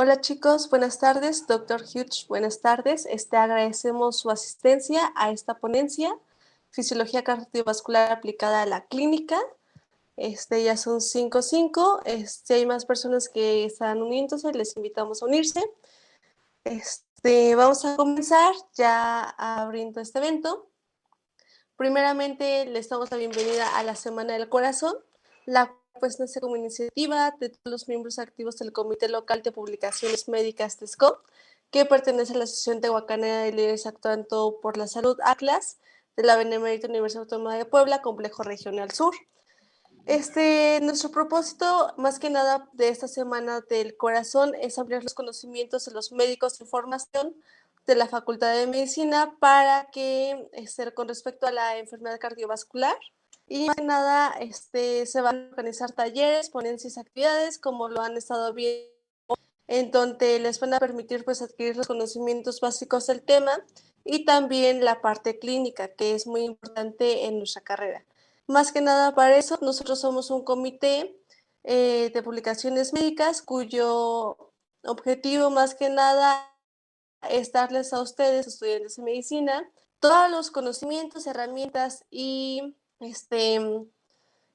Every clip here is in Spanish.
Hola chicos, buenas tardes. Doctor Hughes, buenas tardes. Agradecemos su asistencia a esta ponencia, Fisiología Cardiovascular aplicada a la clínica. Ya son 5:05. Hay más personas que están uniéndose, les invitamos a unirse. Vamos a comenzar ya abriendo este evento. Primeramente, les damos la bienvenida a la Semana del Corazón, la pues nace como iniciativa de todos los miembros activos del Comité Local de Publicaciones Médicas TESCO, que pertenece a la Asociación Tehuacanera de Líderes Actuando por la Salud Atlas de la Benemérita Universidad Autónoma de Puebla, Complejo Regional Sur. Nuestro propósito, más que nada, de esta Semana del Corazón es ampliar los conocimientos de los médicos en formación de la Facultad de Medicina para que, con respecto a la enfermedad cardiovascular, y más que nada, se van a organizar talleres, ponencias, actividades, como lo han estado viendo, en donde les van a permitir pues adquirir los conocimientos básicos del tema y también la parte clínica, que es muy importante en nuestra carrera. Más que nada para eso, nosotros somos un comité de publicaciones médicas cuyo objetivo más que nada es darles a ustedes, estudiantes de medicina, todos los conocimientos, herramientas y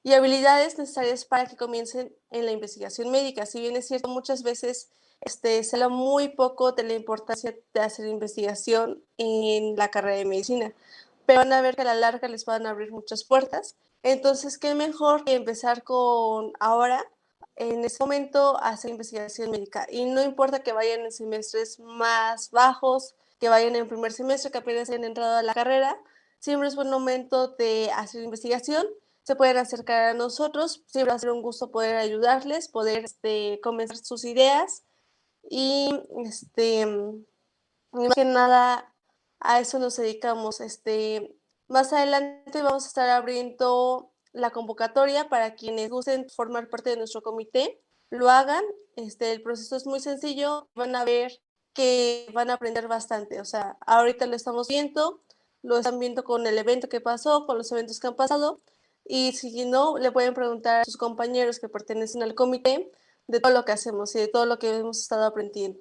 habilidades necesarias para que comiencen en la investigación médica. Si bien es cierto, muchas veces se habla muy poco de la importancia de hacer investigación en la carrera de medicina, pero van a ver que a la larga les van a abrir muchas puertas. Entonces, qué mejor que empezar con ahora, en este momento, a hacer investigación médica. Y no importa que vayan en semestres más bajos, que vayan en primer semestre, que apenas hayan entrado a la carrera, siempre es buen momento de hacer investigación. Se pueden acercar a nosotros, siempre va a ser un gusto poder ayudarles, poder comenzar sus ideas y más que nada a eso nos dedicamos. Más adelante vamos a estar abriendo la convocatoria para quienes gusten formar parte de nuestro comité, lo hagan. El proceso es muy sencillo, van a ver que van a aprender bastante. O sea, ahorita lo estamos viendo, lo están viendo con el evento que pasó, con los eventos que han pasado, y si no, le pueden preguntar a sus compañeros que pertenecen al comité de todo lo que hacemos y de todo lo que hemos estado aprendiendo.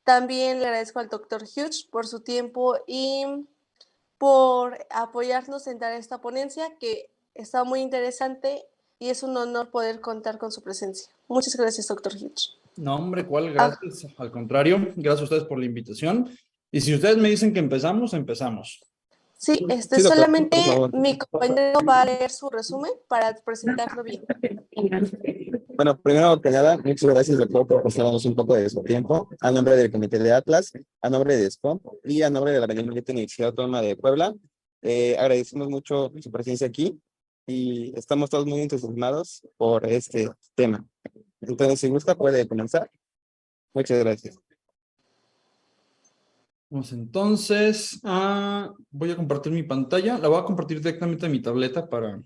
También le agradezco al doctor Hughes por su tiempo y por apoyarnos en dar esta ponencia que está muy interesante y es un honor poder contar con su presencia. Muchas gracias, doctor Hughes. No, hombre, ¿cuál? Gracias. Al contrario, gracias a ustedes por la invitación. Y si ustedes me dicen que empezamos, empezamos. Sí, Sí, doctor, solamente por favor. mi compañero va a leer su resumen para presentarlo bien. Bueno, primero que nada, muchas gracias, doctor, por prestarnos un poco de su tiempo. A nombre del Comité de Atlas, a nombre de SCOM y a nombre de la Benemérita Universidad Autónoma de Puebla, agradecemos mucho su presencia aquí y estamos todos muy entusiasmados por este tema. Entonces, si gusta, puede comenzar. Muchas gracias. Vamos entonces voy a compartir mi pantalla. La voy a compartir directamente en mi tableta para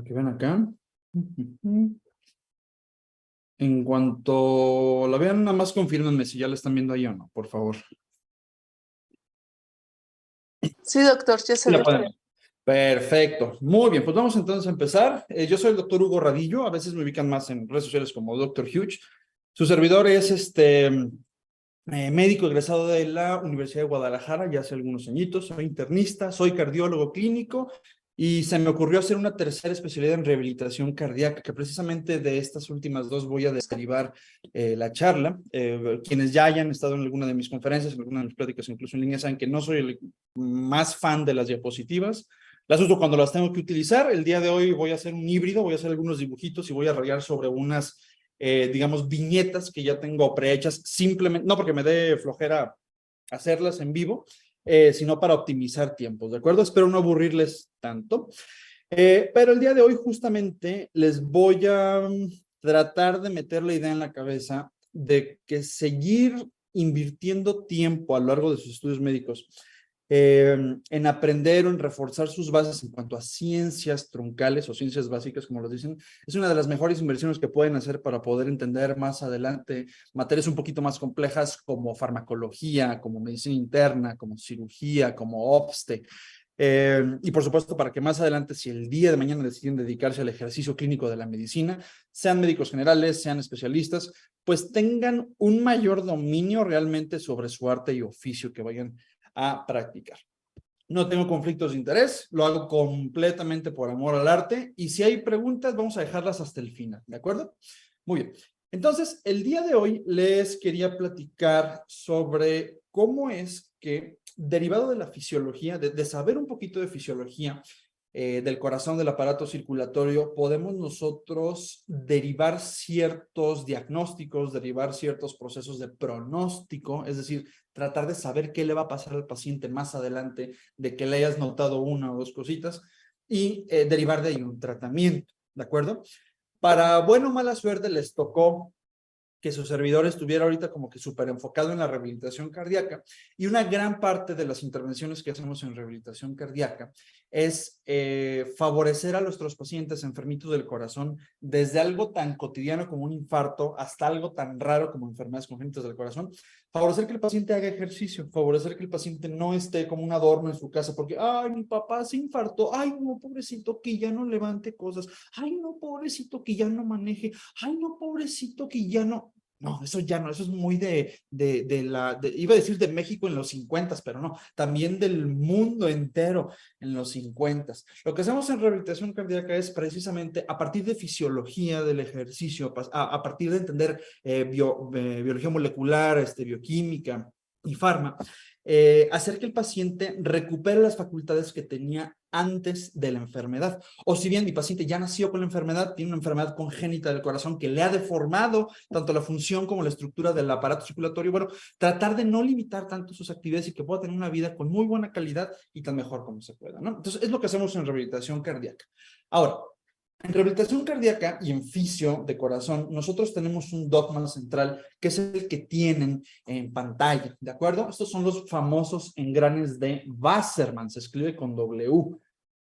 que vean acá. En cuanto la vean, nada más confírmenme si ya la están viendo ahí o no, por favor. Sí, doctor, yo se La ve. pueden. Perfecto. Muy bien, pues vamos entonces a empezar. Yo soy el doctor Hugo Radillo, a veces me ubican más en redes sociales como Doctor Hughes. Su servidor es médico egresado de la Universidad de Guadalajara ya hace algunos añitos. Soy internista, soy cardiólogo clínico y se me ocurrió hacer una tercera especialidad en rehabilitación cardíaca, que precisamente de estas últimas dos voy a derivar la charla. Quienes ya hayan estado en alguna de mis conferencias, en alguna de mis pláticas, incluso en línea, saben que no soy el más fan de las diapositivas. Las uso cuando las tengo que utilizar. El día de hoy voy a hacer un híbrido, voy a hacer algunos dibujitos y voy a rayar sobre unas digamos, viñetas que ya tengo prehechas, simplemente, no porque me dé flojera hacerlas en vivo, sino para optimizar tiempos, ¿de acuerdo? Espero no aburrirles tanto. Pero el día de hoy justamente les voy a tratar de meter la idea en la cabeza de que seguir invirtiendo tiempo a lo largo de sus estudios médicos en aprender o en reforzar sus bases en cuanto a ciencias troncales o ciencias básicas, como lo dicen, es una de las mejores inversiones que pueden hacer para poder entender más adelante materias un poquito más complejas como farmacología, como medicina interna, como cirugía, como obste. Y por supuesto, para que más adelante, si el día de mañana deciden dedicarse al ejercicio clínico de la medicina, sean médicos generales, sean especialistas, pues tengan un mayor dominio realmente sobre su arte y oficio que vayan a practicar. No tengo conflictos de interés, lo hago completamente por amor al arte, y si hay preguntas, vamos a dejarlas hasta el final, ¿de acuerdo? Muy bien. Entonces, el día de hoy les quería platicar sobre cómo es que, derivado de la fisiología, de saber un poquito de fisiología del corazón, del aparato circulatorio, podemos nosotros derivar ciertos diagnósticos, derivar ciertos procesos de pronóstico, es decir, tratar de saber qué le va a pasar al paciente más adelante, de que le hayas notado una o dos cositas, y derivar de ahí un tratamiento, ¿de acuerdo? Para buena o mala suerte les tocó que su servidor estuviera ahorita como que súper enfocado en la rehabilitación cardíaca, y una gran parte de las intervenciones que hacemos en rehabilitación cardíaca es favorecer a nuestros pacientes enfermitos del corazón, desde algo tan cotidiano como un infarto hasta algo tan raro como enfermedades congénitas del corazón, favorecer que el paciente haga ejercicio, favorecer que el paciente no esté como un adorno en su casa porque, ay, mi papá se infartó, ay, no, pobrecito, que ya no levante cosas, ay, no, pobrecito, que ya no maneje, ay, no, pobrecito, que ya no. No, eso ya no, eso es muy iba a decir de México en los 50, pero no, también del mundo entero en los 50. Lo que hacemos en rehabilitación cardíaca es precisamente a partir de fisiología del ejercicio, a partir de entender biología molecular, bioquímica y farma, hacer que el paciente recupere las facultades que tenía antes de la enfermedad. O si bien mi paciente ya nació con la enfermedad, tiene una enfermedad congénita del corazón que le ha deformado tanto la función como la estructura del aparato circulatorio, bueno, tratar de no limitar tanto sus actividades y que pueda tener una vida con muy buena calidad y tan mejor como se pueda, ¿no? Entonces, es lo que hacemos en rehabilitación cardíaca. Ahora, en rehabilitación cardíaca y en fisio de corazón, nosotros tenemos un dogma central que es el que tienen en pantalla, ¿de acuerdo? Estos son los famosos engranes de Wassermann, se escribe con W.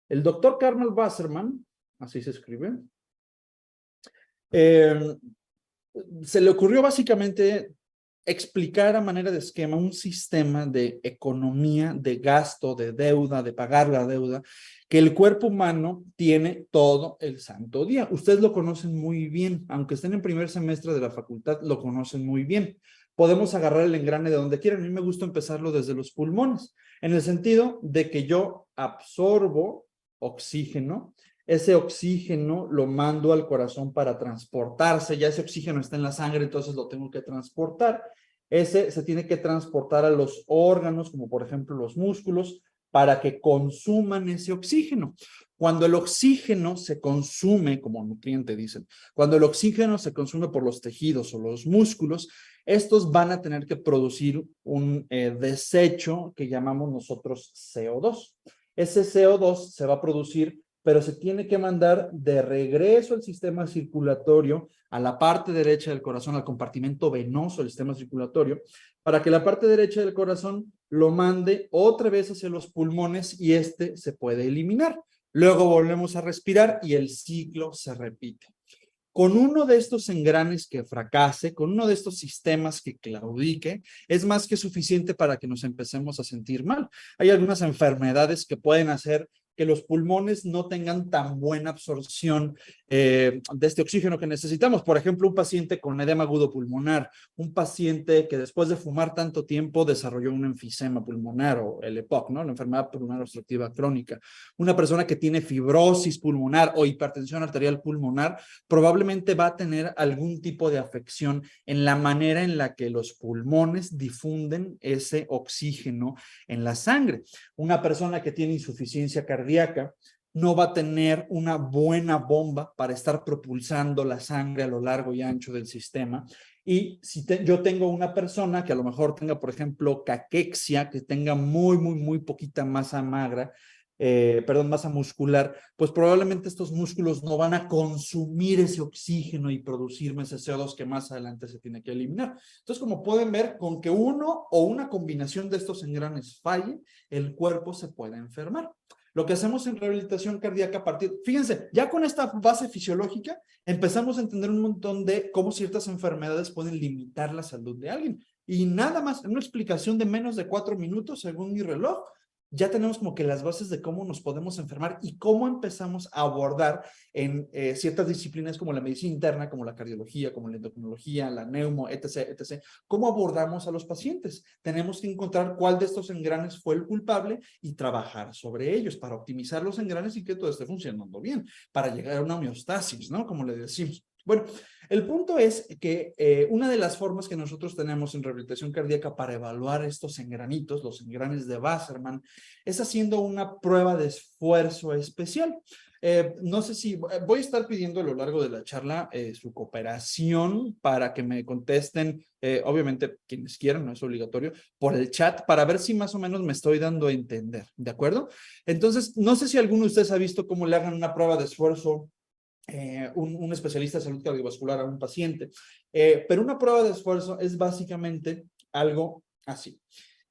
El doctor Carmel Wassermann, así se escribe, se le ocurrió básicamente explicar a manera de esquema un sistema de economía, de gasto, de deuda, de pagar la deuda, que el cuerpo humano tiene todo el santo día. Ustedes lo conocen muy bien, aunque estén en primer semestre de la facultad, lo conocen muy bien. Podemos agarrar el engrane de donde quieran. A mí me gusta empezarlo desde los pulmones, en el sentido de que yo absorbo oxígeno, ese oxígeno lo mando al corazón para transportarse, ya ese oxígeno está en la sangre, entonces lo tengo que transportar. Ese se tiene que transportar a los órganos, como por ejemplo los músculos, para que consuman ese oxígeno. Cuando el oxígeno se consume, como nutriente dicen, cuando el oxígeno se consume por los tejidos o los músculos, estos van a tener que producir un desecho que llamamos nosotros CO2. Ese CO2 se va a producir, pero se tiene que mandar de regreso al sistema circulatorio, a la parte derecha del corazón, al compartimento venoso del sistema circulatorio, para que la parte derecha del corazón lo mande otra vez hacia los pulmones y se puede eliminar. Luego volvemos a respirar y el ciclo se repite. Con uno de estos engranes que fracase, con uno de estos sistemas que claudique, es más que suficiente para que nos empecemos a sentir mal. Hay algunas enfermedades que pueden hacer que los pulmones no tengan tan buena absorción de este oxígeno que necesitamos. Por ejemplo, un paciente con edema agudo pulmonar, un paciente que después de fumar tanto tiempo desarrolló un enfisema pulmonar o el EPOC, ¿no? La enfermedad pulmonar obstructiva crónica. Una persona que tiene fibrosis pulmonar o hipertensión arterial pulmonar probablemente va a tener algún tipo de afección en la manera en la que los pulmones difunden ese oxígeno en la sangre. Una persona que tiene insuficiencia cardíaca no va a tener una buena bomba para estar propulsando la sangre a lo largo y ancho del sistema. Y si yo tengo una persona que a lo mejor tenga, por ejemplo, caquexia, que tenga muy poquita masa magra, masa muscular, pues probablemente estos músculos no van a consumir ese oxígeno y producirme ese CO2 que más adelante se tiene que eliminar. Entonces, como pueden ver, con que uno o una combinación de estos engranes falle, el cuerpo se puede enfermar. Lo que hacemos en rehabilitación cardíaca fíjense, ya con esta base fisiológica empezamos a entender un montón de cómo ciertas enfermedades pueden limitar la salud de alguien. Y nada más, en una explicación de menos de 4 minutos, según mi reloj, ya tenemos como que las bases de cómo nos podemos enfermar y cómo empezamos a abordar en ciertas disciplinas como la medicina interna, como la cardiología, como la endocrinología, la neumo, etc., etc., cómo abordamos a los pacientes. Tenemos que encontrar cuál de estos engranes fue el culpable y trabajar sobre ellos para optimizar los engranes y que todo esté funcionando bien, para llegar a una homeostasis, ¿no? Como le decimos. Bueno, el punto es que una de las formas que nosotros tenemos en rehabilitación cardíaca para evaluar estos engranitos, los engranes de Wassermann, es haciendo una prueba de esfuerzo especial. No sé si voy a estar pidiendo a lo largo de la charla su cooperación para que me contesten, obviamente quienes quieran, no es obligatorio, por el chat para ver si más o menos me estoy dando a entender, ¿de acuerdo? Entonces, no sé si alguno de ustedes ha visto cómo le hagan una prueba de esfuerzo un especialista de salud cardiovascular a un paciente. Pero una prueba de esfuerzo es básicamente algo así.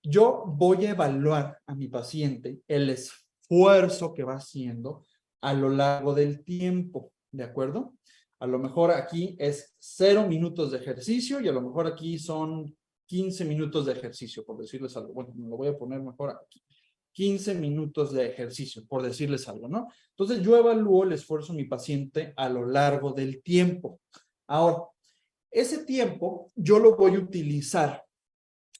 Yo voy a evaluar a mi paciente el esfuerzo que va haciendo a lo largo del tiempo, ¿de acuerdo? A lo mejor aquí es 0 minutos de ejercicio y a lo mejor aquí son 15 minutos de ejercicio, por decirles algo. Bueno, me lo voy a poner mejor aquí. 15 minutos de ejercicio, por decirles algo, ¿no? Entonces, yo evalúo el esfuerzo de mi paciente a lo largo del tiempo. Ahora, ese tiempo yo lo voy a utilizar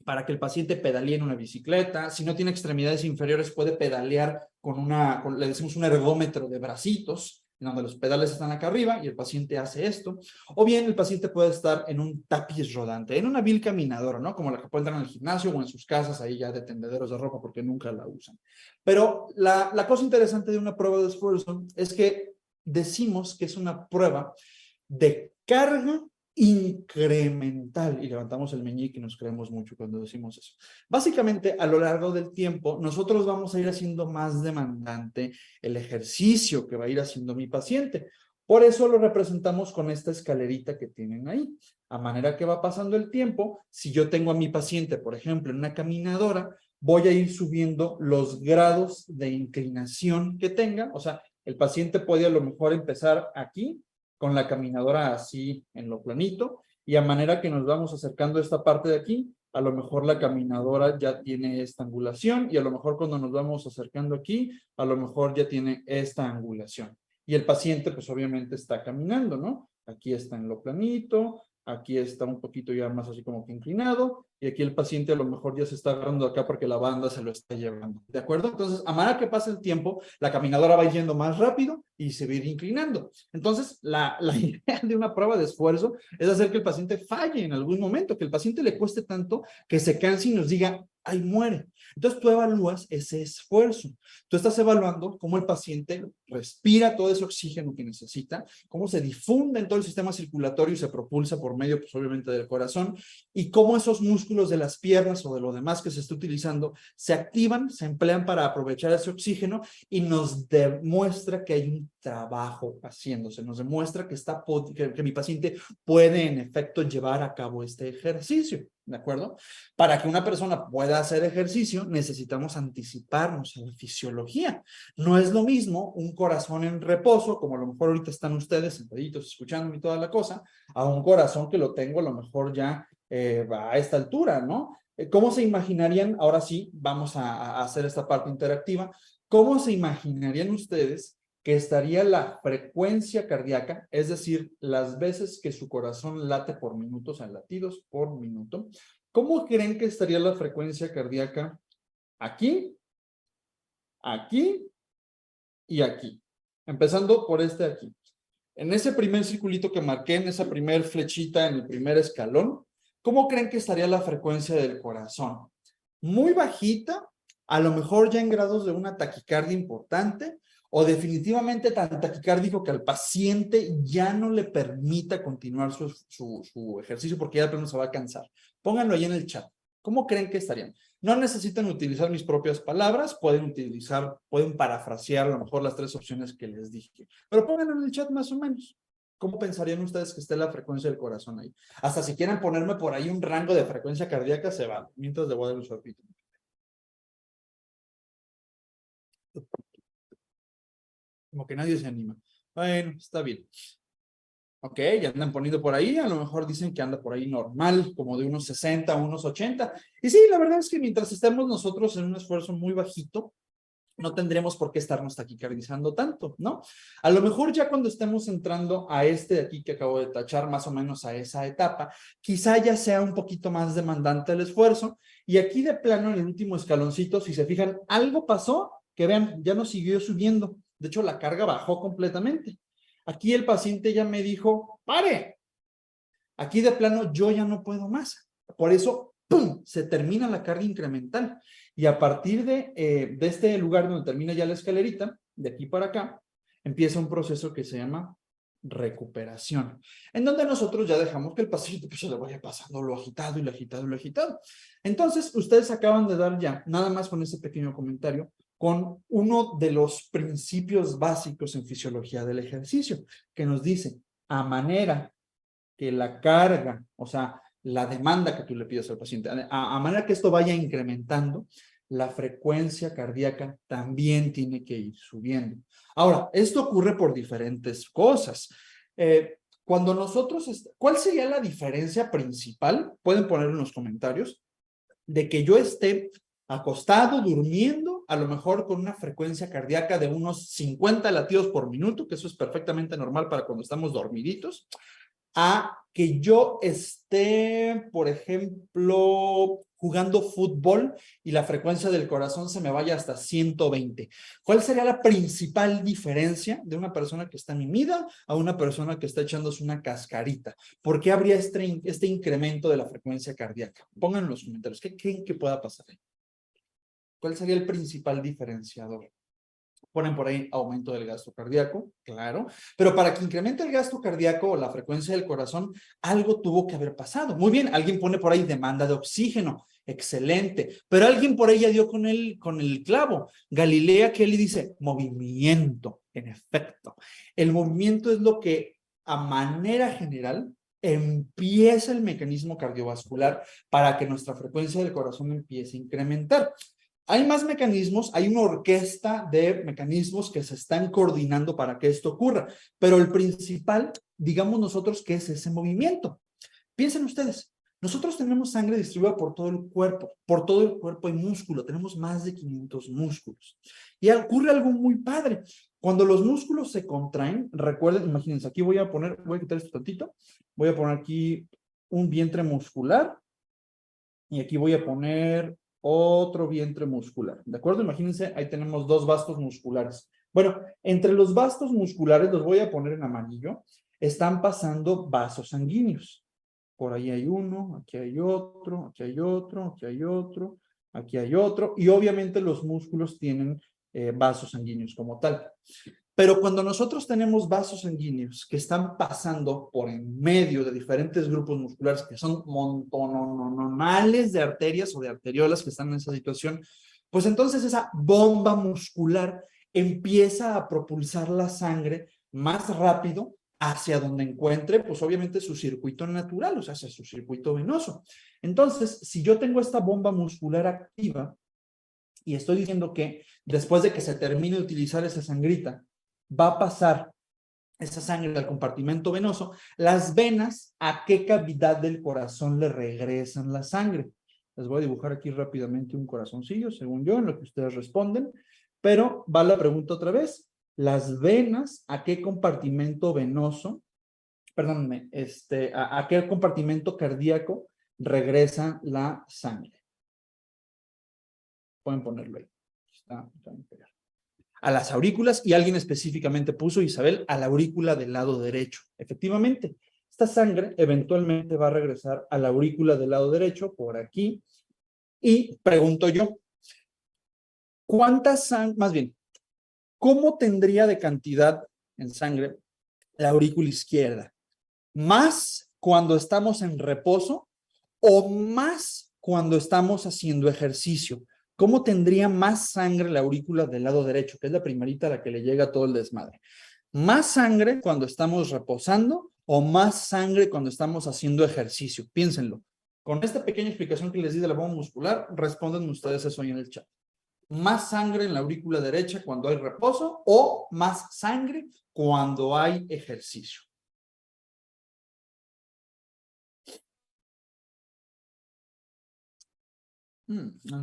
para que el paciente pedalee en una bicicleta. Si no tiene extremidades inferiores, puede pedalear le decimos un ergómetro de bracitos, en donde los pedales están acá arriba y el paciente hace esto. O bien el paciente puede estar en un tapiz rodante, en una vil caminadora, ¿no? Como la que pueden entrar en el gimnasio o en sus casas, ahí ya de tendederos de ropa, porque nunca la usan. Pero la cosa interesante de una prueba de esfuerzo es que decimos que es una prueba de carga incremental, y levantamos el meñique y nos creemos mucho cuando decimos eso. Básicamente, a lo largo del tiempo, nosotros vamos a ir haciendo más demandante el ejercicio que va a ir haciendo mi paciente. Por eso lo representamos con esta escalerita que tienen ahí. A manera que va pasando el tiempo, si yo tengo a mi paciente, por ejemplo, en una caminadora, voy a ir subiendo los grados de inclinación que tenga. O sea, el paciente puede a lo mejor empezar aquí, con la caminadora así en lo planito, y a manera que nos vamos acercando a esta parte de aquí, a lo mejor la caminadora ya tiene esta angulación, y a lo mejor cuando nos vamos acercando aquí, a lo mejor ya tiene esta angulación. Y el paciente, pues obviamente está caminando, ¿no? Aquí está en lo planito, aquí está un poquito ya más así como que inclinado, y aquí el paciente a lo mejor ya se está agarrando acá porque la banda se lo está llevando, ¿de acuerdo? Entonces, a manera que pasa el tiempo, la caminadora va yendo más rápido y se va a ir inclinando. Entonces, la idea de una prueba de esfuerzo es hacer que el paciente falle en algún momento, que el paciente le cueste tanto que se canse y nos diga, ¡ay, muere! Entonces, tú evalúas ese esfuerzo. Tú estás evaluando cómo el paciente respira todo ese oxígeno que necesita, cómo se difunde en todo el sistema circulatorio y se propulsa por medio, pues obviamente, del corazón, y cómo esos músculos de las piernas o de lo demás que se está utilizando se activan, se emplean para aprovechar ese oxígeno y nos demuestra que hay un trabajo haciéndose, nos demuestra que mi paciente puede en efecto llevar a cabo este ejercicio, ¿de acuerdo? Para que una persona pueda hacer ejercicio necesitamos anticiparnos a la fisiología. No es lo mismo un corazón en reposo, como a lo mejor ahorita están ustedes sentaditos escuchándome y toda la cosa, a un corazón que lo tengo a lo mejor ya a esta altura, ¿no? ¿Cómo se imaginarían? Ahora sí, vamos a hacer esta parte interactiva. ¿Cómo se imaginarían ustedes que estaría la frecuencia cardíaca, es decir, las veces que su corazón late por minuto, o sea, latidos por minuto? ¿Cómo creen que estaría la frecuencia cardíaca aquí, aquí y aquí? Empezando por este aquí. En ese primer circulito que marqué, en esa primer flechita, en el primer escalón, ¿cómo creen que estaría la frecuencia del corazón? Muy bajita, a lo mejor ya en grados de una taquicardia importante, o definitivamente tan taquicárdico que al paciente ya no le permita continuar su ejercicio porque ya de plano se va a cansar. Pónganlo ahí en el chat. ¿Cómo creen que estarían? No necesitan utilizar mis propias palabras, pueden parafrasear a lo mejor las 3 opciones que les dije. Pero pónganlo en el chat más o menos. ¿Cómo pensarían ustedes que esté la frecuencia del corazón ahí? Hasta si quieren ponerme por ahí un rango de frecuencia cardíaca, se va. Mientras le voy a dar un sorbito. Como que nadie se anima. Bueno, está bien. Ok, ya andan poniendo por ahí, a lo mejor dicen que anda por ahí normal, como de unos 60, unos 80. Y sí, la verdad es que mientras estemos nosotros en un esfuerzo muy bajito, no tendremos por qué estarnos taquicardizando tanto, ¿no? A lo mejor ya cuando estemos entrando a este de aquí que acabo de tachar, más o menos a esa etapa, quizá ya sea un poquito más demandante el esfuerzo. Y aquí de plano, en el último escaloncito, si se fijan, algo pasó que vean, ya no siguió subiendo. De hecho, la carga bajó completamente. Aquí el paciente ya me dijo, ¡pare! Aquí de plano yo ya no puedo más. Por eso, ¡pum!, se termina la carga incremental. Y a partir de este lugar donde termina ya la escalerita, de aquí para acá, empieza un proceso que se llama recuperación, en donde nosotros ya dejamos que el paciente pues, se le vaya pasando lo agitado y lo agitado y lo agitado. Entonces, ustedes acaban de dar ya, nada más con ese pequeño comentario, con uno de los principios básicos en fisiología del ejercicio, que nos dice, a manera que la carga, o sea, la demanda que tú le pides al paciente, a manera que esto vaya incrementando, la frecuencia cardíaca también tiene que ir subiendo. Ahora, esto ocurre por diferentes cosas. Cuando nosotros, ¿cuál sería la diferencia principal? Pueden poner en los comentarios, de que yo esté acostado, durmiendo, a lo mejor con una frecuencia cardíaca de unos 50 latidos por minuto, que eso es perfectamente normal para cuando estamos dormiditos, a que yo esté, por ejemplo, jugando fútbol y la frecuencia del corazón se me vaya hasta 120. ¿Cuál sería la principal diferencia de una persona que está mimida a una persona que está echándose una cascarita? ¿Por qué habría este incremento de la frecuencia cardíaca? Pónganlo en los comentarios. ¿Qué creen que pueda pasar? ¿Cuál sería el principal diferenciador? Ponen por ahí aumento del gasto cardíaco, claro, pero para que incremente el gasto cardíaco o la frecuencia del corazón, algo tuvo que haber pasado. Muy bien, alguien pone por ahí demanda de oxígeno, excelente, pero alguien por ahí ya dio con el clavo. Galilea Kelly dice, movimiento, en efecto. El movimiento es lo que a manera general empieza el mecanismo cardiovascular para que nuestra frecuencia del corazón empiece a incrementar. Hay más mecanismos, hay una orquesta de mecanismos que se están coordinando para que esto ocurra, pero el principal, digamos nosotros, que es ese movimiento. Piensen ustedes, nosotros tenemos sangre distribuida por todo el cuerpo hay músculo, tenemos más de 500 músculos. Y ocurre algo muy padre. Cuando los músculos se contraen, recuerden, imagínense, aquí voy a quitar esto tantito, voy a poner aquí un vientre muscular y aquí voy a poner otro vientre muscular, ¿de acuerdo? Imagínense, ahí tenemos dos vastos musculares. Bueno, entre los vastos musculares, los voy a poner en amarillo, están pasando vasos sanguíneos. Por ahí hay uno, aquí hay otro, aquí hay otro, aquí hay otro, aquí hay otro, y obviamente los músculos tienen vasos sanguíneos como tal. Pero cuando nosotros tenemos vasos sanguíneos que están pasando por en medio de diferentes grupos musculares que son montononales de arterias o de arteriolas que están en esa situación, pues entonces esa bomba muscular empieza a propulsar la sangre más rápido hacia donde encuentre, pues obviamente su circuito natural, o sea, hacia su circuito venoso. Entonces, si yo tengo esta bomba muscular activa y estoy diciendo que después de que se termine de utilizar esa sangrita, va a pasar esa sangre al compartimento venoso, las venas, ¿a qué cavidad del corazón le regresan la sangre? Les voy a dibujar aquí rápidamente un corazoncillo, según yo, en lo que ustedes responden, pero va la pregunta otra vez. Las venas, ¿a qué compartimento venoso, perdónenme, a qué compartimento cardíaco regresa la sangre? Pueden ponerlo ahí. Está bien pegado. A las aurículas, y alguien específicamente puso, Isabel, a la aurícula del lado derecho. Efectivamente, esta sangre eventualmente va a regresar a la aurícula del lado derecho, por aquí, y pregunto yo, ¿cuántas sangre, más bien, cómo tendría de cantidad en sangre la aurícula izquierda? ¿Más cuando estamos en reposo o más cuando estamos haciendo ejercicio? ¿Cómo tendría más sangre la aurícula del lado derecho, que es la primerita a la que le llega todo el desmadre? ¿Más sangre cuando estamos reposando o más sangre cuando estamos haciendo ejercicio? Piénsenlo. Con esta pequeña explicación que les di de la bomba muscular, responden ustedes eso ahí en el chat. ¿Más sangre en la aurícula derecha cuando hay reposo o más sangre cuando hay ejercicio?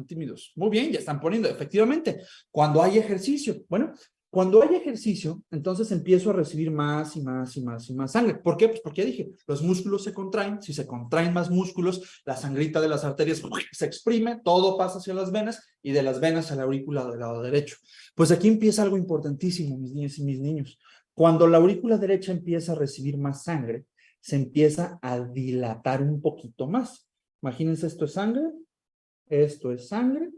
Tímidos. Muy bien, ya están poniendo, efectivamente, cuando hay ejercicio. Bueno, cuando hay ejercicio, entonces empiezo a recibir más y más y más y más sangre. ¿Por qué? Pues porque ya dije, los músculos se contraen, si se contraen más músculos, la sangrita de las arterias se exprime, todo pasa hacia las venas y de las venas a la aurícula del lado derecho. Pues aquí empieza algo importantísimo, mis niños y mis niños. Cuando la aurícula derecha empieza a recibir más sangre, se empieza a dilatar un poquito más. Imagínense, esto es sangre,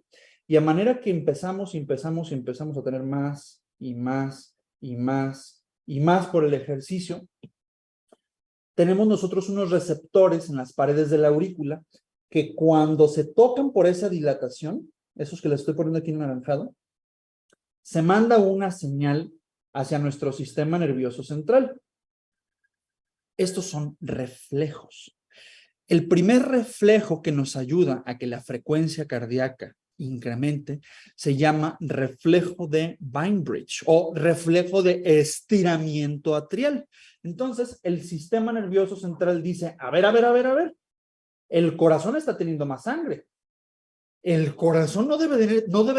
y a manera que empezamos a tener más y más y más y más por el ejercicio, tenemos nosotros unos receptores en las paredes de la aurícula que cuando se tocan por esa dilatación, esos que les estoy poniendo aquí en naranjado, se manda una señal hacia nuestro sistema nervioso central. Estos son reflejos. El primer reflejo que nos ayuda a que la frecuencia cardíaca incremente se llama reflejo de Bainbridge o reflejo de estiramiento atrial. Entonces, el sistema nervioso central dice, a ver, el corazón está teniendo más sangre. El corazón no debe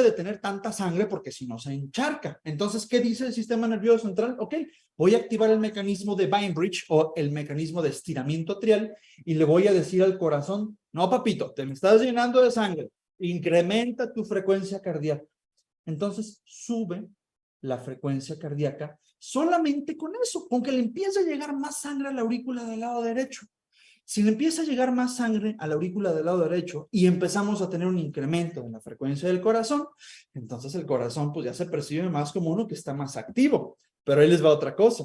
de tener tanta sangre porque si no se encharca. Entonces, ¿qué dice el sistema nervioso central? Ok, voy a activar el mecanismo de Bainbridge o el mecanismo de estiramiento atrial y le voy a decir al corazón, no, papito, te me estás llenando de sangre, incrementa tu frecuencia cardíaca. Entonces, sube la frecuencia cardíaca solamente con eso, con que le empiece a llegar más sangre a la aurícula del lado derecho. Si le empieza a llegar más sangre a la aurícula del lado derecho y empezamos a tener un incremento en la frecuencia del corazón, entonces el corazón pues ya se percibe más como uno que está más activo. Pero ahí les va otra cosa.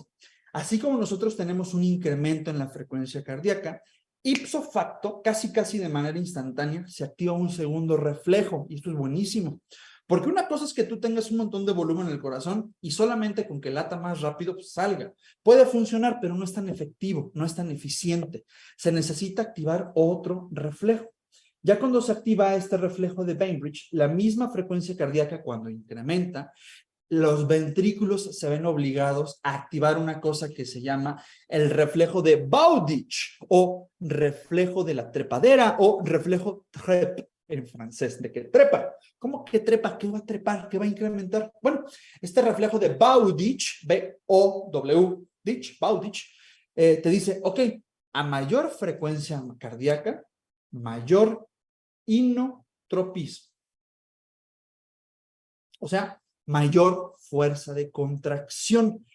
Así como nosotros tenemos un incremento en la frecuencia cardíaca, ipso facto, casi de manera instantánea, se activa un segundo reflejo y esto es buenísimo. Porque una cosa es que tú tengas un montón de volumen en el corazón y solamente con que lata más rápido pues salga. Puede funcionar, pero no es tan efectivo, no es tan eficiente. Se necesita activar otro reflejo. Ya cuando se activa este reflejo de Bainbridge, la misma frecuencia cardíaca cuando incrementa, los ventrículos se ven obligados a activar una cosa que se llama el reflejo de Bowditch o reflejo de la trepadera o reflejo TREP en francés, de que trepa. ¿Cómo que trepa? ¿Qué va a trepar? ¿Qué va a incrementar? Bueno, este reflejo de Bowditch, B-O-W-Ditch, Bowditch, te dice, ok, a mayor frecuencia cardíaca, mayor inotropismo. O sea, mayor fuerza de contracción.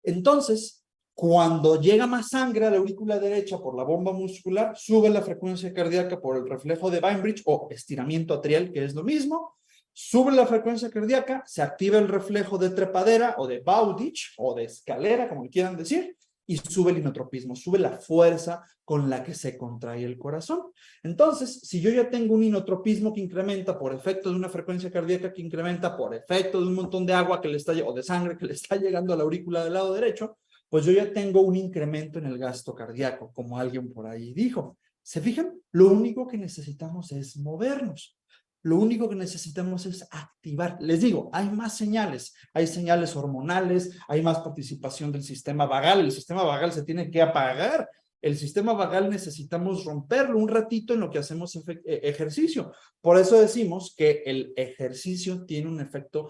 Entonces, cuando llega más sangre a la aurícula derecha por la bomba muscular, sube la frecuencia cardíaca por el reflejo de Bainbridge o estiramiento atrial, que es lo mismo. Sube la frecuencia cardíaca, se activa el reflejo de trepadera o de Bowditch o de escalera, como le quieran decir, y sube el inotropismo, sube la fuerza con la que se contrae el corazón. Entonces, si yo ya tengo un inotropismo que incrementa por efecto de una frecuencia cardíaca que incrementa por efecto de un montón de agua que le está, o de sangre que le está llegando a la aurícula del lado derecho, pues yo ya tengo un incremento en el gasto cardíaco, como alguien por ahí dijo. ¿Se fijan? Lo único que necesitamos es movernos. Lo único que necesitamos es activar. Les digo, hay más señales. Hay señales hormonales, hay más participación del sistema vagal. El sistema vagal se tiene que apagar. El sistema vagal necesitamos romperlo un ratito en lo que hacemos ejercicio. Por eso decimos que el ejercicio tiene un efecto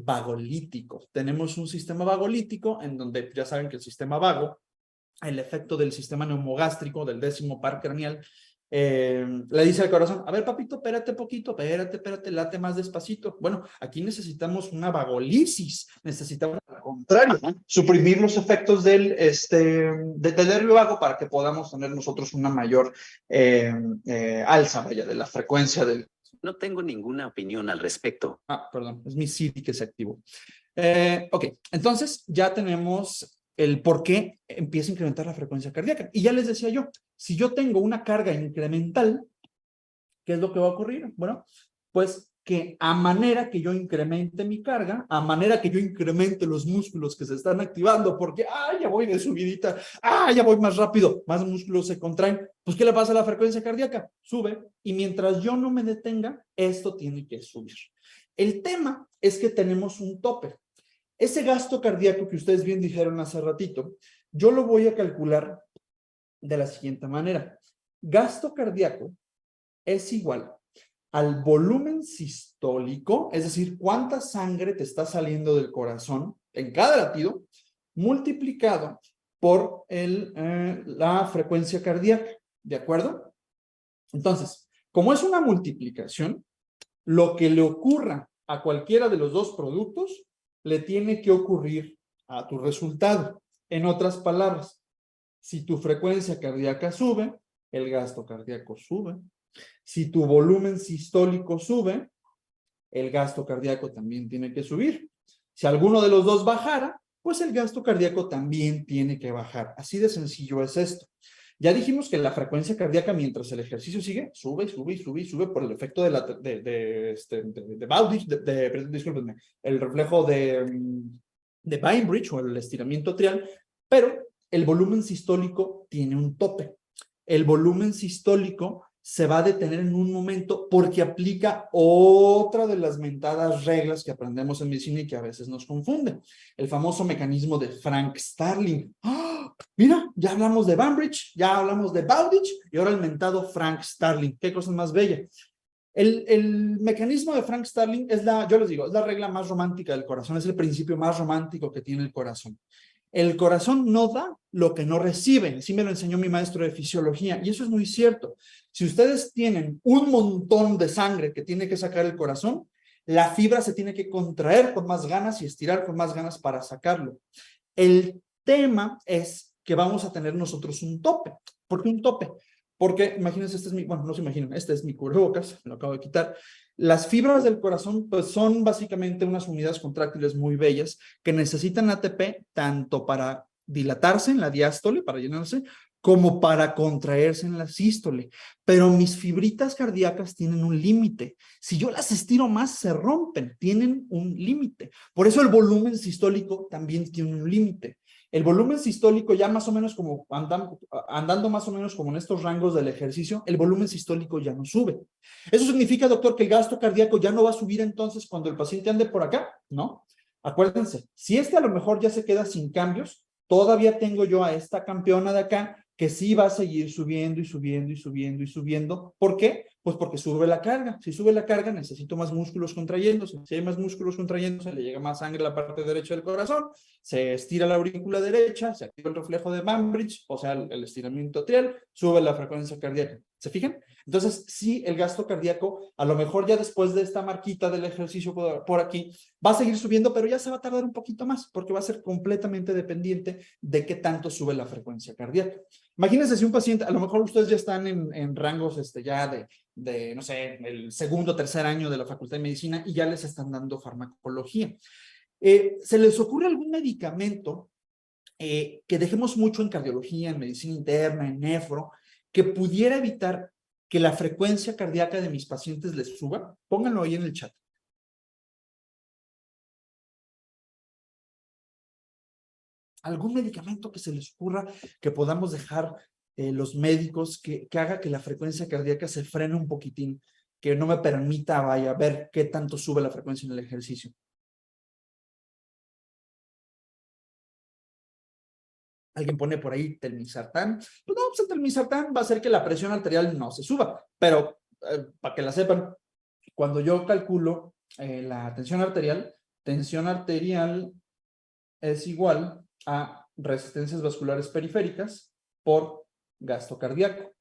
vagolítico. Tenemos un sistema vagolítico en donde ya saben que el sistema vago, el efecto del sistema neumogástrico, del 10º par craneal, le dice al corazón, a ver papito, espérate poquito, espérate, late más despacito. Bueno, aquí necesitamos una vagolisis, necesitamos al contrario, ¿no? Suprimir los efectos del nervio vago para que podamos tener nosotros una mayor alza, vaya, de la frecuencia del... No tengo ninguna opinión al respecto. Perdón, es mi CD que se activó. Ok, entonces ya tenemos el por qué empieza a incrementar la frecuencia cardíaca. Y ya les decía yo, si yo tengo una carga incremental, ¿qué es lo que va a ocurrir? Bueno, pues que a manera que yo incremente mi carga, a manera que yo incremente los músculos que se están activando, porque, ya voy de subidita, ya voy más rápido, más músculos se contraen, pues, ¿qué le pasa a la frecuencia cardíaca? Sube, y mientras yo no me detenga, esto tiene que subir. El tema es que tenemos un tope. Ese gasto cardíaco que ustedes bien dijeron hace ratito, yo lo voy a calcular de la siguiente manera. Gasto cardíaco es igual al volumen sistólico, es decir, cuánta sangre te está saliendo del corazón en cada latido, multiplicado por la frecuencia cardíaca, ¿de acuerdo? Entonces, como es una multiplicación, lo que le ocurra a cualquiera de los dos productos le tiene que ocurrir a tu resultado. En otras palabras, si tu frecuencia cardíaca sube, el gasto cardíaco sube. Si tu volumen sistólico sube, el gasto cardíaco también tiene que subir. Si alguno de los dos bajara, pues el gasto cardíaco también tiene que bajar. Así de sencillo es esto. Ya dijimos que la frecuencia cardíaca mientras el ejercicio sigue, sube y sube y sube y sube por el efecto de Bowditch, discúlpenme, el reflejo de Bainbridge o el estiramiento atrial, pero el volumen sistólico tiene un tope. El volumen sistólico se va a detener en un momento porque aplica otra de las mentadas reglas que aprendemos en medicina y que a veces nos confunde. El famoso mecanismo de Frank-Starling. ¡Oh! Mira, ya hablamos de Bainbridge, ya hablamos de Bowditch y ahora el mentado Frank-Starling. Qué cosa más bella. El mecanismo de Frank-Starling es yo les digo, es la regla más romántica del corazón, es el principio más romántico que tiene el corazón. El corazón no da lo que no recibe. Así me lo enseñó mi maestro de fisiología. Y eso es muy cierto. Si ustedes tienen un montón de sangre que tiene que sacar el corazón, la fibra se tiene que contraer con más ganas y estirar con más ganas para sacarlo. El tema es que vamos a tener nosotros un tope. ¿Por qué un tope? Porque, imagínense, bueno, no se imaginen, este es mi cubrebocas, me lo acabo de quitar. Las fibras del corazón, pues, son básicamente unas unidades contráctiles muy bellas que necesitan ATP tanto para dilatarse en la diástole, para llenarse, como para contraerse en la sístole. Pero mis fibritas cardíacas tienen un límite. Si yo las estiro más, se rompen, tienen un límite. Por eso el volumen sistólico también tiene un límite. El volumen sistólico ya más o menos como andando más o menos como en estos rangos del ejercicio, el volumen sistólico ya no sube. ¿Eso significa, doctor, que el gasto cardíaco ya no va a subir entonces cuando el paciente ande por acá? No. Acuérdense, si a lo mejor ya se queda sin cambios, todavía tengo yo a esta campeona de acá que sí va a seguir subiendo y subiendo y subiendo y subiendo. ¿Por qué? Pues porque sube la carga. Si sube la carga, necesito más músculos contrayéndose. Si hay más músculos contrayéndose, le llega más sangre a la parte derecha del corazón, se estira la aurícula derecha, se activa el reflejo de Bainbridge, o sea, el estiramiento atrial, sube la frecuencia cardíaca. ¿Se fijan? Entonces, sí, el gasto cardíaco, a lo mejor ya después de esta marquita del ejercicio por aquí, va a seguir subiendo, pero ya se va a tardar un poquito más, porque va a ser completamente dependiente de qué tanto sube la frecuencia cardíaca. Imagínense si un paciente, a lo mejor ustedes ya están en rangos ya de, no sé, el segundo o tercer año de la Facultad de Medicina y ya les están dando farmacología. ¿Se les ocurre algún medicamento que dejemos mucho en cardiología, en medicina interna, en nefro, que pudiera evitar que la frecuencia cardíaca de mis pacientes les suba? Pónganlo ahí en el chat. ¿Algún medicamento que se les ocurra que podamos dejar los médicos que haga que la frecuencia cardíaca se frene un poquitín, que no me permita, ver qué tanto sube la frecuencia en el ejercicio? Alguien pone por ahí telmisartán. Pues no, pues el telmisartán va a hacer que la presión arterial no se suba, pero para que la sepan, cuando yo calculo la tensión arterial es igual a resistencias vasculares periféricas por gasto cardíaco.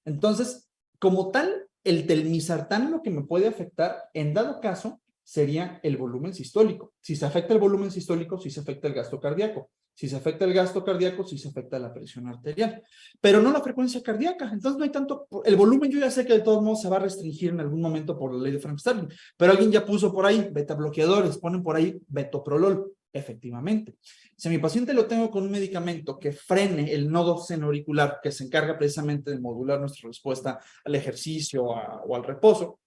Entonces, como tal, el telmisartán lo que me puede afectar, en dado caso, sería el volumen sistólico. Si se afecta el volumen sistólico, sí se afecta el gasto cardíaco. Si se afecta el gasto cardíaco, sí se afecta la presión arterial, pero no la frecuencia cardíaca. Entonces no hay tanto, el volumen yo ya sé que de todos modos se va a restringir en algún momento por la ley de Frank-Starling, pero alguien ya puso por ahí beta bloqueadores, ponen por ahí betoprolol. Efectivamente, si a mi paciente lo tengo con un medicamento que frene el nodo senoauricular, que se encarga precisamente de modular nuestra respuesta al ejercicio o al reposo,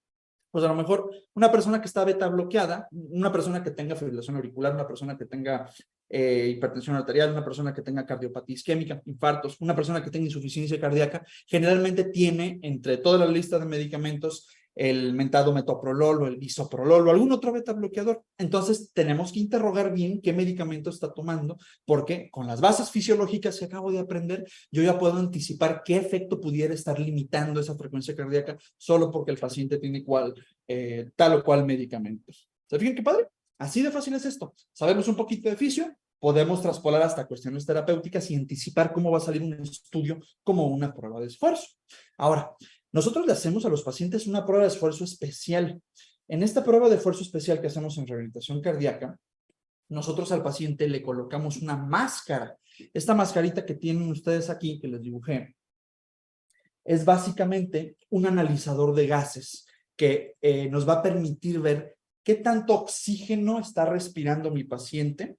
pues a lo mejor una persona que está beta bloqueada, una persona que tenga fibrilación auricular, una persona que tenga hipertensión arterial, una persona que tenga cardiopatía isquémica, infartos, una persona que tenga insuficiencia cardíaca, generalmente tiene entre toda la lista de medicamentos el mentado metoprolol o el bisoprolol o algún otro beta bloqueador. Entonces, tenemos que interrogar bien qué medicamento está tomando, porque con las bases fisiológicas que acabo de aprender, yo ya puedo anticipar qué efecto pudiera estar limitando esa frecuencia cardíaca solo porque el paciente tiene tal o cual medicamentos. ¿Se fijan qué padre? Así de fácil es esto. Sabemos un poquito de fisio, podemos traspolar hasta cuestiones terapéuticas y anticipar cómo va a salir un estudio como una prueba de esfuerzo. Ahora, nosotros le hacemos a los pacientes una prueba de esfuerzo especial. En esta prueba de esfuerzo especial que hacemos en rehabilitación cardíaca, nosotros al paciente le colocamos una máscara. Esta mascarita que tienen ustedes aquí, que les dibujé, es básicamente un analizador de gases que nos va a permitir ver qué tanto oxígeno está respirando mi paciente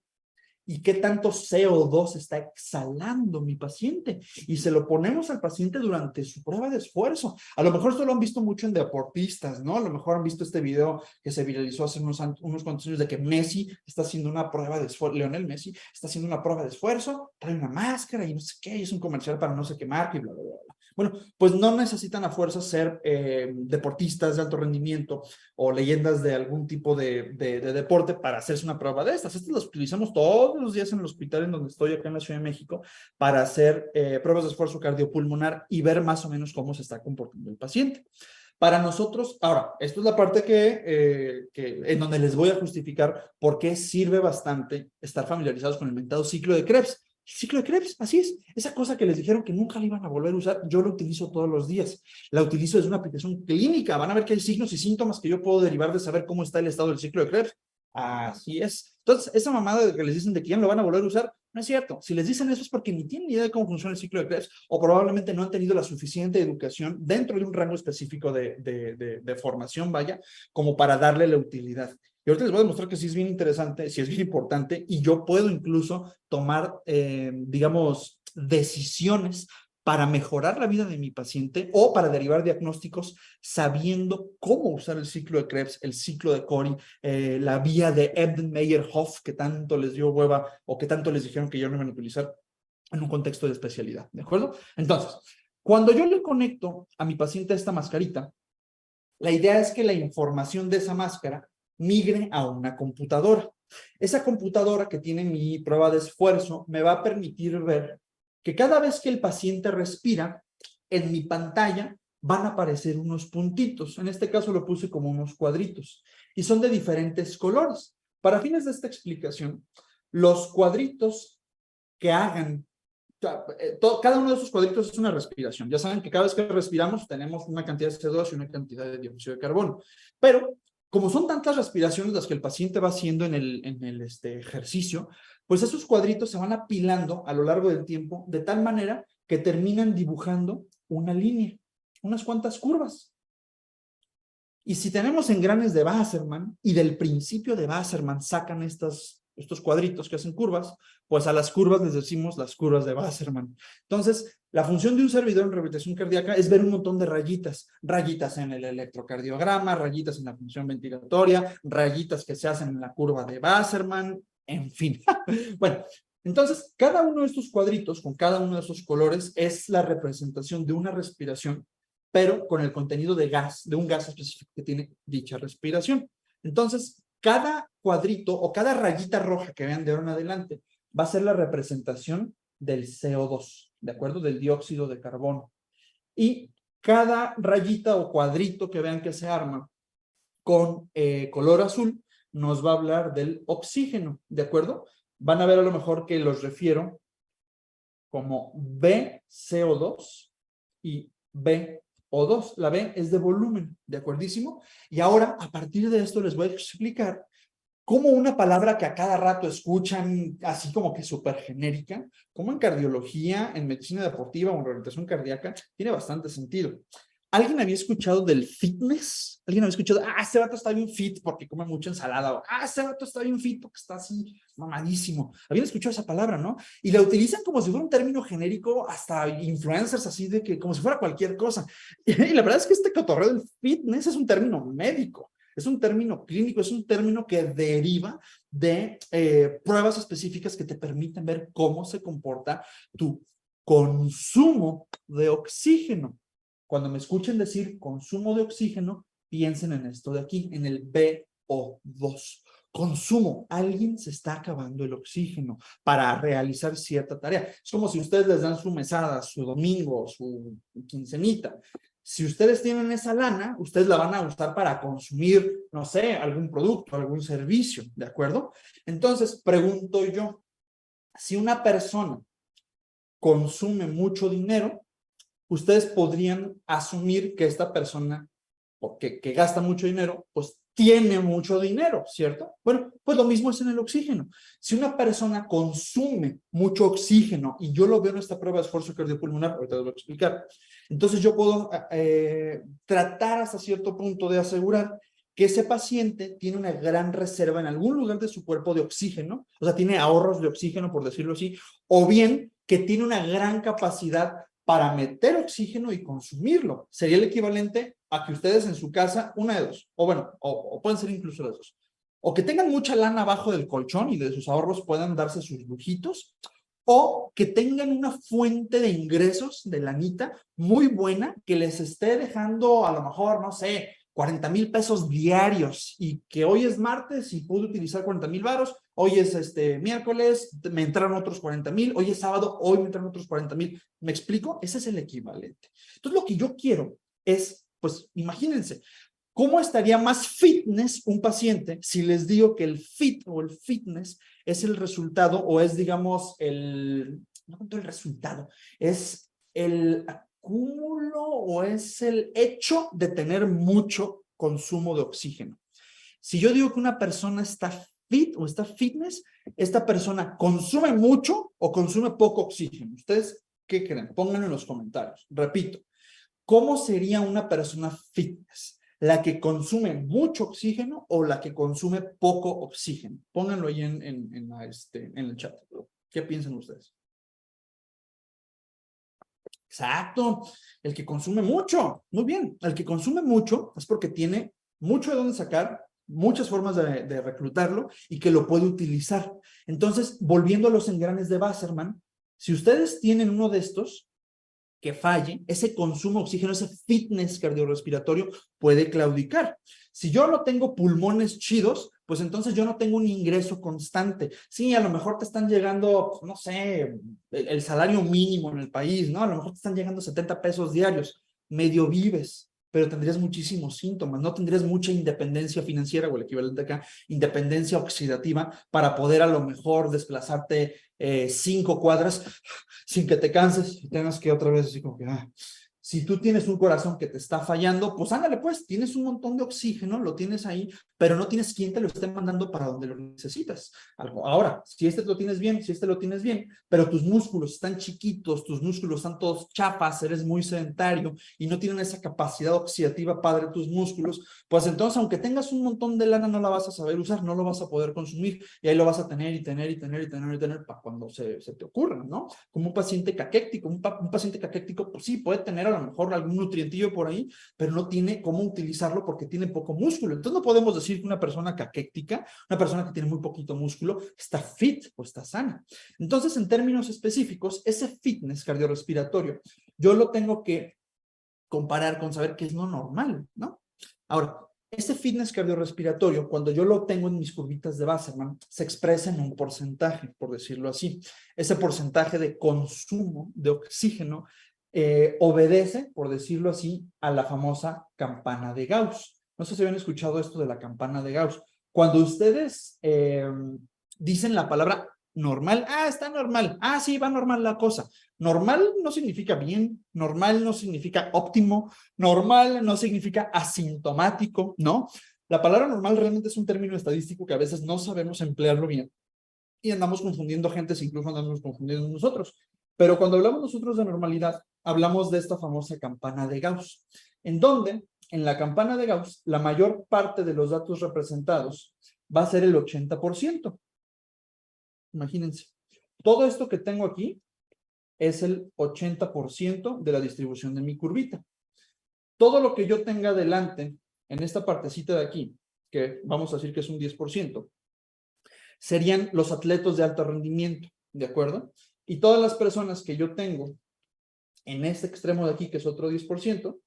y qué tanto CO2 está exhalando mi paciente. Y se lo ponemos al paciente durante su prueba de esfuerzo. A lo mejor esto lo han visto mucho en deportistas, ¿no? A lo mejor han visto este video que se viralizó hace unos cuantos años de que Messi está haciendo una prueba de esfuerzo, Lionel Messi está haciendo una prueba de esfuerzo, trae una máscara y no sé qué, y es un comercial para no sé qué marca y bla, bla, bla. Bueno, pues no necesitan a fuerza ser deportistas de alto rendimiento o leyendas de algún tipo de deporte para hacerse una prueba de estas. Estas las utilizamos todos los días en el hospital en donde estoy acá en la Ciudad de México para hacer pruebas de esfuerzo cardiopulmonar y ver más o menos cómo se está comportando el paciente. Para nosotros, ahora, esto es la parte en donde les voy a justificar por qué sirve bastante estar familiarizados con el mentado ciclo de Krebs. El ciclo de Krebs, así es. Esa cosa que les dijeron que nunca la iban a volver a usar, yo la utilizo todos los días. La utilizo desde una aplicación clínica. Van a ver que hay signos y síntomas que yo puedo derivar de saber cómo está el estado del ciclo de Krebs. Así es. Entonces, esa mamada de que les dicen de que ya no lo van a volver a usar, no es cierto. Si les dicen eso es porque ni tienen idea de cómo funciona el ciclo de Krebs o probablemente no han tenido la suficiente educación dentro de un rango específico de formación, vaya, como para darle la utilidad. Y ahorita les voy a demostrar que sí es bien interesante, sí es bien importante y yo puedo incluso tomar, digamos, decisiones para mejorar la vida de mi paciente o para derivar diagnósticos sabiendo cómo usar el ciclo de Krebs, el ciclo de Cori, la vía de Embden-Meyerhof que tanto les dio hueva o que tanto les dijeron que ya no iban a utilizar en un contexto de especialidad, ¿de acuerdo? Entonces, cuando yo le conecto a mi paciente esta mascarita, la idea es que la información de esa máscara migre a una computadora. Esa computadora que tiene mi prueba de esfuerzo me va a permitir ver que cada vez que el paciente respira, en mi pantalla van a aparecer unos puntitos. En este caso lo puse como unos cuadritos y son de diferentes colores. Para fines de esta explicación, los cuadritos que hagan cada uno de esos cuadritos es una respiración. Ya saben que cada vez que respiramos tenemos una cantidad de CO2 y una cantidad de dióxido de carbono. Pero como son tantas respiraciones las que el paciente va haciendo en el ejercicio, pues esos cuadritos se van apilando a lo largo del tiempo de tal manera que terminan dibujando una línea, unas cuantas curvas. Y si tenemos engranes de Wassermann y del principio de Wassermann sacan estos cuadritos que hacen curvas, pues a las curvas les decimos las curvas de Wassermann. Entonces, la función de un servidor en rehabilitación cardíaca es ver un montón de rayitas, rayitas en el electrocardiograma, rayitas en la función ventilatoria, rayitas que se hacen en la curva de Wassermann, en fin. Bueno, entonces, cada uno de estos cuadritos con cada uno de esos colores es la representación de una respiración, pero con el contenido de gas, de un gas específico que tiene dicha respiración. Entonces, cada cuadrito o cada rayita roja que vean de ahora en adelante va a ser la representación del CO2, ¿de acuerdo? Del dióxido de carbono. Y cada rayita o cuadrito que vean que se arma con color azul nos va a hablar del oxígeno, ¿de acuerdo? Van a ver a lo mejor que los refiero como BCO2 y BO2. La B es de volumen, ¿de acuerdísimo? Y ahora, a partir de esto, les voy a explicar cómo una palabra que a cada rato escuchan así como que súper genérica, como en cardiología, en medicina deportiva o en rehabilitación cardíaca, tiene bastante sentido. ¿Alguien había escuchado del fitness? ¿Alguien había escuchado, este vato está bien fit porque come mucha ensalada? O, este vato está bien fit porque está así mamadísimo. ¿Habían escuchado esa palabra, no? Y la utilizan como si fuera un término genérico, hasta influencers así de que, como si fuera cualquier cosa. Y la verdad es que este cotorreo del fitness es un término médico. Es un término clínico, es un término que deriva de pruebas específicas que te permiten ver cómo se comporta tu consumo de oxígeno. Cuando me escuchen decir consumo de oxígeno, piensen en esto de aquí, en el VO2. Consumo. Alguien se está acabando el oxígeno para realizar cierta tarea. Es como si ustedes les dan su mesada, su domingo, su quincenita. Si ustedes tienen esa lana, ustedes la van a usar para consumir, no sé, algún producto, algún servicio, ¿de acuerdo? Entonces, pregunto yo, si una persona consume mucho dinero, ustedes podrían asumir que esta persona, porque que gasta mucho dinero, pues tiene mucho dinero, ¿cierto? Bueno, pues lo mismo es en el oxígeno. Si una persona consume mucho oxígeno, y yo lo veo en esta prueba de esfuerzo cardiopulmonar, ahorita les voy a explicar, entonces yo puedo tratar hasta cierto punto de asegurar que ese paciente tiene una gran reserva en algún lugar de su cuerpo de oxígeno, o sea, tiene ahorros de oxígeno, por decirlo así, o bien que tiene una gran capacidad para meter oxígeno y consumirlo. Sería el equivalente a que ustedes en su casa, una de dos, o bueno, o pueden ser incluso las dos, o que tengan mucha lana abajo del colchón y de sus ahorros puedan darse sus lujitos, o que tengan una fuente de ingresos de lanita muy buena que les esté dejando a lo mejor, no sé, 40,000 pesos diarios, y que hoy es martes y pude utilizar 40,000 varos, hoy es miércoles, me entraron otros 40,000, hoy es sábado, hoy me entraron otros 40,000. ¿Me explico? Ese es el equivalente. Entonces lo que yo quiero es, pues imagínense, ¿cómo estaría más fitness un paciente si les digo que el fit o el fitness es el resultado, o es, digamos, no tanto el resultado, es el acúmulo o es el hecho de tener mucho consumo de oxígeno? Si yo digo que una persona está fit o está fitness, esta persona consume mucho o consume poco oxígeno. ¿Ustedes qué creen? Pónganlo en los comentarios. Repito, ¿cómo sería una persona fitness? ¿La que consume mucho oxígeno o la que consume poco oxígeno? Pónganlo ahí en el chat. ¿Qué piensan ustedes? Exacto, el que consume mucho. Muy bien, el que consume mucho es porque tiene mucho de dónde sacar, muchas formas de reclutarlo y que lo puede utilizar. Entonces, volviendo a los engranes de Wasserman, si ustedes tienen uno de estos que falle, ese consumo de oxígeno, ese fitness cardiorrespiratorio puede claudicar. Si yo no tengo pulmones chidos, pues entonces yo no tengo un ingreso constante. Sí, a lo mejor te están llegando, no sé, el salario mínimo en el país, ¿no? A lo mejor te están llegando 70 pesos diarios, medio vives, pero tendrías muchísimos síntomas, no tendrías mucha independencia financiera, o el equivalente acá, independencia oxidativa, para poder a lo mejor desplazarte 5 cuadras sin que te canses y tengas que otra vez así como que, si tú tienes un corazón que te está fallando, pues ándale pues, tienes un montón de oxígeno, lo tienes ahí, pero no tienes quien te lo esté mandando para donde lo necesitas. Ahora, si lo tienes bien, pero tus músculos están chiquitos, tus músculos están todos chafas, eres muy sedentario y no tienen esa capacidad oxidativa padre tus músculos, pues entonces aunque tengas un montón de lana no la vas a saber usar, no lo vas a poder consumir y ahí lo vas a tener y tener para cuando se te ocurra, ¿no? Como un paciente caquético, un paciente caquético, pues sí, puede tener a lo mejor algún nutrientillo por ahí, pero no tiene cómo utilizarlo porque tiene poco músculo. Entonces no podemos decir que una persona caquética, una persona que tiene muy poquito músculo, está fit o está sana. Entonces, en términos específicos, ese fitness cardiorrespiratorio, yo lo tengo que comparar con saber qué es lo normal, ¿no? Ahora, este fitness cardiorrespiratorio, cuando yo lo tengo en mis curvitas de Wasserman, se expresa en un porcentaje, por decirlo así. Ese porcentaje de consumo de oxígeno obedece, por decirlo así, a la famosa campana de Gauss. No sé si habían escuchado esto de la campana de Gauss. Cuando ustedes dicen la palabra normal, está normal, sí, va normal la cosa. Normal no significa bien, normal no significa óptimo, normal no significa asintomático, ¿no? La palabra normal realmente es un término estadístico que a veces no sabemos emplearlo bien y andamos confundiendo gentes, incluso andamos confundiendo nosotros. Pero cuando hablamos nosotros de normalidad, hablamos de esta famosa campana de Gauss, en donde en la campana de Gauss la mayor parte de los datos representados va a ser el 80%. Imagínense, todo esto que tengo aquí es el 80% de la distribución de mi curvita. Todo lo que yo tenga delante, en esta partecita de aquí, que vamos a decir que es un 10%, serían los atletas de alto rendimiento, ¿de acuerdo? Y todas las personas que yo tengo en este extremo de aquí, que es otro 10%,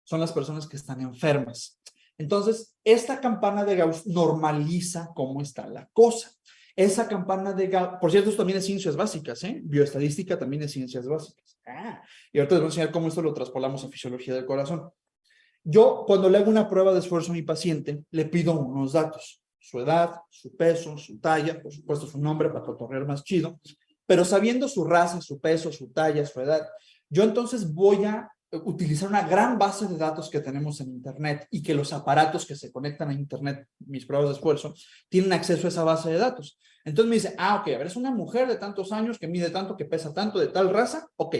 son las personas que están enfermas. Entonces, esta campana de Gauss normaliza cómo está la cosa. Esa campana de Gauss, por cierto, esto también es ciencias básicas, ¿eh? Bioestadística también es ciencias básicas. Y ahorita les voy a enseñar cómo esto lo traspolamos a fisiología del corazón. Yo, cuando le hago una prueba de esfuerzo a mi paciente, le pido unos datos: su edad, su peso, su talla, por supuesto su nombre para cotorrear más chido, pero sabiendo su raza, su peso, su talla, su edad, yo entonces voy a utilizar una gran base de datos que tenemos en Internet y que los aparatos que se conectan a Internet, mis pruebas de esfuerzo, tienen acceso a esa base de datos. Entonces me dice, ok, a ver, es una mujer de tantos años que mide tanto, que pesa tanto, de tal raza, ok.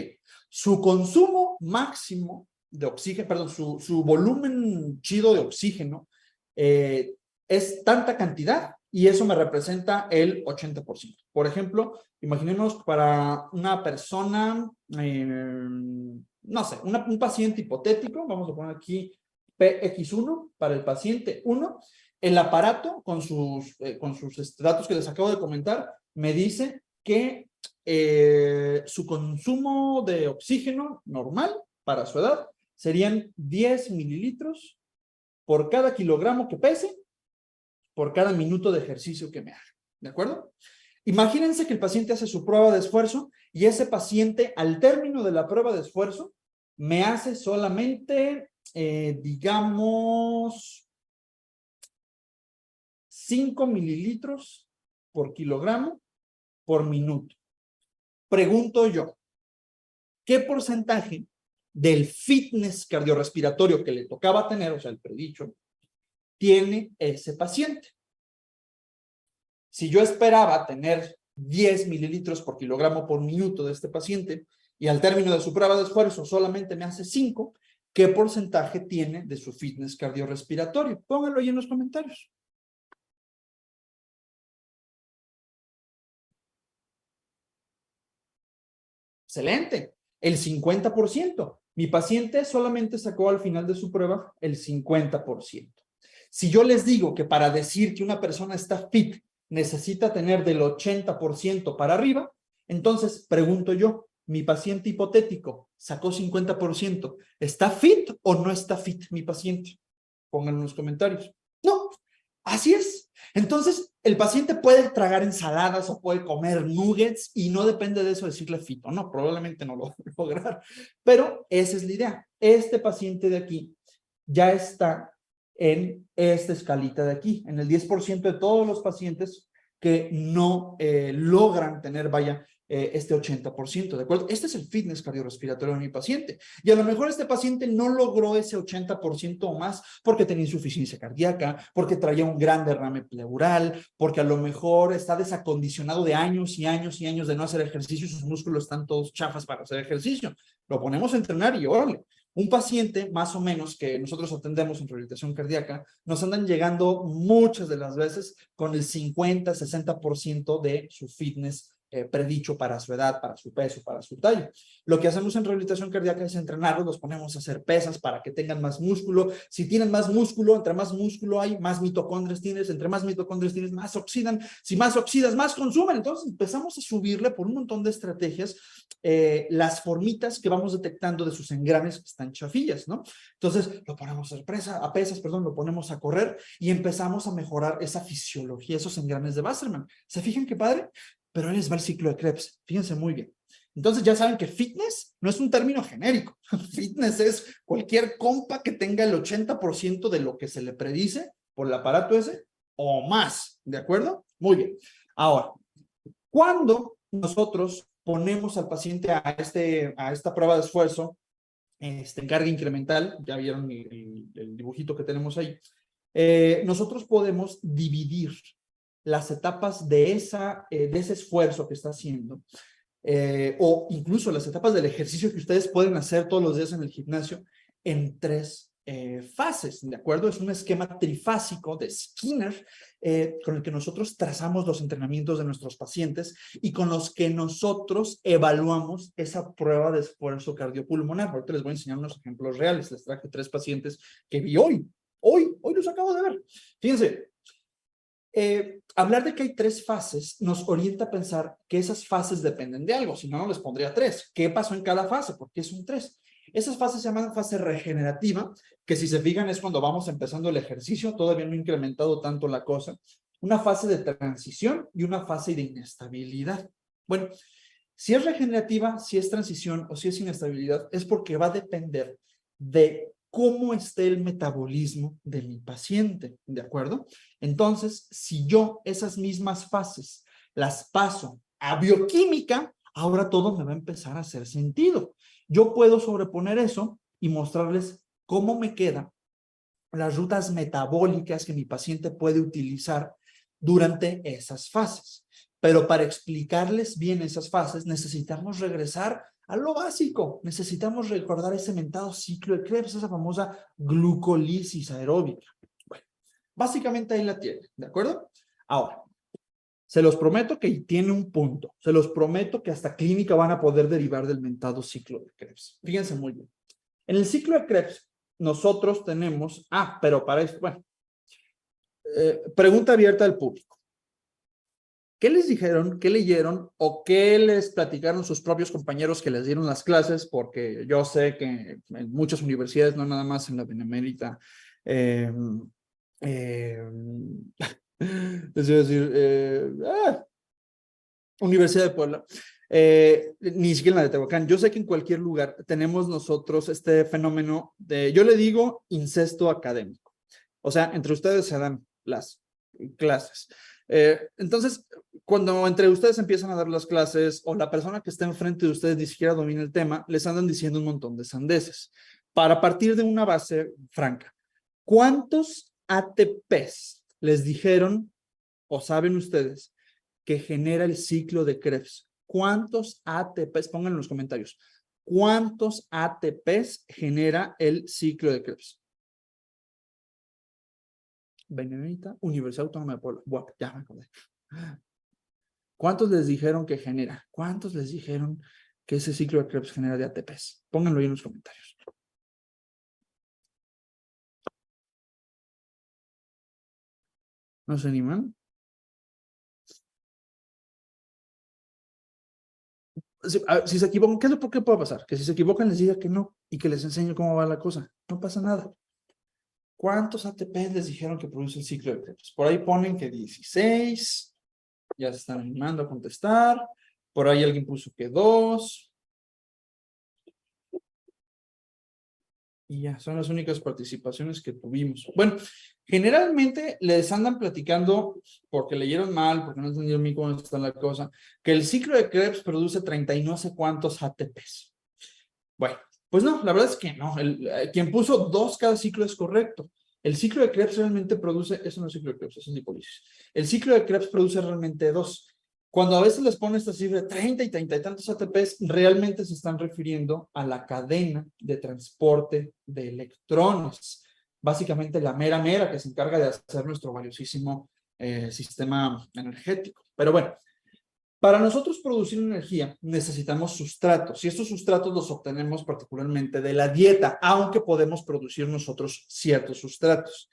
Su consumo máximo de oxígeno, perdón, su volumen chido de oxígeno es tanta cantidad y eso me representa el 80%. Por ejemplo, imaginemos para una persona, no sé, un paciente hipotético, vamos a poner aquí PX1 para el paciente 1, el aparato con sus datos que les acabo de comentar me dice que su consumo de oxígeno normal para su edad serían 10 mililitros por cada kilogramo que pese, por cada minuto de ejercicio que me haga. ¿De acuerdo? Imagínense que el paciente hace su prueba de esfuerzo y ese paciente, al término de la prueba de esfuerzo, me hace solamente, digamos, 5 mililitros por kilogramo por minuto. Pregunto yo, ¿qué porcentaje del fitness cardiorrespiratorio que le tocaba tener, o sea, el predicho, tiene ese paciente? Si yo esperaba tener 10 mililitros por kilogramo por minuto de este paciente y al término de su prueba de esfuerzo solamente me hace 5, ¿qué porcentaje tiene de su fitness cardiorrespiratorio? Pónganlo ahí en los comentarios. Excelente, el 50%. Mi paciente solamente sacó al final de su prueba el 50%. Si yo les digo que para decir que una persona está fit necesita tener del 80% para arriba, entonces pregunto yo, mi paciente hipotético sacó 50%, ¿está fit o no está fit mi paciente? Pónganlo en los comentarios. No, así es. Entonces, el paciente puede tragar ensaladas o puede comer nuggets y no depende de eso decirle fit o no, probablemente no lo va a lograr, pero esa es la idea. Este paciente de aquí ya está en esta escalita de aquí, en el 10% de todos los pacientes que no logran tener, vaya, este 80%, ¿de acuerdo? Este es el fitness cardiorrespiratorio de mi paciente. Y a lo mejor este paciente no logró ese 80% o más porque tenía insuficiencia cardíaca, porque traía un gran derrame pleural, porque a lo mejor está desacondicionado de años y años y años de no hacer ejercicio y sus músculos están todos chafas para hacer ejercicio. Lo ponemos a entrenar y órale. Un paciente, más o menos, que nosotros atendemos en rehabilitación cardíaca, nos andan llegando muchas de las veces con el 50, 60% de su fitness predicho para su edad, para su peso, para su talla. Lo que hacemos en rehabilitación cardíaca es entrenarlos, los ponemos a hacer pesas para que tengan más músculo. Si tienen más músculo, entre más músculo hay, más mitocondrias tienes, entre más mitocondrias tienes, más oxidan. Si más oxidas, más consumen. Entonces empezamos a subirle por un montón de estrategias las formitas que vamos detectando de sus engranes que están chafillas, ¿no? Entonces lo ponemos a pesas, lo ponemos a correr y empezamos a mejorar esa fisiología, esos engranes de Wasserman. ¿Se fijan qué padre? Pero ahí les va el ciclo de Krebs. Fíjense muy bien. Entonces ya saben que fitness no es un término genérico. Fitness es cualquier compa que tenga el 80% de lo que se le predice por el aparato ese o más. ¿De acuerdo? Muy bien. Ahora, cuando nosotros ponemos al paciente a esta prueba de esfuerzo, en carga incremental, ya vieron el dibujito que tenemos ahí, nosotros podemos dividir las etapas de ese esfuerzo que está haciendo, o incluso las etapas del ejercicio que ustedes pueden hacer todos los días en el gimnasio, en 3 fases, ¿de acuerdo? Es un esquema trifásico de Skinner con el que nosotros trazamos los entrenamientos de nuestros pacientes y con los que nosotros evaluamos esa prueba de esfuerzo cardiopulmonar. Ahorita les voy a enseñar unos ejemplos reales. Les traje 3 pacientes que vi hoy los acabo de ver. Fíjense, hablar de que hay 3 fases nos orienta a pensar que esas fases dependen de algo, si no, no les pondría 3. ¿Qué pasó en cada fase? ¿Por qué son 3? Esas fases se llaman fase regenerativa, que si se fijan es cuando vamos empezando el ejercicio, todavía no ha incrementado tanto la cosa. Una fase de transición y una fase de inestabilidad. Bueno, si es regenerativa, si es transición o si es inestabilidad, es porque va a depender de cómo esté el metabolismo de mi paciente, ¿de acuerdo? Entonces, si yo esas mismas fases las paso a bioquímica, ahora todo me va a empezar a hacer sentido. Yo puedo sobreponer eso y mostrarles cómo me quedan las rutas metabólicas que mi paciente puede utilizar durante esas fases. Pero para explicarles bien esas fases, necesitamos regresar a lo básico. Necesitamos recordar ese mentado ciclo de Krebs, esa famosa glucólisis aeróbica. Bueno, básicamente ahí la tienen, ¿de acuerdo? Ahora, se los prometo que tiene un punto. Se los prometo que hasta clínica van a poder derivar del mentado ciclo de Krebs. Fíjense muy bien. En el ciclo de Krebs, nosotros tenemos... pero para esto, bueno. Pregunta abierta al público. ¿Qué les dijeron, qué leyeron o qué les platicaron sus propios compañeros que les dieron las clases? Porque yo sé que en muchas universidades, no nada más en la Benemérita, les iba a decir, Universidad de Puebla, ni siquiera en la de Tehuacán. Yo sé que en cualquier lugar tenemos nosotros este fenómeno de, yo le digo, incesto académico. O sea, entre ustedes se dan las clases. Entonces, cuando entre ustedes empiezan a dar las clases o la persona que está enfrente de ustedes ni siquiera domina el tema, les andan diciendo un montón de sandeces. Para partir de una base franca, ¿cuántos ATPs les dijeron o saben ustedes que genera el ciclo de Krebs? ¿Cuántos ATPs? Pónganlo en los comentarios. ¿Cuántos ATPs genera el ciclo de Krebs? Benemérita, Universidad Autónoma de Puebla. Bueno, ya me acordé. ¿Cuántos les dijeron que genera? ¿Cuántos les dijeron que ese ciclo de Krebs genera de ATPs? Pónganlo ahí en los comentarios. ¿No se animan? Si se equivocan, ¿qué es lo que puede pasar? Que si se equivocan les diga que no y que les enseñe cómo va la cosa. No pasa nada. ¿Cuántos ATPs les dijeron que produce el ciclo de Krebs? Por ahí ponen que 16. Ya se están animando a contestar. Por ahí alguien puso que 2. Y ya, son las únicas participaciones que tuvimos. Bueno, generalmente les andan platicando, porque leyeron mal, porque no entendieron bien cómo está la cosa, que el ciclo de Krebs produce 30 y no sé cuántos ATPs. Bueno, pues no, la verdad es que no. Quien puso 2 cada ciclo es correcto. El ciclo de Krebs realmente produce, eso no es ciclo de Krebs, eso es lipólisis. El ciclo de Krebs produce realmente 2. Cuando a veces les pone esta cifra de 30 y 30 y tantos ATPs, realmente se están refiriendo a la cadena de transporte de electrones. Básicamente la mera que se encarga de hacer nuestro valiosísimo sistema energético. Pero bueno, para nosotros producir energía necesitamos sustratos y estos sustratos los obtenemos particularmente de la dieta, aunque podemos producir nosotros ciertos sustratos.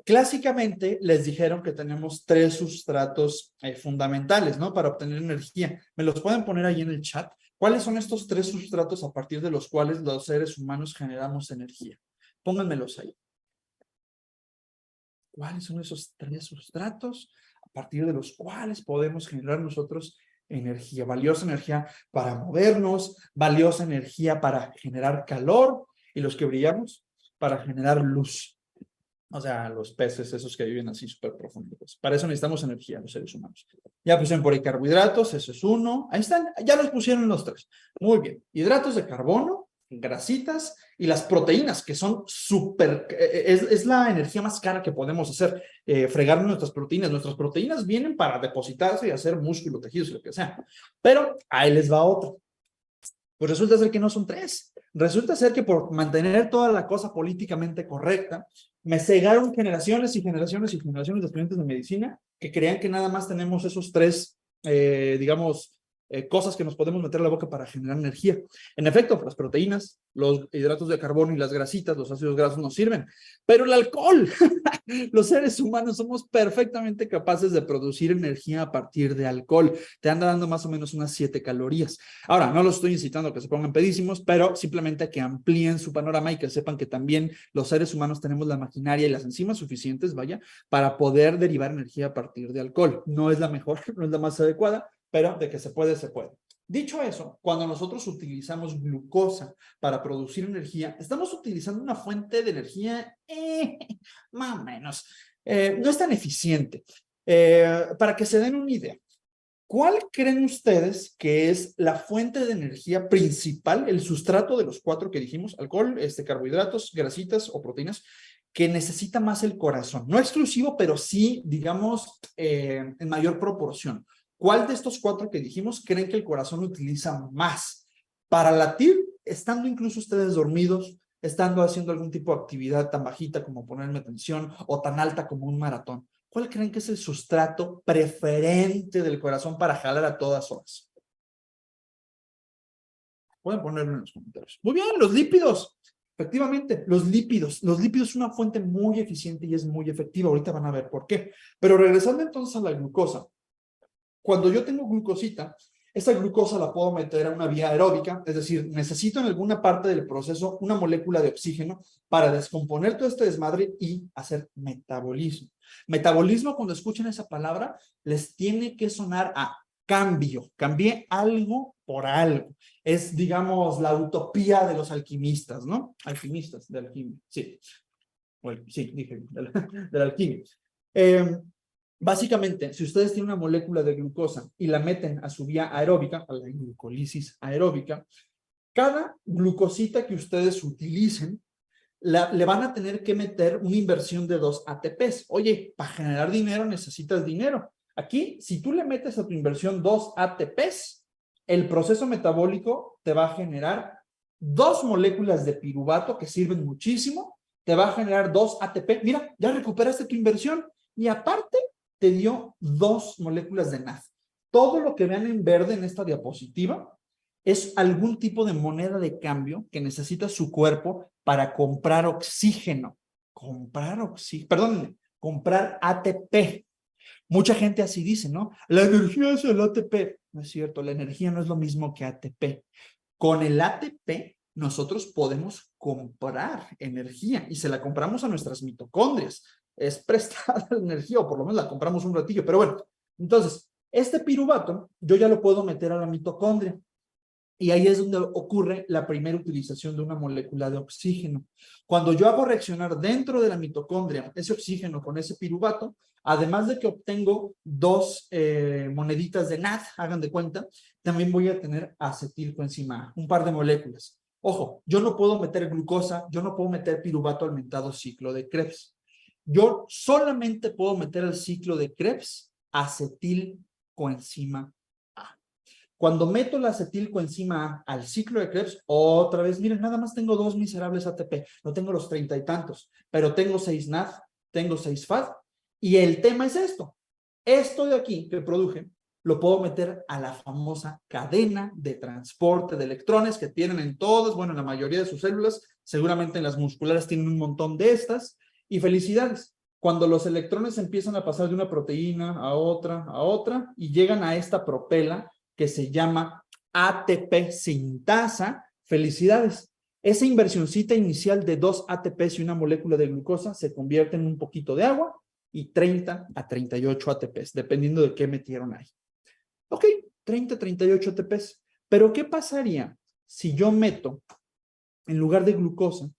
Clásicamente les dijeron que tenemos 3 sustratos fundamentales, ¿no? Para obtener energía. ¿Me los pueden poner ahí en el chat? ¿Cuáles son estos 3 sustratos a partir de los cuales los seres humanos generamos energía? Pónganmelos ahí. ¿Cuáles son esos 3 sustratos a partir de los cuales podemos generar nosotros energía? Valiosa energía para movernos, valiosa energía para generar calor y los que brillamos para generar luz. O sea, los peces esos que viven así súper profundos. Para eso necesitamos energía los seres humanos. Ya pusieron por ahí carbohidratos, eso es 1. Ahí están, ya los pusieron los 3. Muy bien. Hidratos de carbono, grasitas y las proteínas, que son súper... Es la energía más cara que podemos hacer, fregar nuestras proteínas. Nuestras proteínas vienen para depositarse y hacer músculo, tejidos y lo que sea. Pero ahí les va otro. Pues resulta ser que no son 3. Resulta ser que por mantener toda la cosa políticamente correcta, me cegaron generaciones y generaciones y generaciones de estudiantes de medicina que creían que nada más tenemos esos 3, digamos, cosas que nos podemos meter a la boca para generar energía. En efecto, las proteínas, los hidratos de carbono y las grasitas, los ácidos grasos nos sirven, pero el alcohol, los seres humanos somos perfectamente capaces de producir energía a partir de alcohol. Te anda dando más o menos unas 7 calorías. Ahora, no los estoy incitando a que se pongan pedísimos, pero simplemente a que amplíen su panorama y que sepan que también los seres humanos tenemos la maquinaria y las enzimas suficientes, vaya, para poder derivar energía a partir de alcohol. No es la mejor, no es la más adecuada, pero de que se puede, se puede. Dicho eso, cuando nosotros utilizamos glucosa para producir energía, estamos utilizando una fuente de energía más o menos, no es tan eficiente. Para que se den una idea, ¿cuál creen ustedes que es la fuente de energía principal, el sustrato de los 4 que dijimos, alcohol, carbohidratos, grasitas o proteínas, que necesita más el corazón? No exclusivo, pero sí, digamos, en mayor proporción. ¿Cuál de estos 4 que dijimos creen que el corazón utiliza más para latir, estando incluso ustedes dormidos, estando haciendo algún tipo de actividad tan bajita como ponerme atención o tan alta como un maratón? ¿Cuál creen que es el sustrato preferente del corazón para jalar a todas horas? Pueden ponerlo en los comentarios. Muy bien, los lípidos. Efectivamente, los lípidos. Los lípidos es una fuente muy eficiente y es muy efectiva. Ahorita van a ver por qué. Pero regresando entonces a la glucosa. Cuando yo tengo glucosita, esta glucosa la puedo meter a una vía aeróbica, es decir, necesito en alguna parte del proceso una molécula de oxígeno para descomponer todo este desmadre y hacer metabolismo. Metabolismo, cuando escuchen esa palabra, les tiene que sonar a cambio. Cambié algo por algo. Es, digamos, la utopía de los alquimistas, ¿no? Alquimistas de alquimia, sí. Bueno, sí, dije, de la alquimia. Básicamente, si ustedes tienen una molécula de glucosa y la meten a su vía aeróbica, a la glucólisis aeróbica, cada glucosita que ustedes utilicen, le van a tener que meter una inversión de 2 ATPs. Oye, para generar dinero necesitas dinero. Aquí, si tú le metes a tu inversión 2 ATPs, el proceso metabólico te va a generar 2 moléculas de piruvato que sirven muchísimo, te va a generar 2 ATP. Mira, ya recuperaste tu inversión y aparte te dio 2 moléculas de NAD. Todo lo que vean en verde en esta diapositiva es algún tipo de moneda de cambio que necesita su cuerpo para comprar oxígeno. Comprar ATP. Mucha gente así dice, ¿no? La energía es el ATP. No es cierto, la energía no es lo mismo que ATP. Con el ATP nosotros podemos comprar energía y se la compramos a nuestras mitocondrias. Es prestada la energía, o por lo menos la compramos un ratillo, pero bueno. Entonces, este piruvato yo ya lo puedo meter a la mitocondria. Y ahí es donde ocurre la primera utilización de una molécula de oxígeno. Cuando yo hago reaccionar dentro de la mitocondria ese oxígeno con ese piruvato, además de que obtengo 2 moneditas de NAD, hagan de cuenta, también voy a tener acetilcoenzima A, un par de moléculas. Ojo, yo no puedo meter glucosa, yo no puedo meter piruvato al mentado ciclo de Krebs. Yo solamente puedo meter al ciclo de Krebs acetilcoenzima A. Cuando meto la acetilcoenzima A al ciclo de Krebs, otra vez, miren, nada más tengo 2 miserables ATP, no tengo los 30 y tantos, pero tengo 6 NAD, tengo 6 FAD, y el tema es esto. Esto de aquí que produje, lo puedo meter a la famosa cadena de transporte de electrones que tienen en todas, bueno, en la mayoría de sus células, seguramente en las musculares tienen un montón de estas, y felicidades. Cuando los electrones empiezan a pasar de una proteína a otra, y llegan a esta propela, que se llama ATP sintasa, felicidades. Esa inversioncita inicial de 2 ATPs y una molécula de glucosa se convierte en un poquito de agua y 30 a 38 ATPs, dependiendo de qué metieron ahí. Ok, 30 a 38 ATPs. Pero ¿qué pasaría si yo meto, en lugar de glucosa,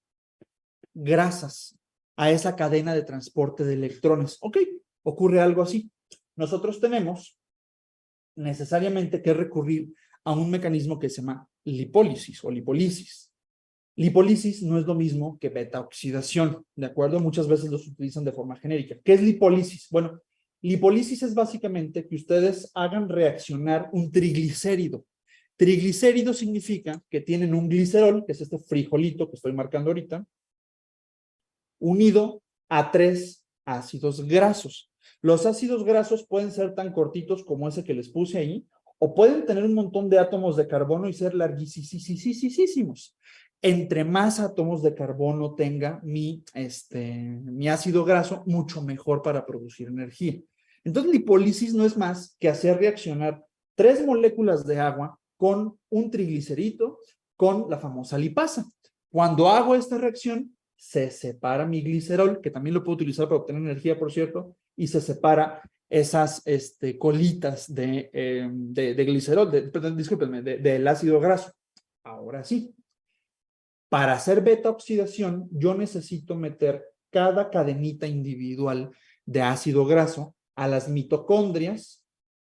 grasas a esa cadena de transporte de electrones? Ok, ocurre algo así. Nosotros tenemos necesariamente que recurrir a un mecanismo que se llama lipólisis o lipólisis. Lipólisis no es lo mismo que beta-oxidación, ¿de acuerdo? Muchas veces los utilizan de forma genérica. ¿Qué es lipólisis? Bueno, lipólisis es básicamente que ustedes hagan reaccionar un triglicérido. Triglicérido significa que tienen un glicerol, que es este frijolito que estoy marcando ahorita, unido a 3 ácidos grasos. Los ácidos grasos pueden ser tan cortitos como ese que les puse ahí, o pueden tener un montón de átomos de carbono y ser larguísimos. Entre más átomos de carbono tenga mi ácido graso, mucho mejor para producir energía. Entonces, lipólisis no es más que hacer reaccionar 3 moléculas de agua con un triglicerito, con la famosa lipasa. Cuando hago esta reacción, se separa mi glicerol, que también lo puedo utilizar para obtener energía, por cierto, y se separa esas colitas de glicerol, perdón, discúlpenme, del ácido graso. Ahora sí, para hacer beta oxidación, yo necesito meter cada cadenita individual de ácido graso a las mitocondrias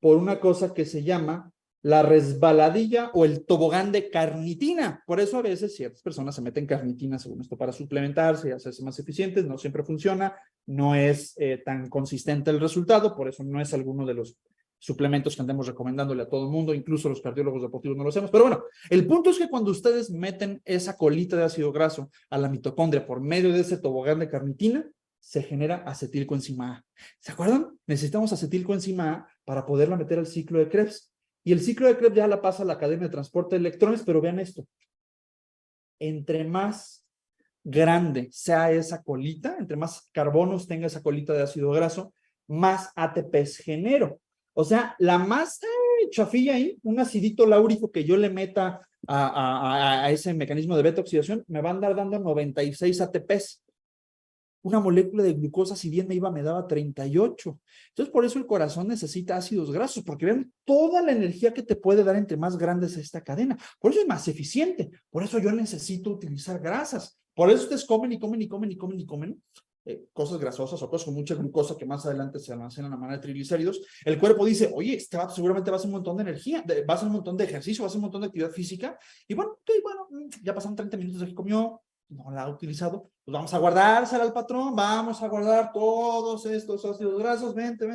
por una cosa que se llama la resbaladilla o el tobogán de carnitina. Por eso a veces ciertas personas se meten carnitina según esto para suplementarse y hacerse más eficientes. No siempre funciona, no es tan consistente el resultado, por eso no es alguno de los suplementos que andemos recomendándole a todo el mundo, incluso los cardiólogos deportivos no lo hacemos. Pero bueno, el punto es que cuando ustedes meten esa colita de ácido graso a la mitocondria por medio de ese tobogán de carnitina, se genera acetilcoenzima A. ¿Se acuerdan? Necesitamos acetilcoenzima A para poderla meter al ciclo de Krebs. Y el ciclo de Krebs ya la pasa a la cadena de transporte de electrones, pero vean esto. Entre más grande sea esa colita, entre más carbonos tenga esa colita de ácido graso, más ATPs genero. O sea, la más chafilla ahí, un acidito láurico que yo le meta a ese mecanismo de beta oxidación, me va a andar dando 96 ATPs. Una molécula de glucosa, si bien me daba 38. Entonces, por eso el corazón necesita ácidos grasos, porque vean toda la energía que te puede dar entre más grande es esta cadena. Por eso es más eficiente. Por eso yo necesito utilizar grasas. Por eso ustedes comen cosas grasosas o cosas con mucha glucosa que más adelante se almacenan a manera de triglicéridos. El cuerpo dice, oye, este vato seguramente va a hacer un montón de energía, va a hacer un montón de ejercicio, va a hacer un montón de actividad física. Y bueno, ya pasaron 30 minutos de que comió, no la ha utilizado, pues vamos a guardársela al patrón, vamos a guardar todos estos ácidos grasos, vente.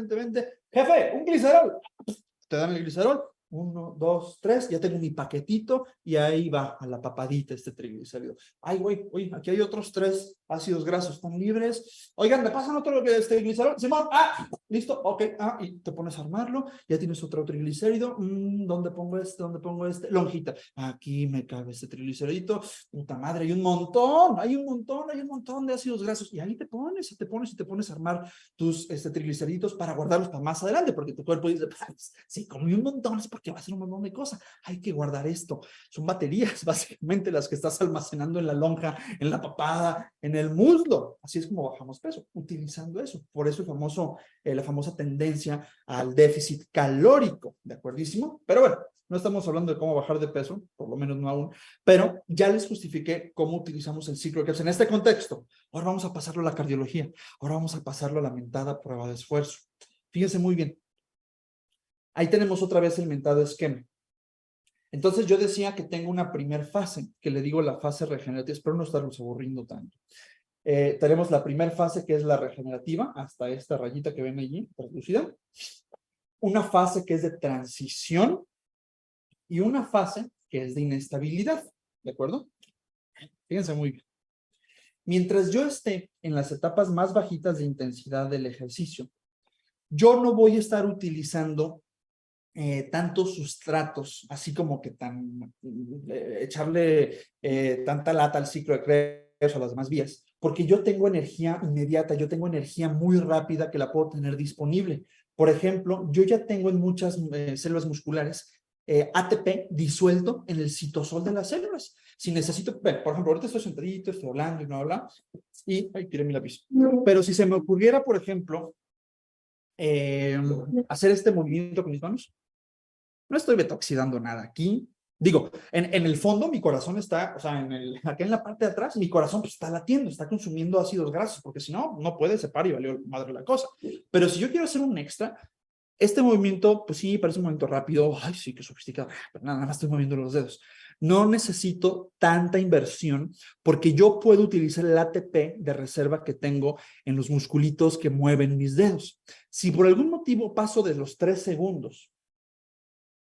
Jefe, un glicerol. Te dan el glicerol, 1, 2, 3, ya tengo mi paquetito y ahí va a la papadita este triglicérido. Ay, güey, oye, aquí hay otros 3 ácidos grasos, ¿están libres? Oigan, ¿me pasan otro glicerol? Simón, listo, ok, y te pones a armarlo, ya tienes otro triglicérido, ¿dónde pongo este? Lonjita, aquí me cabe este triglicéridito, puta madre, hay un montón de ácidos grasos, y ahí te pones a armar tus triglicéridos para guardarlos para más adelante, porque tu cuerpo dice, sí, comí un montón, es porque va a ser un montón de cosas, hay que guardar esto. Son baterías, básicamente, las que estás almacenando en la lonja, en la papada, en el muslo. Así es como bajamos peso, utilizando eso. Por eso la famosa tendencia al déficit calórico, ¿de acuerdísimo? Pero bueno, no estamos hablando de cómo bajar de peso, por lo menos no aún, pero ya les justifiqué cómo utilizamos el ciclo de Krebs en este contexto. Ahora vamos a pasarlo a la cardiología, ahora vamos a pasarlo a la mentada prueba de esfuerzo. Fíjense muy bien. Ahí tenemos otra vez el mentado esquema. Entonces yo decía que tengo una primer fase, que le digo la fase regenerativa, espero no estarlos aburriendo tanto. Tenemos la primera fase que es la regenerativa, hasta esta rayita que ven allí, traducida. Una fase que es de transición y una fase que es de inestabilidad, ¿de acuerdo? Fíjense muy bien. Mientras yo esté en las etapas más bajitas de intensidad del ejercicio, yo no voy a estar utilizando tantos sustratos, así como que echarle tanta lata al ciclo de Krebs o a las demás vías, porque yo tengo energía inmediata, yo tengo energía muy rápida que la puedo tener disponible. Por ejemplo, yo ya tengo en muchas células musculares ATP disuelto en el citosol de las células. Si necesito, por ejemplo, ahorita estoy sentadito, estoy hablando y bla, ay, tiré mi lápiz. Pero si se me ocurriera, por ejemplo, hacer este movimiento con mis manos, no estoy beta-oxidando nada aquí. Digo, en el fondo mi corazón está, o sea, acá en la parte de atrás, mi corazón pues, está latiendo, está consumiendo ácidos grasos, porque si no, no puede separar y valió madre la cosa. Pero si yo quiero hacer un extra, este movimiento, pues sí, parece un movimiento rápido, ay, sí, qué sofisticado, pero nada más estoy moviendo los dedos. No necesito tanta inversión porque yo puedo utilizar el ATP de reserva que tengo en los musculitos que mueven mis dedos. Si por algún motivo paso de los 3 segundos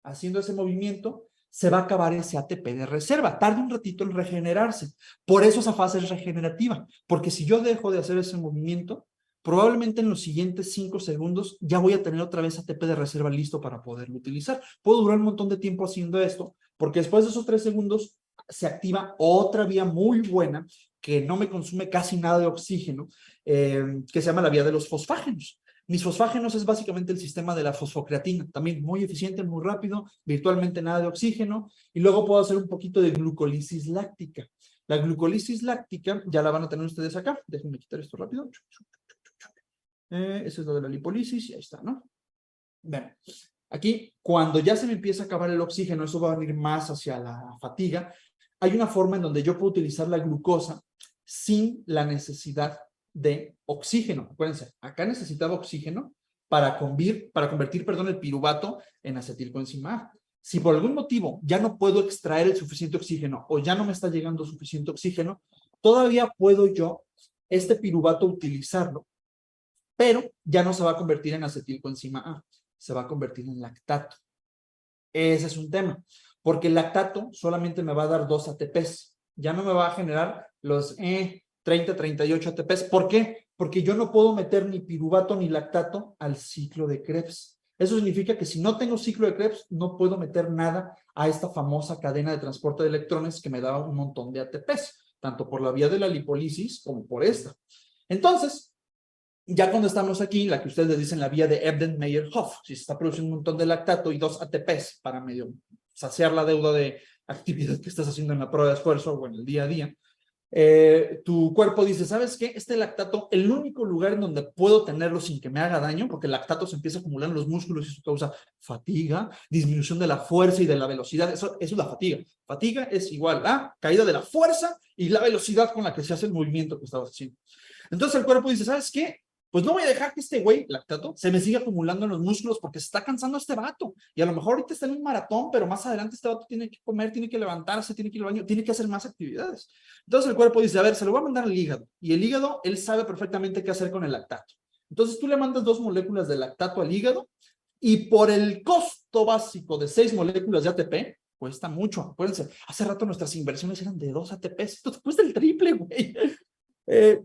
haciendo ese movimiento, se va a acabar ese ATP de reserva. Tarda un ratito en regenerarse. Por eso esa fase es regenerativa. Porque si yo dejo de hacer ese movimiento, probablemente en los siguientes 5 segundos ya voy a tener otra vez ATP de reserva listo para poderlo utilizar. Puedo durar un montón de tiempo haciendo esto, porque después de esos 3 segundos se activa otra vía muy buena que no me consume casi nada de oxígeno, que se llama la vía de los fosfágenos. Mis fosfágenos es básicamente el sistema de la fosfocreatina, también muy eficiente, muy rápido, virtualmente nada de oxígeno, y luego puedo hacer un poquito de glucólisis láctica. La glucólisis láctica ya la van a tener ustedes acá. Déjenme quitar esto rápido. Esa es la de la lipólisis y ahí está, ¿no? Bien. Aquí, cuando ya se me empieza a acabar el oxígeno, eso va a venir más hacia la fatiga, hay una forma en donde yo puedo utilizar la glucosa sin la necesidad de oxígeno. Acuérdense, acá necesitaba oxígeno para convertir, el piruvato en acetilcoenzima A. Si por algún motivo ya no puedo extraer el suficiente oxígeno o ya no me está llegando suficiente oxígeno, todavía puedo yo, este piruvato, utilizarlo, pero ya no se va a convertir en acetilcoenzima A, se va a convertir en lactato. Ese es un tema, porque el lactato solamente me va a dar 2 ATPs, ya no me va a generar los 30, 38 ATPs. ¿Por qué? Porque yo no puedo meter ni piruvato ni lactato al ciclo de Krebs. Eso significa que si no tengo ciclo de Krebs, no puedo meter nada a esta famosa cadena de transporte de electrones que me daba un montón de ATPs, tanto por la vía de la lipólisis como por esta. Entonces, ya cuando estamos aquí, la que ustedes le dicen la vía de Ebden-Meyer-Hof, si se está produciendo un montón de lactato y 2 ATPs para medio saciar la deuda de actividad que estás haciendo en la prueba de esfuerzo o en el día a día, tu cuerpo dice, ¿sabes qué? Este lactato, el único lugar en donde puedo tenerlo sin que me haga daño, porque el lactato se empieza a acumular en los músculos y eso causa fatiga, disminución de la fuerza y de la velocidad. Eso es la fatiga. Fatiga es igual a caída de la fuerza y la velocidad con la que se hace el movimiento que estabas haciendo. Entonces el cuerpo dice, ¿sabes qué? Pues no voy a dejar que este güey, lactato, se me siga acumulando en los músculos porque se está cansando este vato. Y a lo mejor ahorita está en un maratón, pero más adelante este vato tiene que comer, tiene que levantarse, tiene que ir al baño, tiene que hacer más actividades. Entonces el cuerpo dice, a ver, se lo voy a mandar al hígado. Y el hígado, él sabe perfectamente qué hacer con el lactato. Entonces tú le mandas 2 moléculas de lactato al hígado y por el costo básico de 6 moléculas de ATP, cuesta mucho. Acuérdense, hace rato nuestras inversiones eran de 2 ATPs. Esto cuesta el triple, güey.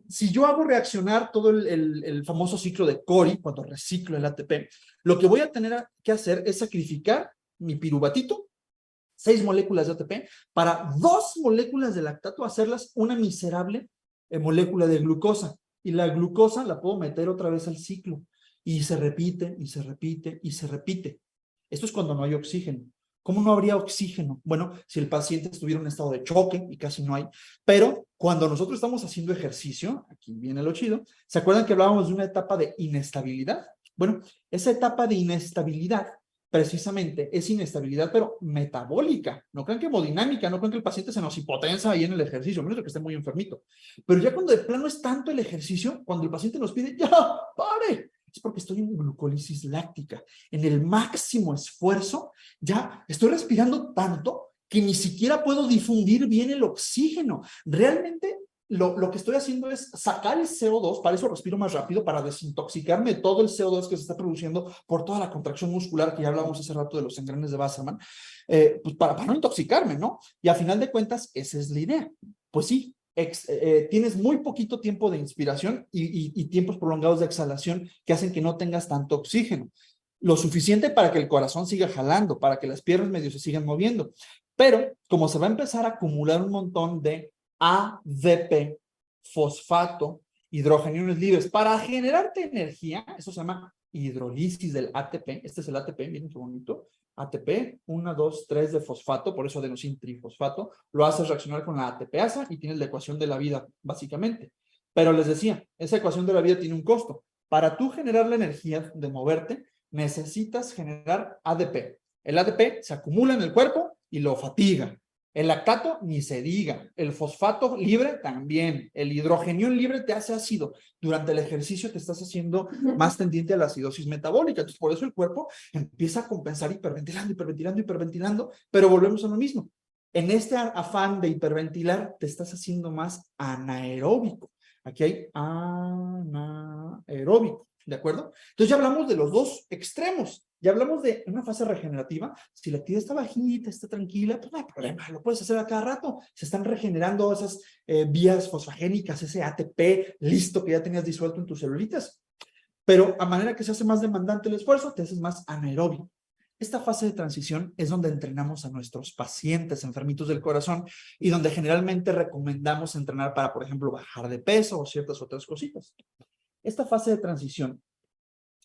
Si yo hago reaccionar todo el famoso ciclo de Cori, cuando reciclo el ATP, lo que voy a tener que hacer es sacrificar mi piruvatito, 6 moléculas de ATP, para 2 moléculas de lactato, hacerlas una miserable molécula de glucosa. Y la glucosa la puedo meter otra vez al ciclo. Y se repite, y se repite, y se repite. Esto es cuando no hay oxígeno. ¿Cómo no habría oxígeno? Bueno, si el paciente estuviera en un estado de choque, y casi no hay, pero cuando nosotros estamos haciendo ejercicio, aquí viene lo chido, ¿se acuerdan que hablábamos de una etapa de inestabilidad? Bueno, esa etapa de inestabilidad precisamente es inestabilidad, pero metabólica. No crean que hemodinámica, no crean que el paciente se nos hipotensa ahí en el ejercicio, menos que esté muy enfermito. Pero ya cuando de plano es tanto el ejercicio, cuando el paciente nos pide, ya, pare, es porque estoy en glucólisis láctica, en el máximo esfuerzo, ya estoy respirando tanto que ni siquiera puedo difundir bien el oxígeno. Realmente lo que estoy haciendo es sacar el CO2, para eso respiro más rápido, para desintoxicarme de todo el CO2 que se está produciendo por toda la contracción muscular que ya hablamos hace rato de los engranes de Wasserman, pues para no intoxicarme, ¿no? Y a final de cuentas, esa es la idea. Pues sí, tienes muy poquito tiempo de inspiración y tiempos prolongados de exhalación que hacen que no tengas tanto oxígeno. Lo suficiente para que el corazón siga jalando, para que las piernas medio se sigan moviendo. Pero como se va a empezar a acumular un montón de ADP, fosfato, hidrogeniones libres, para generarte energía, eso se llama hidrólisis del ATP. Este es el ATP, miren qué bonito. ATP, 1, 2, 3 de fosfato, por eso adenosin trifosfato, lo haces reaccionar con la ATPasa y tienes la ecuación de la vida, básicamente. Pero les decía, esa ecuación de la vida tiene un costo. Para tú generar la energía de moverte, necesitas generar ADP. El ADP se acumula en el cuerpo y lo fatiga. El lactato, ni se diga. El fosfato libre, también. El hidrogenión libre te hace ácido. Durante el ejercicio te estás haciendo más tendiente a la acidosis metabólica. Entonces, por eso el cuerpo empieza a compensar hiperventilando, hiperventilando, hiperventilando, pero volvemos a lo mismo. En este afán de hiperventilar, te estás haciendo más anaeróbico. Aquí hay anaeróbico, ¿de acuerdo? Entonces ya hablamos de los 2 extremos. Y hablamos de una fase regenerativa. Si la actividad está bajita, está tranquila, pues no hay problema, lo puedes hacer a cada rato. Se están regenerando esas vías fosfagénicas, ese ATP listo que ya tenías disuelto en tus celulitas. Pero a manera que se hace más demandante el esfuerzo, te haces más anaeróbico. Esta fase de transición es donde entrenamos a nuestros pacientes enfermitos del corazón y donde generalmente recomendamos entrenar para, por ejemplo, bajar de peso o ciertas otras cositas. Esta fase de transición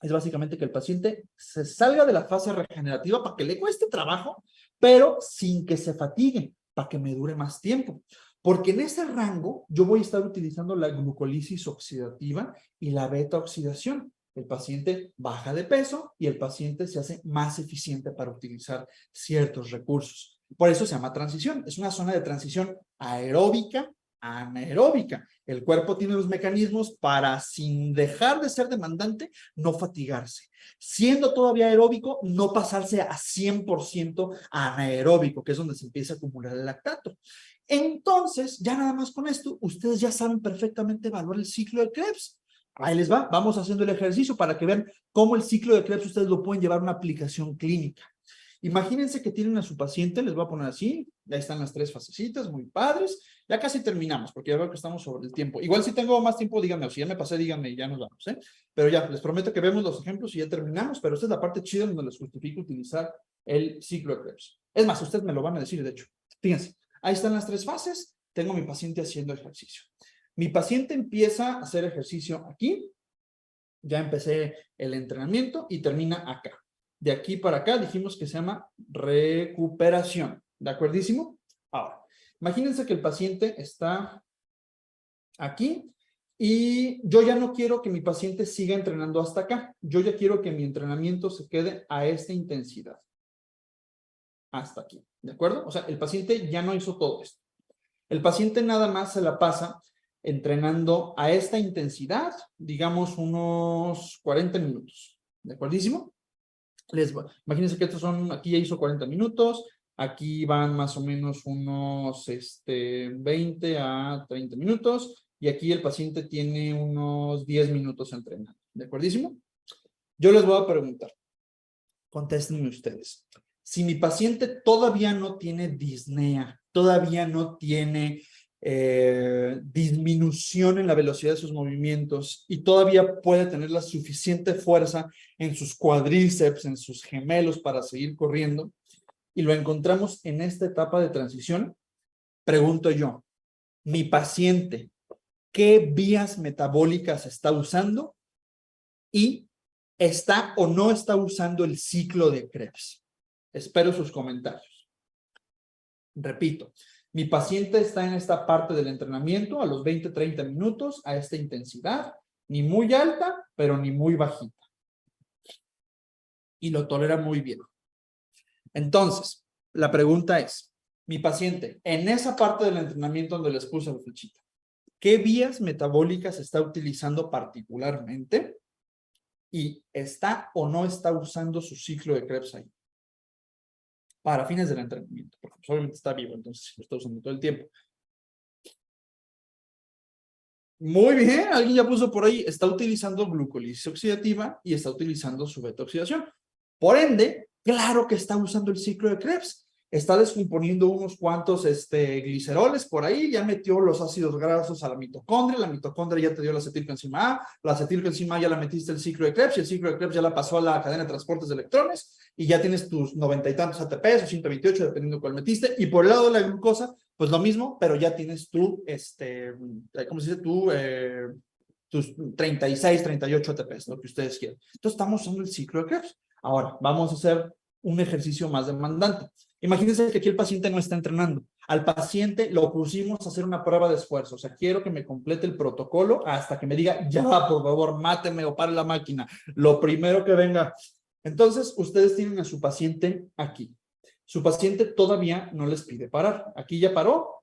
es básicamente que el paciente se salga de la fase regenerativa para que le cueste trabajo, pero sin que se fatigue, para que me dure más tiempo. Porque en ese rango yo voy a estar utilizando la glucólisis oxidativa y la beta-oxidación. El paciente baja de peso y el paciente se hace más eficiente para utilizar ciertos recursos. Por eso se llama transición. Es una zona de transición aeróbica, anaeróbica. El cuerpo tiene los mecanismos para, sin dejar de ser demandante, no fatigarse. Siendo todavía aeróbico, no pasarse a 100% anaeróbico, que es donde se empieza a acumular el lactato. Entonces, ya nada más con esto, ustedes ya saben perfectamente evaluar el ciclo de Krebs. Ahí les va, vamos haciendo el ejercicio para que vean cómo el ciclo de Krebs ustedes lo pueden llevar a una aplicación clínica. Imagínense que tienen a su paciente, les voy a poner así, ya están las 3 fasecitas, muy padres, ya casi terminamos, porque ya veo que estamos sobre el tiempo. Igual si tengo más tiempo, díganme, o si ya me pasé, díganme y ya nos vamos, ¿eh? Pero ya, les prometo que vemos los ejemplos y ya terminamos, pero esta es la parte chida donde les justifico utilizar el ciclo de Krebs. Es más, ustedes me lo van a decir, de hecho. Fíjense, ahí están las 3 fases, tengo a mi paciente haciendo ejercicio. Mi paciente empieza a hacer ejercicio aquí, ya empecé el entrenamiento y termina acá. De aquí para acá dijimos que se llama recuperación. ¿De acuerdísimo? Ahora, imagínense que el paciente está aquí y yo ya no quiero que mi paciente siga entrenando hasta acá. Yo ya quiero que mi entrenamiento se quede a esta intensidad. Hasta aquí. ¿De acuerdo? O sea, el paciente ya no hizo todo esto. El paciente nada más se la pasa entrenando a esta intensidad, digamos unos 40 minutos. ¿De acuerdísimo? Imagínense que estos son, aquí ya hizo 40 minutos, aquí van más o menos unos 20 a 30 minutos, y aquí el paciente tiene unos 10 minutos entrenando. ¿De acuerdísimo? Yo les voy a preguntar, contéstenme ustedes. Si mi paciente todavía no tiene disnea, todavía no tiene disminución en la velocidad de sus movimientos y todavía puede tener la suficiente fuerza en sus cuádriceps, en sus gemelos para seguir corriendo, y lo encontramos en esta etapa de transición, pregunto yo, mi paciente, ¿qué vías metabólicas está usando? Y ¿está o no está usando el ciclo de Krebs? Espero sus comentarios. Repito, mi paciente está en esta parte del entrenamiento a los 20-30 minutos a esta intensidad, ni muy alta, pero ni muy bajita. Y lo tolera muy bien. Entonces, la pregunta es, mi paciente, en esa parte del entrenamiento donde les puse la flechita, ¿qué vías metabólicas está utilizando particularmente? Y ¿está o no está usando su ciclo de Krebs ahí? Para fines del entrenamiento, porque pues, obviamente está vivo, entonces lo está usando todo el tiempo. Muy bien, alguien ya puso por ahí, está utilizando glucólisis oxidativa y está utilizando su beta-oxidación. Por ende, claro que está usando el ciclo de Krebs. Está descomponiendo unos cuantos gliceroles por ahí, ya metió los ácidos grasos a la mitocondria ya te dio la acetilcoenzima A, la acetilcoenzima A ya la metiste el ciclo de Krebs, y el ciclo de Krebs ya la pasó a la cadena de transportes de electrones, y ya tienes tus 90 y tantos ATPs o 128, dependiendo de cuál metiste, y por el lado de la glucosa, pues lo mismo, pero ya tienes tu, ¿cómo se dice? Tus 36, 38 ATPs, lo que ustedes quieran. Entonces estamos usando el ciclo de Krebs. Ahora, vamos a hacer un ejercicio más demandante. Imagínense que aquí el paciente no está entrenando. Al paciente lo pusimos a hacer una prueba de esfuerzo. O sea, quiero que me complete el protocolo hasta que me diga, ya, por favor, máteme o pare la máquina. Lo primero que venga. Entonces, ustedes tienen a su paciente aquí. Su paciente todavía no les pide parar. Aquí ya paró,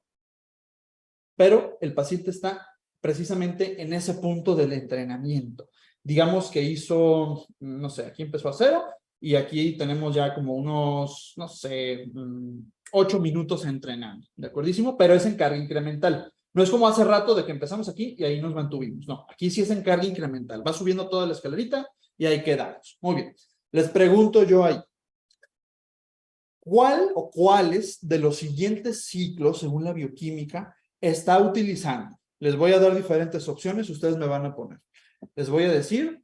pero el paciente está precisamente en ese punto del entrenamiento. Digamos que hizo, no sé, aquí empezó a 0 y aquí tenemos ya como unos, no sé, 8 minutos entrenando, ¿de acuerdísimo? Pero es en carga incremental. No es como hace rato de que empezamos aquí y ahí nos mantuvimos. No, aquí sí es en carga incremental. Va subiendo toda la escalerita y ahí quedamos. Muy bien. Les pregunto yo ahí, ¿cuál o cuáles de los siguientes ciclos, según la bioquímica, está utilizando? Les voy a dar diferentes opciones, ustedes me van a poner. Les voy a decir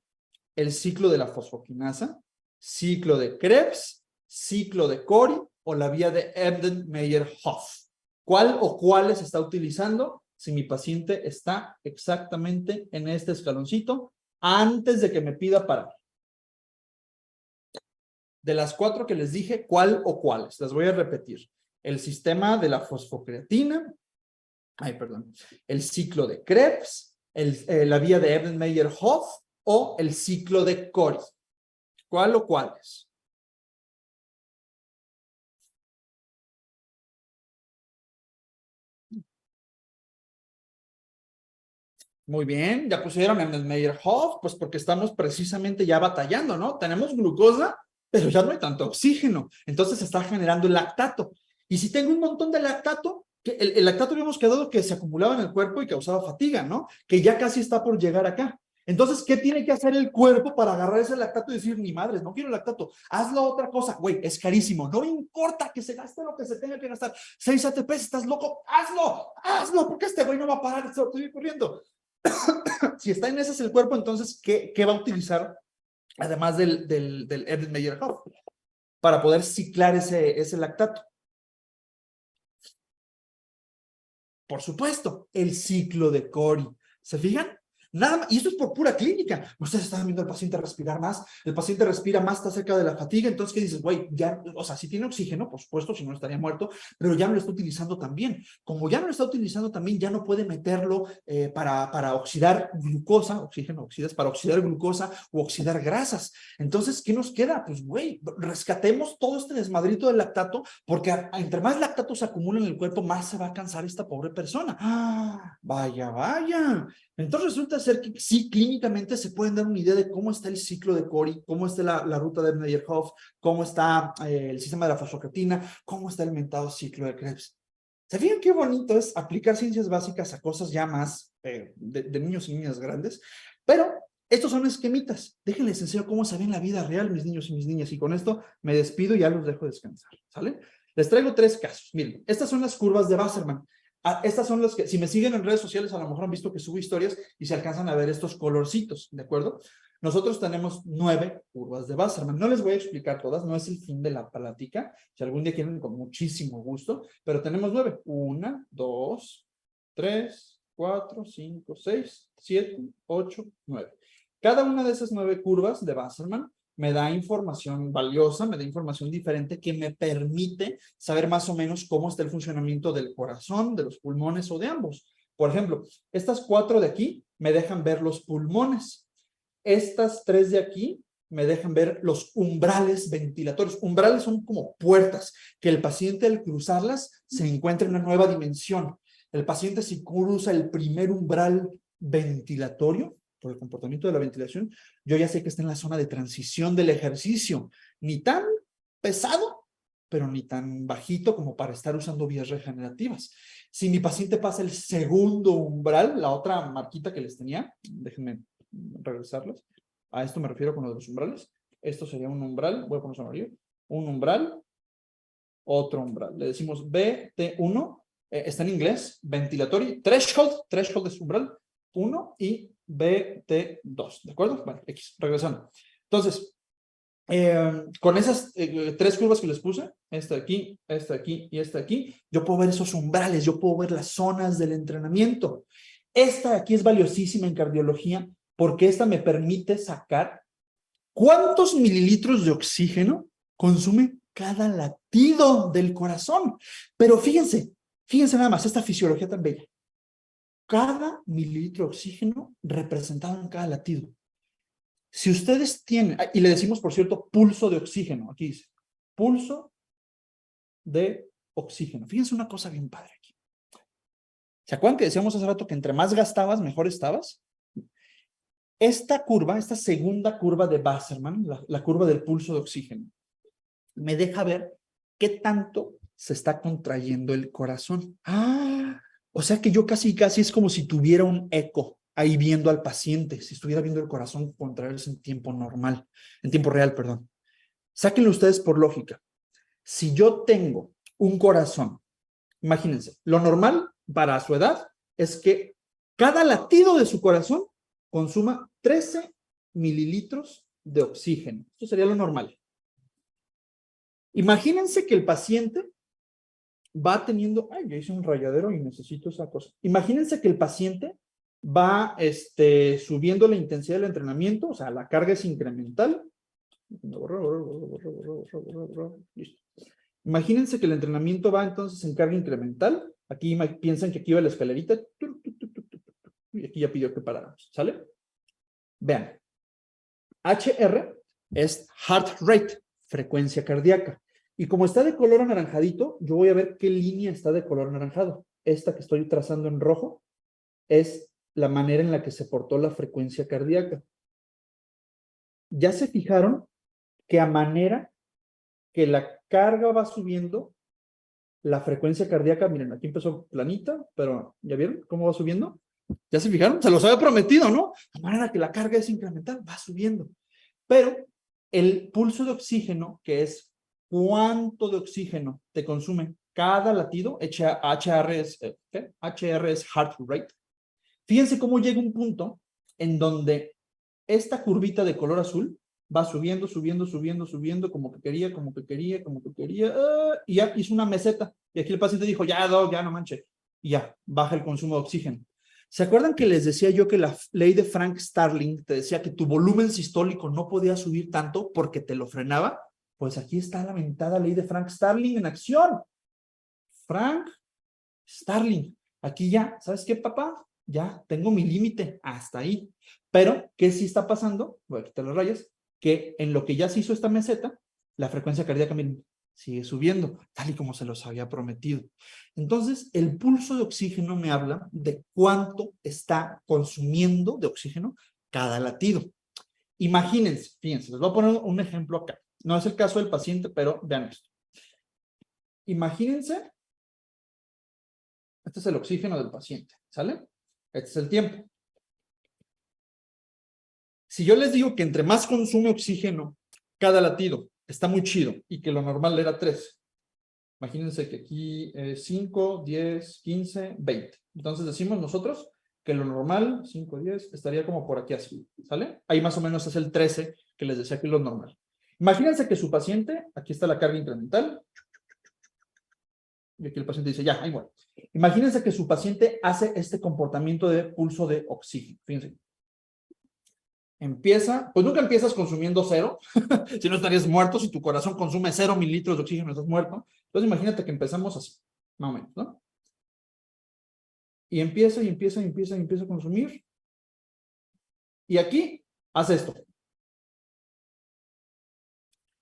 el ciclo de la fosfoquinasa, ciclo de Krebs, ciclo de Cori o la vía de Embden-Meyerhof. ¿Cuál o cuáles está utilizando si mi paciente está exactamente en este escaloncito antes de que me pida parar? De las 4 que les dije, ¿cuál o cuáles? Las voy a repetir. El sistema de la fosfocreatina, el ciclo de Krebs, la vía de Embden-Meyerhof o el ciclo de Cori. ¿Cuál o cuáles? Muy bien, ya pusieron en el Meyerhof, pues porque estamos precisamente ya batallando, ¿no? Tenemos glucosa, pero ya no hay tanto oxígeno. Entonces se está generando el lactato. Y si tengo un montón de lactato, el lactato habíamos quedado que se acumulaba en el cuerpo y causaba fatiga, ¿no? Que ya casi está por llegar acá. Entonces, ¿qué tiene que hacer el cuerpo para agarrar ese lactato y decir, ni madres, no quiero lactato, hazlo otra cosa? Güey, es carísimo, no importa que se gaste lo que se tenga que gastar. 6 ATPs, ¿estás loco? Hazlo, porque este güey no va a parar, estoy corriendo. Si está en ese es el cuerpo, entonces, ¿qué va a utilizar además del Embden-Meyerhof para poder ciclar ese lactato? Por supuesto, el ciclo de Cori. ¿Se fijan? Nada más, y esto es por pura clínica. Ustedes están viendo al paciente respirar más, el paciente respira más, está cerca de la fatiga, entonces, ¿qué dices? Güey, ya, o sea, si tiene oxígeno, por supuesto, si no estaría muerto, pero ya no lo está utilizando también. Como ya no lo está utilizando también, ya no puede meterlo para oxidar glucosa, oxígeno, oxidas, para oxidar glucosa o oxidar grasas. Entonces, ¿qué nos queda? Pues, güey, rescatemos todo este desmadrito del lactato, porque entre más lactato se acumula en el cuerpo, más se va a cansar esta pobre persona. ¡Ah! Vaya. Entonces resulta ser que sí, clínicamente se pueden dar una idea de cómo está el ciclo de Cori, cómo está la ruta de Meyerhof, cómo está el sistema de la fosfocreatina, cómo está el mentado ciclo de Krebs. ¿Se fijan qué bonito es aplicar ciencias básicas a cosas ya más de niños y niñas grandes? Pero estos son esquemitas. Déjenles enseñar cómo se ve en la vida real, mis niños y mis niñas. Y con esto me despido y ya los dejo descansar. ¿Sale? Les traigo 3 casos. Miren, estas son las curvas de Wassermann. Estas son las que, si me siguen en redes sociales, a lo mejor han visto que subo historias y se alcanzan a ver estos colorcitos, ¿de acuerdo? Nosotros tenemos 9 curvas de Wassermann. No les voy a explicar todas, no es el fin de la plática. Si algún día quieren, con muchísimo gusto, pero tenemos 9. 1, 2, 3, 4, 5, 6, 7, 8, 9. Cada una de esas 9 curvas de Wassermann me da información valiosa, me da información diferente que me permite saber más o menos cómo está el funcionamiento del corazón, de los pulmones o de ambos. Por ejemplo, estas 4 de aquí me dejan ver los pulmones. Estas 3 de aquí me dejan ver los umbrales ventilatorios. Umbrales son como puertas, que el paciente al cruzarlas se encuentra en una nueva dimensión. El paciente si cruza el primer umbral ventilatorio, por el comportamiento de la ventilación, yo ya sé que está en la zona de transición del ejercicio, ni tan pesado, pero ni tan bajito como para estar usando vías regenerativas. Si mi paciente pasa el segundo umbral, la otra marquita que les tenía, déjenme regresarlas, a esto me refiero con lo de los umbrales, esto sería un umbral, voy a poner amarillo, un umbral, otro umbral, le decimos BT1, está en inglés, ventilatorio, threshold es umbral, 1 y BT2, ¿de acuerdo? Vale, X, regresando. Entonces, con esas 3 curvas que les puse, esta aquí y esta aquí, yo puedo ver esos umbrales, yo puedo ver las zonas del entrenamiento. Esta de aquí es valiosísima en cardiología porque esta me permite sacar cuántos mililitros de oxígeno consume cada latido del corazón. Pero fíjense nada más esta fisiología tan bella. Cada mililitro de oxígeno representado en cada latido. Si ustedes tienen, y le decimos, por cierto, pulso de oxígeno, aquí dice, pulso de oxígeno. Fíjense una cosa bien padre aquí. ¿Se acuerdan que decíamos hace rato que entre más gastabas, mejor estabas? Esta curva, esta segunda curva de Wassermann, la curva del pulso de oxígeno, me deja ver qué tanto se está contrayendo el corazón. O sea que yo casi es como si tuviera un eco ahí viendo al paciente, si estuviera viendo el corazón contraerse en tiempo normal, en tiempo real, perdón. Sáquenlo ustedes por lógica. Si yo tengo un corazón, imagínense, lo normal para su edad es que cada latido de su corazón consuma 13 mililitros de oxígeno. Esto sería lo normal. Imagínense que el paciente va teniendo, ay, ya hice un rayadero y necesito esa cosa. Imagínense que el paciente va subiendo la intensidad del entrenamiento, o sea, la carga es incremental. Listo. Imagínense que el entrenamiento va entonces en carga incremental. Aquí piensan que aquí va la escalerita. Y aquí ya pidió que paráramos, ¿sale? Vean. HR es heart rate, frecuencia cardíaca. Y como está de color anaranjadito, yo voy a ver qué línea está de color anaranjado. Esta que estoy trazando en rojo es la manera en la que se portó la frecuencia cardíaca. ¿Ya se fijaron que a manera que la carga va subiendo, la frecuencia cardíaca, miren, aquí empezó planita, pero ¿ya vieron cómo va subiendo? ¿Ya se fijaron? Se los había prometido, ¿no? A manera que la carga es incremental, va subiendo. Pero el pulso de oxígeno, que es cuánto de oxígeno te consume cada latido, HR es heart rate. Fíjense cómo llega un punto en donde esta curvita de color azul va subiendo, subiendo, subiendo, subiendo, como que quería, y ya hizo una meseta. Y aquí el paciente dijo, ya no manche, y ya, baja el consumo de oxígeno. ¿Se acuerdan que les decía yo que la ley de Frank Starling te decía que tu volumen sistólico no podía subir tanto porque te lo frenaba? Pues aquí está la mentada ley de Frank Starling en acción. Frank Starling. Aquí ya, ¿sabes qué, papá? Ya tengo mi límite hasta ahí. Pero, ¿qué sí está pasando? Voy a quitar las rayas. Que en lo que ya se hizo esta meseta, la frecuencia cardíaca, miren, sigue subiendo, tal y como se los había prometido. Entonces, el pulso de oxígeno me habla de cuánto está consumiendo de oxígeno cada latido. Imagínense, fíjense, les voy a poner un ejemplo acá. No es el caso del paciente, pero vean esto. Imagínense, este es el oxígeno del paciente, ¿sale? Este es el tiempo. Si yo les digo que entre más consume oxígeno cada latido, está muy chido, y que lo normal era 3. Imagínense que aquí 5, 10, 15, 20. Entonces decimos nosotros que lo normal, 5, 10, estaría como por aquí así, ¿sale? Ahí más o menos es el 13 que les decía que es lo normal. Imagínense que su paciente, aquí está la carga incremental, y aquí el paciente dice, ya, ahí bueno. Imagínense que su paciente hace este comportamiento de pulso de oxígeno. Fíjense. Empieza, pues nunca empiezas consumiendo 0, si no estarías muerto. Si tu corazón consume 0 mililitros de oxígeno, estás muerto. Entonces imagínate que empezamos así, más o menos, ¿no? Y empieza a consumir. Y aquí hace esto.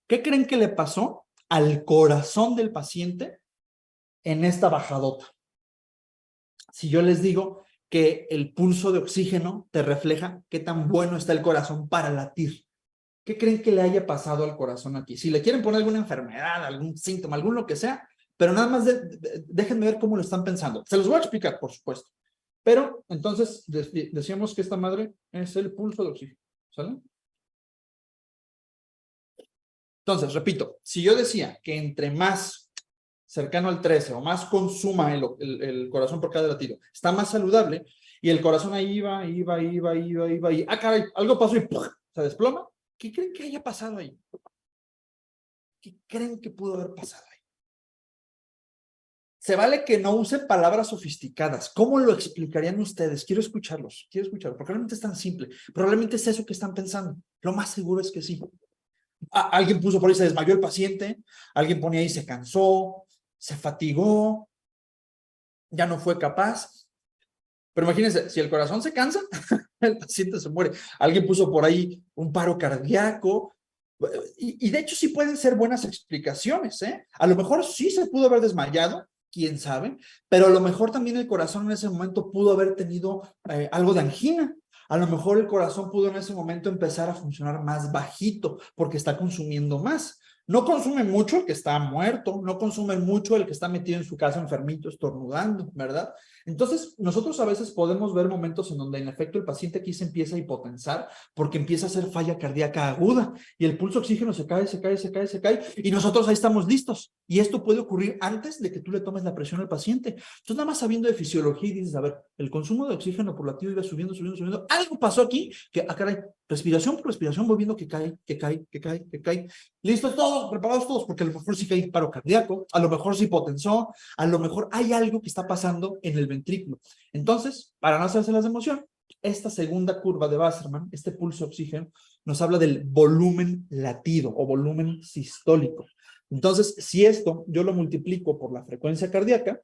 ¿Qué creen que le pasó al corazón del paciente en esta bajadota? Si yo les digo que el pulso de oxígeno te refleja qué tan bueno está el corazón para latir. ¿Qué creen que le haya pasado al corazón aquí? Si le quieren poner alguna enfermedad, algún síntoma, algún lo que sea, pero nada más déjenme ver cómo lo están pensando. Se los voy a explicar, por supuesto. Pero entonces decíamos que esta madre es el pulso de oxígeno, ¿sale? Entonces, repito, si yo decía que entre más cercano al 13 o más consuma el corazón por cada latido, está más saludable, y el corazón ahí iba, y ¡ah, caray! Algo pasó y ¡pum! Se desploma. ¿Qué creen que haya pasado ahí? ¿Qué creen que pudo haber pasado ahí? Se vale que no usen palabras sofisticadas. ¿Cómo lo explicarían ustedes? Quiero escucharlos, porque probablemente es tan simple. Probablemente es eso que están pensando. Lo más seguro es que sí. Alguien puso por ahí, se desmayó el paciente. Alguien ponía ahí, se cansó, se fatigó, ya no fue capaz. Pero imagínense, si el corazón se cansa, el paciente se muere. Alguien puso por ahí un paro cardíaco. Y de hecho sí pueden ser buenas explicaciones, ¿eh? A lo mejor sí se pudo haber desmayado, quién sabe, pero a lo mejor también el corazón en ese momento pudo haber tenido algo de angina. A lo mejor el corazón pudo en ese momento empezar a funcionar más bajito porque está consumiendo más. No consume mucho el que está muerto, no consume mucho el que está metido en su casa enfermito, estornudando, ¿verdad? Entonces, nosotros a veces podemos ver momentos en donde en efecto el paciente aquí se empieza a hipotensar porque empieza a hacer falla cardíaca aguda y el pulso oxígeno se cae, se cae, se cae, se cae y nosotros ahí estamos listos. Y esto puede ocurrir antes de que tú le tomes la presión al paciente. Entonces, nada más sabiendo de fisiología y dices, a ver, el consumo de oxígeno por latido iba subiendo, subiendo, subiendo. Algo pasó aquí que, caray, respiración por respiración voy viendo que cae, que cae, que cae, que cae. Listos todos, preparados todos, porque a lo mejor sí que hay paro cardíaco, a lo mejor sí hipotensó, a lo mejor hay algo que está pasando en el ventrículo. Entonces, para no hacerse las de emoción, esta segunda curva de Wassermann, este pulso oxígeno, nos habla del volumen latido o volumen sistólico. Entonces, si esto yo lo multiplico por la frecuencia cardíaca,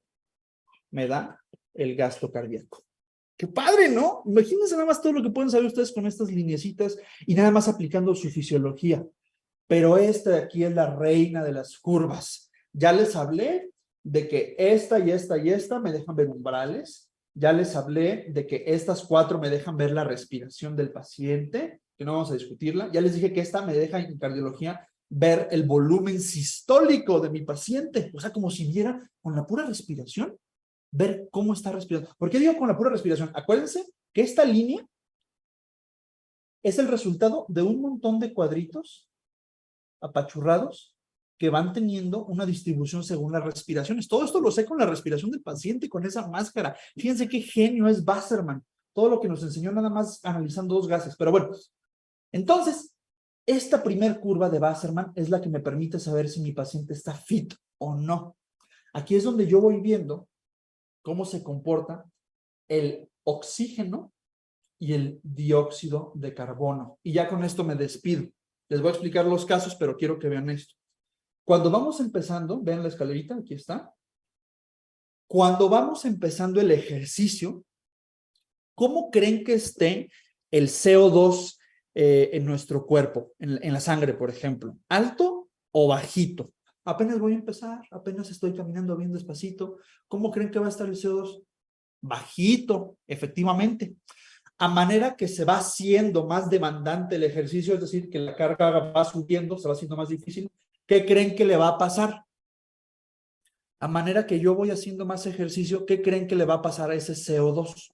me da el gasto cardíaco. ¡Qué padre!, ¿no? Imagínense nada más todo lo que pueden saber ustedes con estas lineecitas y nada más aplicando su fisiología. Pero esta de aquí es la reina de las curvas. Ya les hablé de que esta y esta y esta me dejan ver umbrales. Ya les hablé de que estas 4 me dejan ver la respiración del paciente, que no vamos a discutirla. Ya les dije que esta me deja en cardiología ver el volumen sistólico de mi paciente. O sea, como si viera con la pura respiración, ver cómo está respirando. ¿Por qué digo con la pura respiración? Acuérdense que esta línea es el resultado de un montón de cuadritos apachurrados que van teniendo una distribución según las respiraciones. Todo esto lo sé con la respiración del paciente, con esa máscara. Fíjense qué genio es Wassermann. Todo lo que nos enseñó nada más analizando 2 gases. Pero bueno, entonces, esta primer curva de Wassermann es la que me permite saber si mi paciente está fit o no. Aquí es donde yo voy viendo cómo se comporta el oxígeno y el dióxido de carbono. Y ya con esto me despido. Les voy a explicar los casos, pero quiero que vean esto. Cuando vamos empezando, vean la escalerita, aquí está. Cuando vamos empezando el ejercicio, ¿cómo creen que esté el CO2 en nuestro cuerpo, en la sangre, por ejemplo? ¿Alto o bajito? Apenas voy a empezar, apenas estoy caminando bien despacito. ¿Cómo creen que va a estar el CO2? Bajito, efectivamente. A manera que se va haciendo más demandante el ejercicio, es decir, que la carga va subiendo, se va haciendo más difícil, ¿qué creen que le va a pasar? A manera que yo voy haciendo más ejercicio, ¿qué creen que le va a pasar a ese CO2?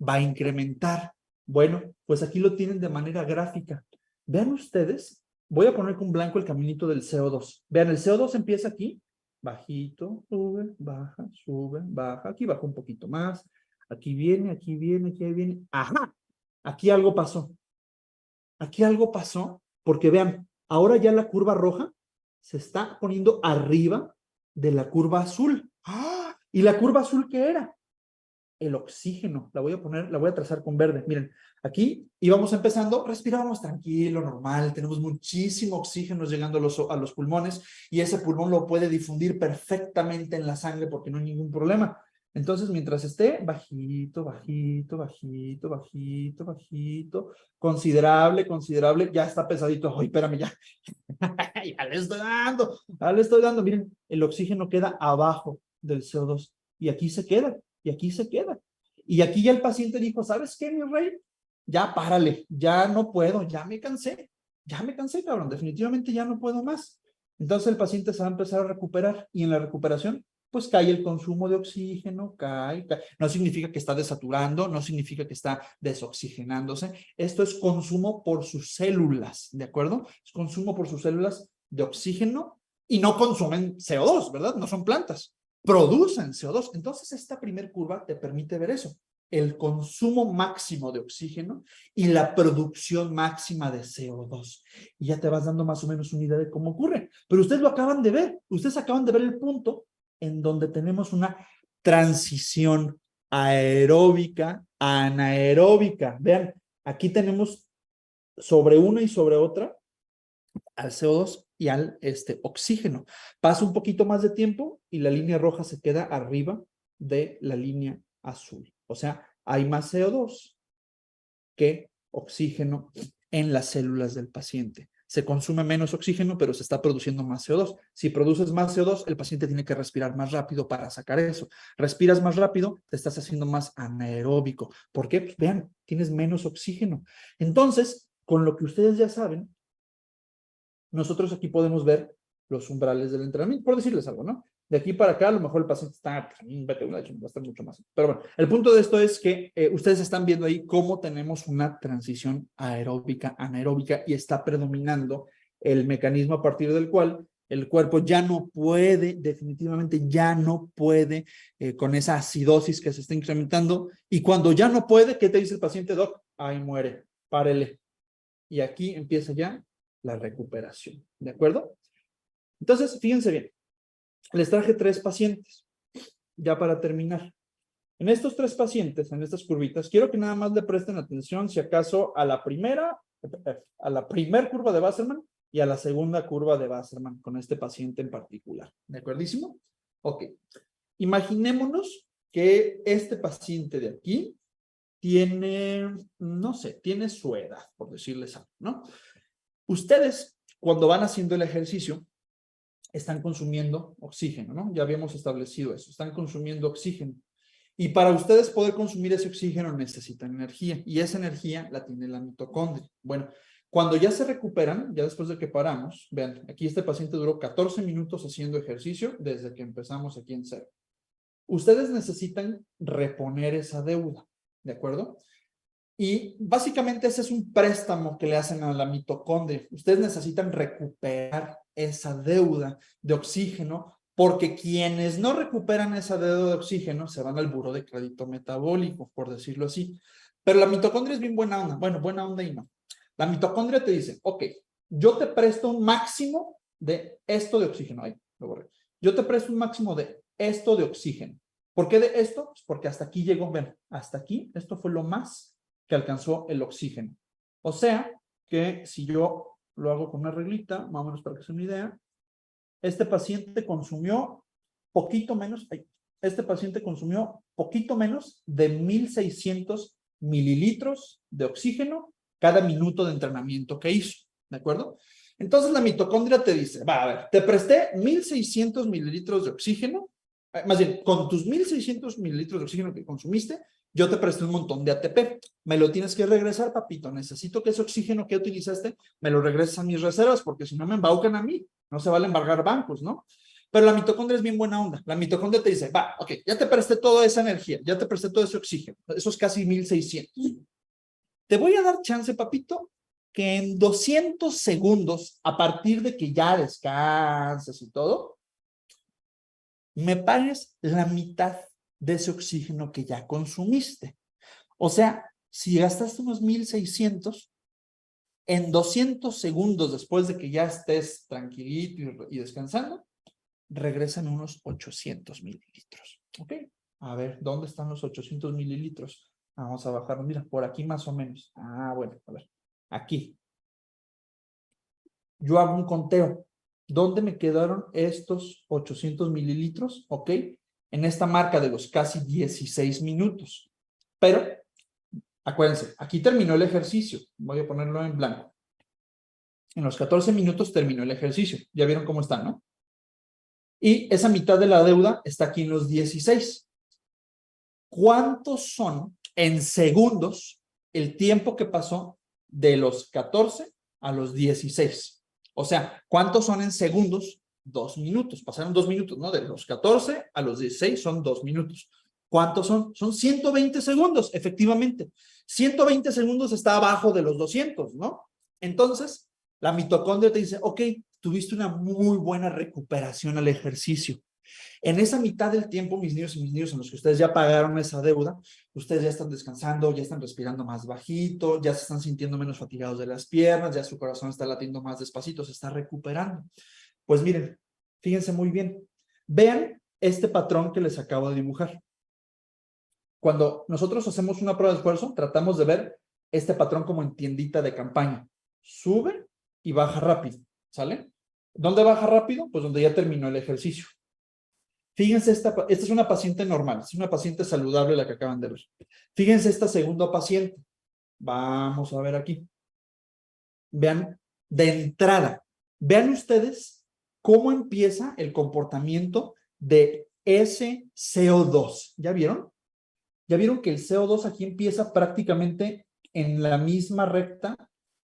Va a incrementar. Bueno, pues aquí lo tienen de manera gráfica. Vean ustedes, voy a poner con blanco el caminito del CO2. Vean, el CO2 empieza aquí, bajito, sube, baja, aquí baja un poquito más. Aquí viene, aquí viene, aquí viene. ¡Ajá! Aquí algo pasó. Aquí algo pasó porque vean, ahora ya la curva roja se está poniendo arriba de la curva azul. ¡Ah! ¿Y la curva azul qué era? El oxígeno. La voy a poner, la voy a trazar con verde. Miren, aquí íbamos empezando, respirábamos tranquilo, normal, tenemos muchísimo oxígeno llegando a los pulmones y ese pulmón lo puede difundir perfectamente en la sangre porque no hay ningún problema. Entonces, mientras esté bajito, bajito, bajito, bajito, bajito, considerable, considerable, ya está pesadito. ¡Ay, espérame, ya! Ya le estoy dando, ya le estoy dando. Miren, el oxígeno queda abajo del CO2 y aquí se queda, y aquí se queda. Y aquí ya el paciente dijo, ¿sabes qué, mi rey? Ya párale, ya no puedo, ya me cansé, cabrón, definitivamente ya no puedo más. Entonces el paciente se va a empezar a recuperar y en la recuperación pues cae el consumo de oxígeno, cae. No significa que está desaturando, no significa que está desoxigenándose. Esto es consumo por sus células, ¿de acuerdo? Es consumo por sus células de oxígeno y no consumen CO2, ¿verdad? No son plantas, producen CO2. Entonces esta primer curva te permite ver eso, el consumo máximo de oxígeno y la producción máxima de CO2. Y ya te vas dando más o menos una idea de cómo ocurre. Pero ustedes lo acaban de ver, ustedes acaban de ver el punto en donde tenemos una transición aeróbica a anaeróbica. Vean, aquí tenemos sobre una y sobre otra al CO2 y al oxígeno. Pasa un poquito más de tiempo y la línea roja se queda arriba de la línea azul. O sea, hay más CO2 que oxígeno en las células del paciente. Se consume menos oxígeno, pero se está produciendo más CO2. Si produces más CO2, el paciente tiene que respirar más rápido para sacar eso. Respiras más rápido, te estás haciendo más anaeróbico. ¿Por qué? Pues vean, tienes menos oxígeno. Entonces, con lo que ustedes ya saben, nosotros aquí podemos ver los umbrales del entrenamiento, por decirles algo, ¿no? De aquí para acá, a lo mejor el paciente está, va a estar mucho más. Pero bueno, el punto de esto es que ustedes están viendo ahí cómo tenemos una transición aeróbica, anaeróbica, y está predominando el mecanismo a partir del cual el cuerpo ya no puede, definitivamente ya no puede, con esa acidosis que se está incrementando, y cuando ya no puede, ¿qué te dice el paciente, doc? Ahí muere, párele. Y aquí empieza ya la recuperación, ¿de acuerdo? Entonces, fíjense bien, les traje 3 pacientes, ya para terminar. En estos 3 pacientes, en estas curvitas, quiero que nada más le presten atención, si acaso, a la primera curva de Wasserman y a la segunda curva de Wasserman, con este paciente en particular. ¿De acuerdísimo? Ok. Imaginémonos que este paciente de aquí tiene, no sé, tiene su edad, por decirles algo, ¿no? Ustedes, cuando van haciendo el ejercicio, están consumiendo oxígeno, ¿no? Ya habíamos establecido eso, están consumiendo oxígeno. Y para ustedes poder consumir ese oxígeno necesitan energía, y esa energía la tiene la mitocondria. Bueno, cuando ya se recuperan, ya después de que paramos, vean, aquí este paciente duró 14 minutos haciendo ejercicio desde que empezamos aquí en cero. Ustedes necesitan reponer esa deuda, ¿de acuerdo? Y básicamente ese es un préstamo que le hacen a la mitocondria. Ustedes necesitan recuperar esa deuda de oxígeno, porque quienes no recuperan esa deuda de oxígeno se van al buró de crédito metabólico, por decirlo así. Pero la mitocondria es bien buena onda. Bueno, buena onda y no. La mitocondria te dice, ok, yo te presto un máximo de esto de oxígeno. Ahí, lo borré. Yo te presto un máximo de esto de oxígeno. ¿Por qué de esto? Pues porque hasta aquí llegó, ven, hasta aquí, esto fue lo más que alcanzó el oxígeno. O sea, que si yo lo hago con una reglita, más o menos para que se me idea, este paciente consumió poquito menos, este paciente consumió poquito menos de 1,600 mililitros de oxígeno cada minuto de entrenamiento que hizo, ¿de acuerdo? Entonces la mitocondria te dice, va, a ver, te presté 1,600 mililitros de oxígeno, más bien, con tus 1,600 mililitros de oxígeno que consumiste, yo te presté un montón de ATP. Me lo tienes que regresar, papito. Necesito que ese oxígeno que utilizaste me lo regreses a mis reservas, porque si no me embaucan a mí. No se vale embargar bancos, ¿no? Pero la mitocondria es bien buena onda. La mitocondria te dice, va, ok, ya te presté toda esa energía, ya te presté todo ese oxígeno, esos casi 1,600. Te voy a dar chance, papito, que en 200 segundos, a partir de que ya descansas y todo, me pagues la mitad de ese oxígeno que ya consumiste. O sea, si gastaste unos 1,600, en 200 segundos después de que ya estés tranquilito y descansando, regresan unos 800 mililitros. ¿Ok? A ver, ¿dónde están los 800 mililitros? Vamos a bajarlo, mira, por aquí más o menos. Ah, bueno, a ver, aquí. Yo hago un conteo. ¿Dónde me quedaron estos 800 mililitros? ¿Ok? En esta marca de los casi 16 minutos. Pero, acuérdense, aquí terminó el ejercicio. Voy a ponerlo en blanco. En los 14 minutos terminó el ejercicio. Ya vieron cómo está, ¿no? Y esa mitad de la deuda está aquí en los 16. ¿Cuántos son en segundos el tiempo que pasó de los 14 a los 16? O sea, ¿cuántos son en segundos? 2 minutos. Pasaron 2 minutos, ¿no? De los 14 a los 16 son 2 minutos. ¿Cuántos son? Son 120 segundos, efectivamente. 120 segundos está abajo de los 200, ¿no? Entonces, la mitocondria te dice, ok, tuviste una muy buena recuperación al ejercicio. En esa mitad del tiempo, mis niños y mis niños, en los que ustedes ya pagaron esa deuda, ustedes ya están descansando, ya están respirando más bajito, ya se están sintiendo menos fatigados de las piernas, ya su corazón está latiendo más despacito, se está recuperando. Pues miren, fíjense muy bien. Vean este patrón que les acabo de dibujar. Cuando nosotros hacemos una prueba de esfuerzo, tratamos de ver este patrón como en tiendita de campaña. Sube y baja rápido, ¿sale? ¿Dónde baja rápido? Pues donde ya terminó el ejercicio. Fíjense, esta es una paciente normal, es una paciente saludable la que acaban de ver. Fíjense esta segunda paciente. Vamos a ver aquí. Vean, de entrada, vean ustedes cómo empieza el comportamiento de ese CO2. ¿Ya vieron? ¿Ya vieron que el CO2 aquí empieza prácticamente en la misma recta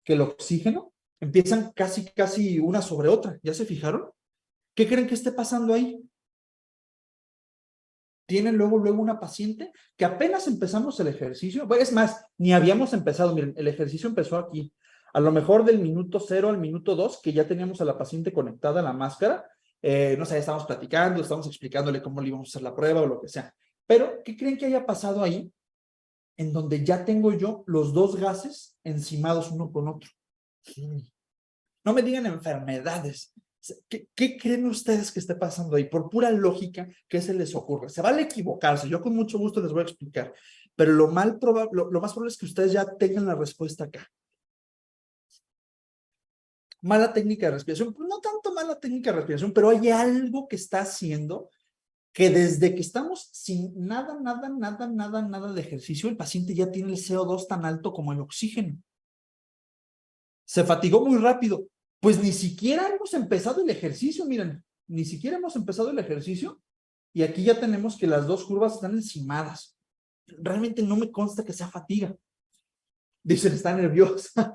que el oxígeno? empiezan casi una sobre otra. ¿Ya se fijaron? ¿Qué creen que esté pasando ahí? Tienen luego una paciente que apenas empezamos el ejercicio. Bueno, es más, ni habíamos empezado. Miren, el ejercicio empezó aquí. A lo mejor del minuto 0 al minuto 2, que ya teníamos a la paciente conectada a la máscara. No sé, estábamos platicando, estábamos explicándole cómo le íbamos a hacer la prueba o lo que sea. Pero, ¿qué creen que haya pasado ahí? En donde ya tengo yo los dos gases encimados uno con otro. No me digan enfermedades. ¿Qué creen ustedes que esté pasando ahí? Por pura lógica, ¿qué se les ocurre? Se vale equivocarse, yo con mucho gusto les voy a explicar, pero lo más probable es que ustedes ya tengan la respuesta acá. Mala técnica de respiración, pues no tanto mala técnica de respiración, pero hay algo que está haciendo que desde que estamos sin nada de ejercicio, el paciente ya tiene el CO2 tan alto como el oxígeno. Se fatigó muy rápido. Pues ni siquiera hemos empezado el ejercicio, miren, ni siquiera hemos empezado el ejercicio y aquí ya tenemos que las dos curvas están encimadas. Realmente no me consta que sea fatiga. Dicen, está nerviosa.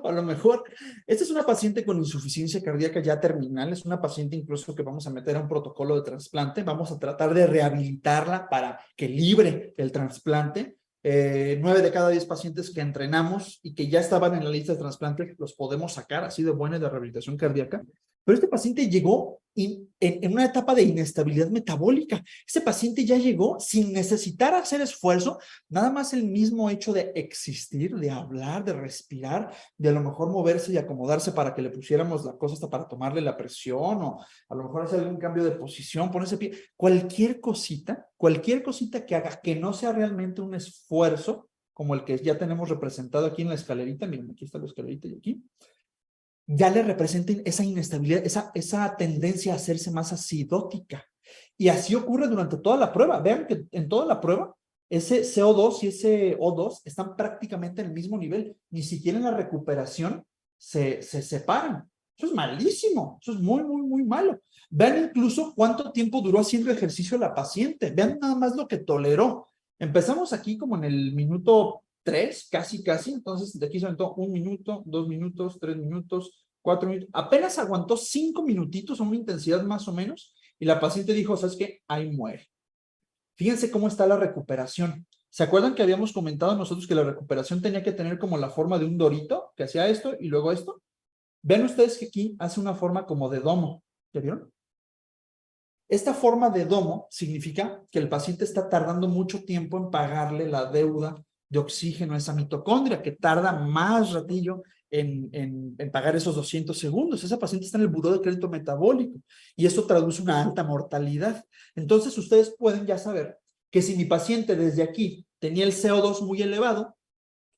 A lo mejor, esta es una paciente con insuficiencia cardíaca ya terminal, es una paciente incluso que vamos a meter a un protocolo de trasplante, vamos a tratar de rehabilitarla para que libre el trasplante. 9 de cada 10 pacientes que entrenamos y que ya estaban en la lista de trasplante los podemos sacar así de buena de rehabilitación cardíaca, pero este paciente llegó en una etapa de inestabilidad metabólica. Este paciente ya llegó sin necesitar hacer esfuerzo, nada más el mismo hecho de existir, de hablar, de respirar, de a lo mejor moverse y acomodarse para que le pusiéramos la cosa hasta para tomarle la presión o a lo mejor hacer algún cambio de posición, ponerse pie, cualquier cosita que haga que no sea realmente un esfuerzo como el que ya tenemos representado aquí en la escalerita. Miren, aquí está la escalerita y aquí ya le representen esa inestabilidad, esa tendencia a hacerse más acidótica. Y así ocurre durante toda la prueba. Vean que en toda la prueba, ese CO2 y ese O2 están prácticamente en el mismo nivel. Ni siquiera en la recuperación se separan. Eso es malísimo. Eso es muy malo. Vean incluso cuánto tiempo duró haciendo ejercicio la paciente. Vean nada más lo que toleró. Empezamos aquí como en el minuto 3, casi, entonces de aquí se aventó 1 minuto, 2 minutos, 3 minutos, 4 minutos, apenas aguantó 5 minutitos a una intensidad más o menos, y la paciente dijo, ¿sabes qué? Ahí muere. Fíjense cómo está la recuperación. ¿Se acuerdan que habíamos comentado nosotros que la recuperación tenía que tener como la forma de un dorito, que hacía esto y luego esto? Vean ustedes que aquí hace una forma como de domo, ¿ya vieron? Esta forma de domo significa que el paciente está tardando mucho tiempo en pagarle la deuda de oxígeno a esa mitocondria, que tarda más ratillo en pagar esos 200 segundos. Esa paciente está en el buró de crédito metabólico y eso traduce una alta mortalidad. Entonces ustedes pueden ya saber que si mi paciente desde aquí tenía el CO2 muy elevado,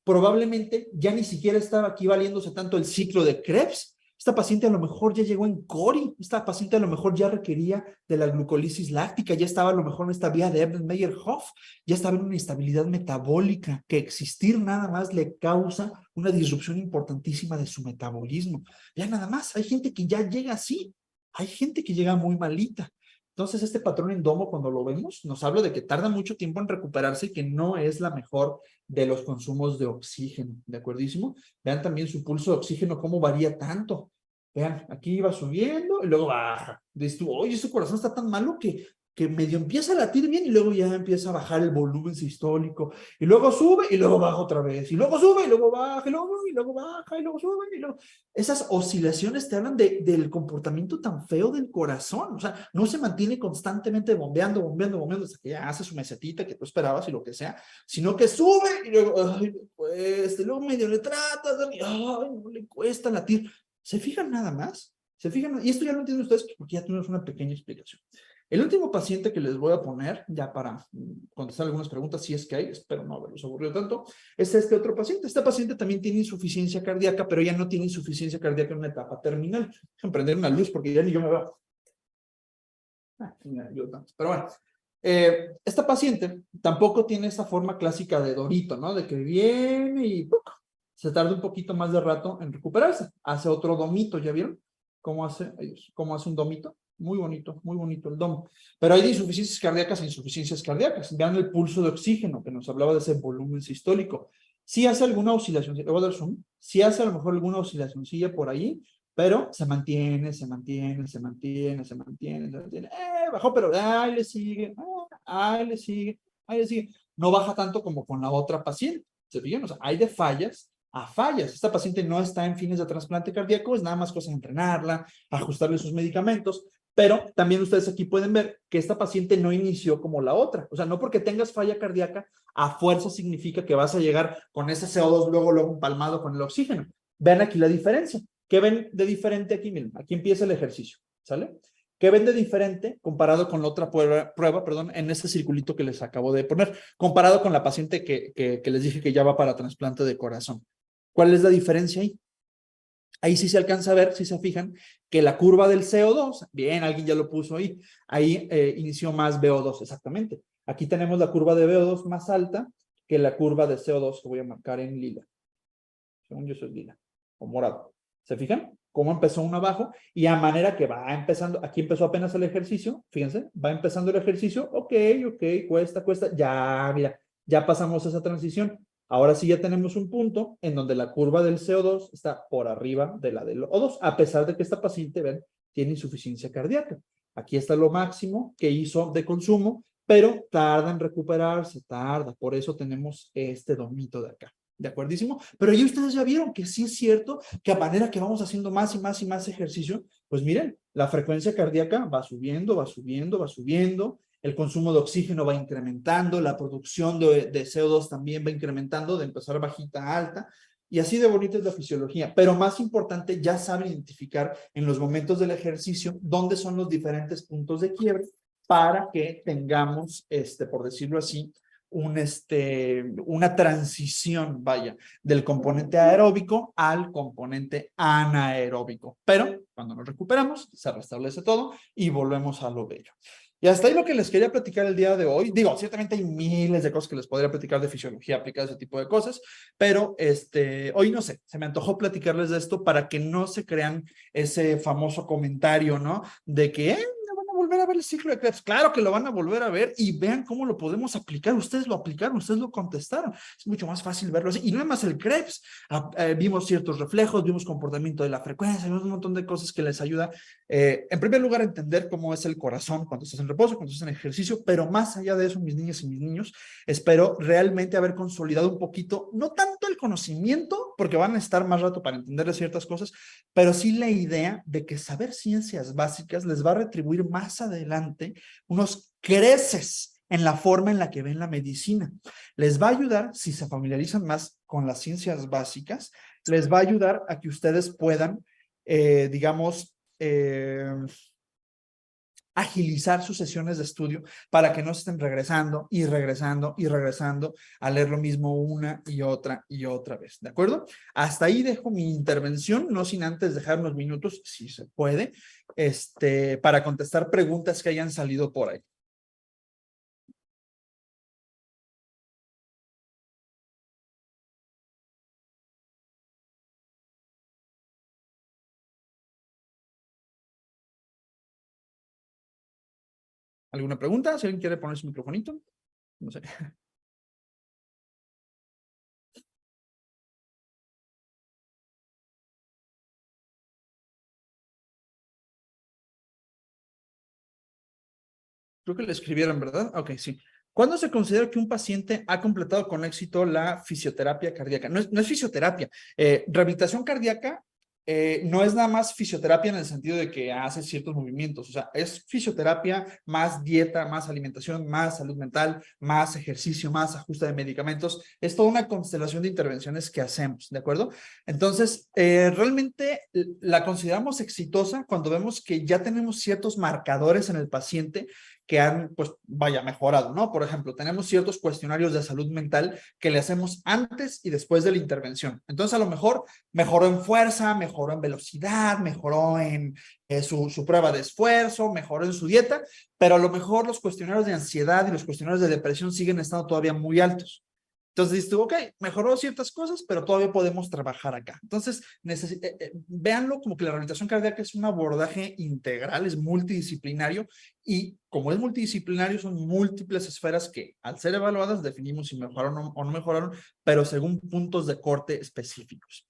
probablemente ya ni siquiera estaba aquí valiéndose tanto el ciclo de Krebs. Esta paciente a lo mejor ya llegó en CORI, esta paciente a lo mejor ya requería de la glucólisis láctica, ya estaba a lo mejor en esta vía de Erdmann-Mayer-Hoff, ya estaba en una instabilidad metabólica, que existir nada más le causa una disrupción importantísima de su metabolismo. Ya nada más, hay gente que ya llega así, hay gente que llega muy malita. Entonces, este patrón endomo, cuando lo vemos, nos habla de que tarda mucho tiempo en recuperarse y que no es la mejor de los consumos de oxígeno, ¿de acuerdísimo? Vean también su pulso de oxígeno, cómo varía tanto. Vean, aquí iba subiendo y luego baja. Dices tú, oye, su corazón está tan malo que medio empieza a latir bien y luego ya empieza a bajar el volumen sistólico. Y luego sube y luego baja otra vez. Y luego sube y luego baja y luego baja y luego sube y luego... Esas oscilaciones te hablan del comportamiento tan feo del corazón. O sea, no se mantiene constantemente bombeando hasta que ya hace su mesetita que tú esperabas y lo que sea, sino que sube y luego, ay, le cuesta, y luego medio le tratas, y ay, no le cuesta latir. ¿Se fijan nada más? ¿Se fijan? Y esto ya lo entienden ustedes porque ya tuvimos una pequeña explicación. El último paciente que les voy a poner, ya para contestar algunas preguntas, si es que hay, espero no haberlos aburrido tanto, es este otro paciente. Este paciente también tiene insuficiencia cardíaca, pero ya no tiene insuficiencia cardíaca en una etapa terminal. Déjenme prender una luz porque ya ni yo me veo. Pero bueno, esta paciente tampoco tiene esa forma clásica de Dorito, ¿no? De que viene y ¡puc! Se tarda un poquito más de rato en recuperarse. Hace otro domito, ¿ya vieron? ¿Cómo hace un domito? Muy bonito el domo. Pero hay de insuficiencias cardíacas e insuficiencias cardíacas. Vean el pulso de oxígeno, que nos hablaba de ese volumen sistólico. Sí hace alguna oscilación, le voy a dar zoom, sí hace a lo mejor alguna oscilacioncilla por ahí, pero se mantiene, se mantiene, se mantiene, se mantiene, se mantiene. Bajó, pero ahí le sigue, ahí le sigue, ahí le sigue. No baja tanto como con la otra paciente. ¿Se fijan? O sea, hay de fallas a fallas. Esta paciente no está en fines de trasplante cardíaco, es nada más cosa de entrenarla, ajustarle sus medicamentos, pero también ustedes aquí pueden ver que esta paciente no inició como la otra. O sea, no porque tengas falla cardíaca, a fuerza significa que vas a llegar con ese CO2 luego empalmado con el oxígeno. Vean aquí la diferencia. ¿Qué ven de diferente aquí? Miren, aquí empieza el ejercicio, ¿sale? ¿Qué ven de diferente comparado con la otra prueba, perdón, en este circulito que les acabo de poner, comparado con la paciente que les dije que ya va para trasplante de corazón? ¿Cuál es la diferencia ahí? Ahí sí se alcanza a ver, si se fijan, que la curva del CO2, bien, alguien ya lo puso ahí inició más VO2, exactamente. Aquí tenemos la curva de VO2 más alta que la curva de CO2 que voy a marcar en lila. Según yo soy lila, o morado. ¿Se fijan? Cómo empezó uno abajo y a manera que va empezando, aquí empezó apenas el ejercicio, fíjense, va empezando el ejercicio, ok, cuesta, ya, mira, ya pasamos esa transición. Ahora sí ya tenemos un punto en donde la curva del CO2 está por arriba de la del O2, a pesar de que esta paciente, ven, tiene insuficiencia cardíaca. Aquí está lo máximo que hizo de consumo, pero tarda en recuperarse, tarda. Por eso tenemos este domito de acá. ¿De acuerdísimo? Pero ya ustedes ya vieron que sí es cierto que a manera que vamos haciendo más y más y más ejercicio, pues miren, la frecuencia cardíaca va subiendo, va subiendo, va subiendo, el consumo de oxígeno va incrementando, la producción de CO2 también va incrementando, de empezar bajita a alta, y así de bonita es la fisiología. Pero más importante, ya saben identificar en los momentos del ejercicio dónde son los diferentes puntos de quiebre para que tengamos, por decirlo así, una transición, vaya, del componente aeróbico al componente anaeróbico. Pero cuando nos recuperamos, se restablece todo y volvemos a lo bello. Y hasta ahí lo que les quería platicar el día de hoy. Digo, ciertamente hay miles de cosas que les podría platicar de fisiología aplicada a ese tipo de cosas, pero hoy no sé, se me antojó platicarles de esto para que no se crean ese famoso comentario, ¿no? De que, van a volver a ver el ciclo de Krebs. Claro que lo van a volver a ver y vean cómo lo podemos aplicar. Ustedes lo aplicaron, ustedes lo contestaron. Es mucho más fácil verlo así. Y no es más el Krebs. Vimos ciertos reflejos, vimos comportamiento de la frecuencia, vimos un montón de cosas que les ayuda, en primer lugar, a entender cómo es el corazón cuando estás en reposo, cuando estás en ejercicio, pero más allá de eso, mis niñas y mis niños, espero realmente haber consolidado un poquito, no tanto el conocimiento, porque van a estar más rato para entender ciertas cosas, pero sí la idea de que saber ciencias básicas les va a retribuir más adelante unos creces en la forma en la que ven la medicina. Les va a ayudar, si se familiarizan más con las ciencias básicas, les va a ayudar a que ustedes puedan, digamos, agilizar sus sesiones de estudio para que no estén regresando y regresando y regresando a leer lo mismo una y otra vez, ¿de acuerdo? Hasta ahí dejo mi intervención, no sin antes dejar unos minutos, si se puede, para contestar preguntas que hayan salido por ahí. ¿Alguna pregunta? Si alguien quiere poner su microfonito. No sé. Creo que le escribieron, ¿verdad? Ok, sí. ¿Cuándo se considera que un paciente ha completado con éxito la fisioterapia cardíaca? No es fisioterapia. Rehabilitación cardíaca no es nada más fisioterapia en el sentido de que hace ciertos movimientos. O sea, es fisioterapia más dieta, más alimentación, más salud mental, más ejercicio, más ajuste de medicamentos. Es toda una constelación de intervenciones que hacemos, ¿de acuerdo? Entonces, realmente la consideramos exitosa cuando vemos que ya tenemos ciertos marcadores en el paciente que han, pues, vaya, mejorado, ¿no? Por ejemplo, tenemos ciertos cuestionarios de salud mental que le hacemos antes y después de la intervención. Entonces, a lo mejor mejoró en fuerza, mejoró en velocidad, mejoró en su prueba de esfuerzo, mejoró en su dieta, pero a lo mejor los cuestionarios de ansiedad y los cuestionarios de depresión siguen estando todavía muy altos. Entonces dices tú, ok, mejoró ciertas cosas, pero todavía podemos trabajar acá. Entonces, véanlo como que la rehabilitación cardíaca es un abordaje integral, es multidisciplinario y como es multidisciplinario son múltiples esferas que al ser evaluadas definimos si mejoraron o no mejoraron, pero según puntos de corte específicos.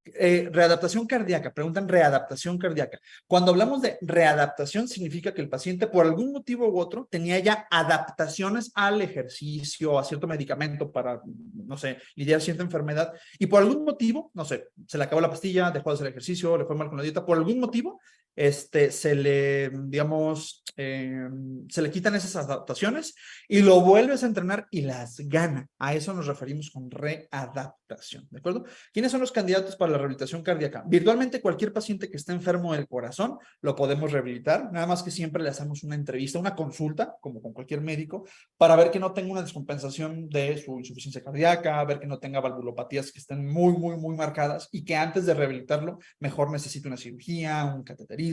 Readaptación cardíaca, preguntan readaptación cardíaca. Cuando hablamos de readaptación significa que el paciente por algún motivo u otro tenía ya adaptaciones al ejercicio, a cierto medicamento para, no sé, lidiar cierta enfermedad y por algún motivo, no sé, se le acabó la pastilla, dejó de hacer ejercicio, le fue mal con la dieta, por algún motivo, se le, digamos, se le quitan esas adaptaciones y lo vuelves a entrenar y las gana. A eso nos referimos con readaptación, ¿de acuerdo? ¿Quiénes son los candidatos para la rehabilitación cardíaca? Virtualmente cualquier paciente que esté enfermo del corazón lo podemos rehabilitar, nada más que siempre le hacemos una entrevista, una consulta, como con cualquier médico, para ver que no tenga una descompensación de su insuficiencia cardíaca, ver que no tenga valvulopatías que estén muy marcadas y que antes de rehabilitarlo mejor necesite una cirugía, un cateterismo,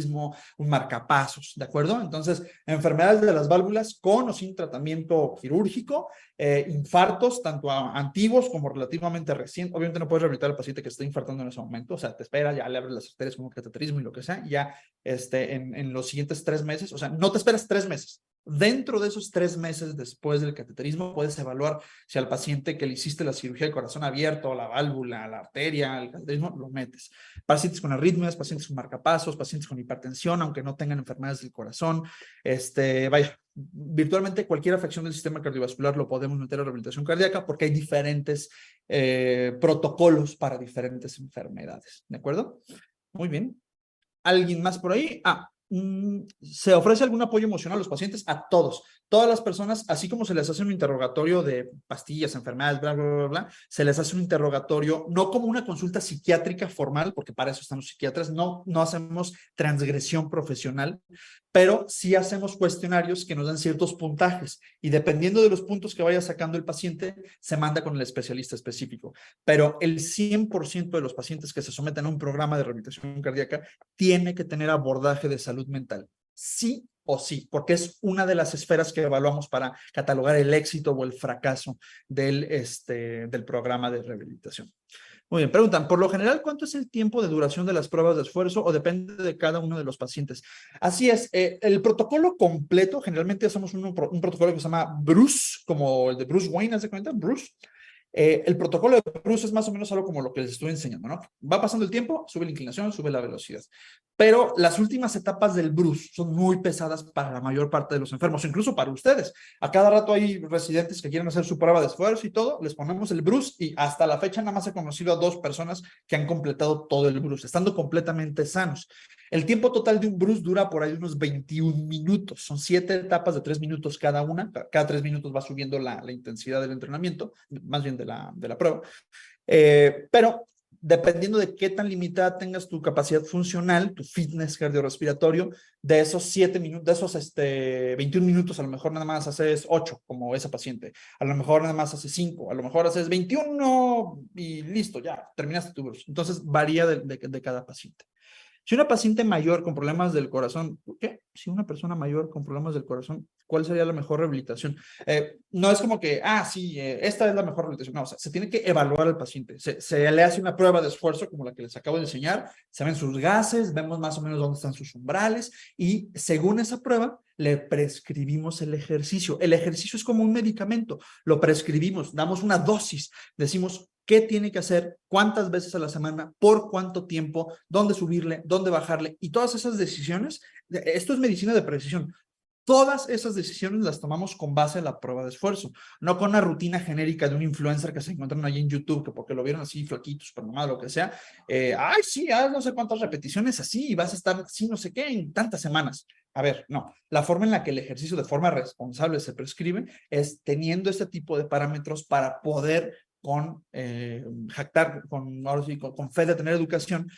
un marcapasos, ¿de acuerdo? Entonces, enfermedades de las válvulas con o sin tratamiento quirúrgico, infartos, tanto antiguos como relativamente recientes. Obviamente no puedes rehabilitar al paciente que está infartando en ese momento, o sea, te espera, ya le abres las arterias con un cateterismo y lo que sea, y ya en los siguientes 3 meses, o sea, no te esperas 3 meses. Dentro de esos 3 meses después del cateterismo, puedes evaluar si al paciente que le hiciste la cirugía de corazón abierto, la válvula, la arteria, el cateterismo, lo metes. Pacientes con arritmias, pacientes con marcapasos, pacientes con hipertensión, aunque no tengan enfermedades del corazón, vaya, virtualmente cualquier afección del sistema cardiovascular lo podemos meter a rehabilitación cardíaca porque hay diferentes protocolos para diferentes enfermedades, ¿de acuerdo? Muy bien. ¿Alguien más por ahí? ¿Se ofrece algún apoyo emocional a los pacientes? A todos. Todas las personas, así como se les hace un interrogatorio de pastillas, enfermedades, bla, se les hace un interrogatorio, no como una consulta psiquiátrica formal, porque para eso están los psiquiatras, no hacemos transgresión profesional, pero sí hacemos cuestionarios que nos dan ciertos puntajes y dependiendo de los puntos que vaya sacando el paciente, se manda con el especialista específico. Pero el 100% de los pacientes que se someten a un programa de rehabilitación cardíaca tiene que tener abordaje de salud mental, sí o sí, porque es una de las esferas que evaluamos para catalogar el éxito o el fracaso del programa de rehabilitación. Muy bien, preguntan, por lo general, ¿cuánto es el tiempo de duración de las pruebas de esfuerzo o depende de cada uno de los pacientes? Así es, el protocolo completo, generalmente hacemos un protocolo que se llama Bruce, como el de Bruce Wayne, ¿haz de cuenta? Bruce. El protocolo de Bruce es más o menos algo como lo que les estoy enseñando, ¿no? Va pasando el tiempo, sube la inclinación, sube la velocidad. Pero las últimas etapas del Bruce son muy pesadas para la mayor parte de los enfermos, incluso para ustedes. A cada rato hay residentes que quieren hacer su prueba de esfuerzo y todo, les ponemos el Bruce y hasta la fecha nada más he conocido a 2 personas que han completado todo el Bruce, estando completamente sanos. El tiempo total de un Bruce dura por ahí unos 21 minutos. Son 7 etapas de 3 minutos cada una. Cada 3 minutos va subiendo la intensidad del entrenamiento, más bien de la prueba. Pero dependiendo de qué tan limitada tengas tu capacidad funcional, tu fitness cardiorrespiratorio, de esos 7 minutos, de esos 21 minutos, a lo mejor nada más haces 8, como ese paciente. A lo mejor nada más haces 5, a lo mejor haces 21 y listo, ya, terminaste tu Bruce. Entonces varía de cada paciente. Si una paciente mayor con problemas del corazón, ¿qué? Si una persona mayor con problemas del corazón, ¿cuál sería la mejor rehabilitación? No es como que, sí, esta es la mejor rehabilitación. No, o sea, se tiene que evaluar al paciente. Se le hace una prueba de esfuerzo, como la que les acabo de enseñar. Se ven sus gases, vemos más o menos dónde están sus umbrales y según esa prueba, le prescribimos el ejercicio. El ejercicio es como un medicamento. Lo prescribimos, damos una dosis, decimos qué tiene que hacer, cuántas veces a la semana, por cuánto tiempo, dónde subirle, dónde bajarle y todas esas decisiones. Esto es medicina de precisión. Todas esas decisiones las tomamos con base en la prueba de esfuerzo, no con una rutina genérica de un influencer que se encuentran ahí en YouTube, que porque lo vieron así flaquito, super mamado, lo que sea, sí, haz no sé cuántas repeticiones así y vas a estar así no sé qué en tantas semanas. A ver, no, la forma en la que el ejercicio de forma responsable se prescribe es teniendo este tipo de parámetros para poder jactar, ahora sí, con fe de tener educación,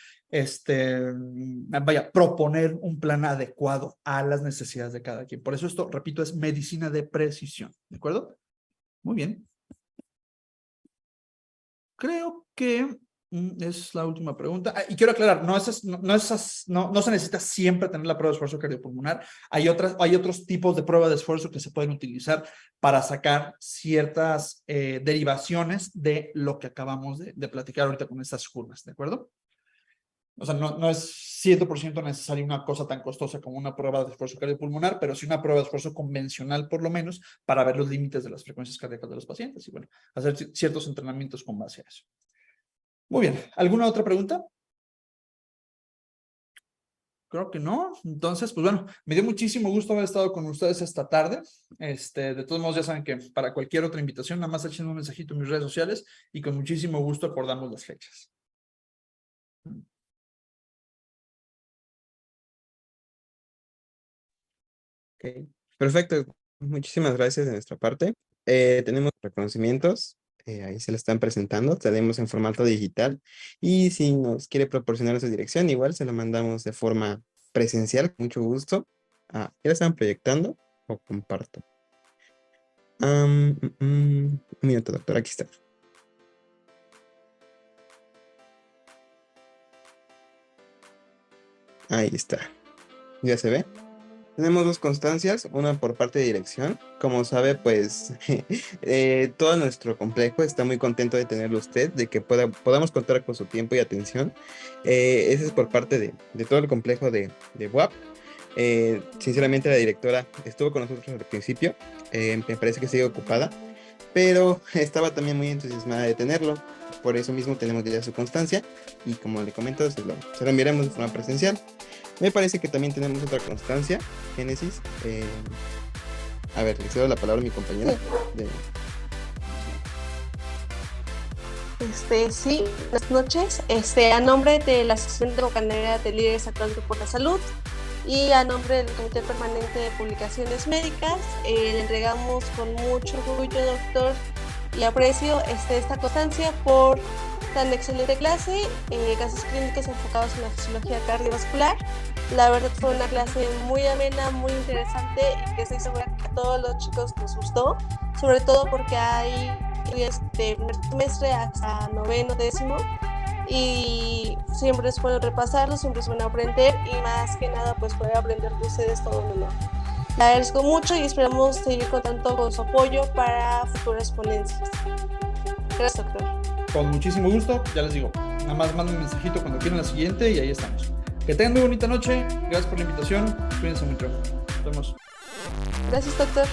proponer un plan adecuado a las necesidades de cada quien. Por eso esto, repito, es medicina de precisión, ¿de acuerdo? Muy bien. Creo que Es la última pregunta. Y quiero aclarar, no se necesita siempre tener la prueba de esfuerzo cardiopulmonar. Hay otros tipos de prueba de esfuerzo que se pueden utilizar para sacar ciertas derivaciones de lo que acabamos de platicar ahorita con estas curvas, ¿de acuerdo? O sea, no es 100% necesaria una cosa tan costosa como una prueba de esfuerzo cardiopulmonar, pero sí una prueba de esfuerzo convencional, por lo menos, para ver los límites de las frecuencias cardíacas de los pacientes y, bueno, hacer ciertos entrenamientos con base a eso. Muy bien. ¿Alguna otra pregunta? Creo que no. Entonces, pues bueno, me dio muchísimo gusto haber estado con ustedes esta tarde. De todos modos, ya saben que para cualquier otra invitación, nada más echen un mensajito en mis redes sociales y con muchísimo gusto acordamos las fechas. Ok, perfecto. Muchísimas gracias de nuestra parte. Tenemos reconocimientos, ahí se lo están presentando, tenemos en formato digital y si nos quiere proporcionar su dirección, igual se lo mandamos de forma presencial, con mucho gusto. ¿Ya la están proyectando o comparto? Un minuto, doctor, aquí está. Ahí está. ¿Ya se ve? Tenemos dos constancias, una por parte de dirección. Como sabe, pues todo nuestro complejo está muy contento de tenerlo usted, de que podamos contar con su tiempo y atención. Ese es por parte de todo el complejo de BUAP. Sinceramente, la directora estuvo con nosotros al principio. Me parece que sigue ocupada, pero estaba también muy entusiasmada de tenerlo. Por eso mismo tenemos ya su constancia y, como le comento, se lo enviaremos de forma presencial. Me parece que también tenemos otra constancia, Génesis. A ver, le cedo la palabra a mi compañera. Sí, buenas noches. A nombre de la Asociación de Bocanera de Líderes Actuando por la Salud y a nombre del Comité Permanente de Publicaciones Médicas, le entregamos con mucho orgullo, doctor, y aprecio esta constancia por tan excelente clase, casos clínicos enfocados en la fisiología cardiovascular. La verdad fue una clase muy amena, muy interesante y que estoy segura que a todos los chicos les gustó, sobre todo porque hay de primer semestre hasta noveno, décimo, y siempre es bueno repasarlo, siempre es bueno aprender y más que nada pues poder aprender de ustedes todo el mundo. Le agradezco mucho y esperamos seguir contando con su apoyo para futuras ponencias. Gracias, doctor. Con muchísimo gusto, ya les digo, nada más manden un mensajito cuando quieran la siguiente y ahí estamos. Que tengan muy bonita noche, gracias por la invitación, cuídense mucho. Nos vemos. Gracias, doctor.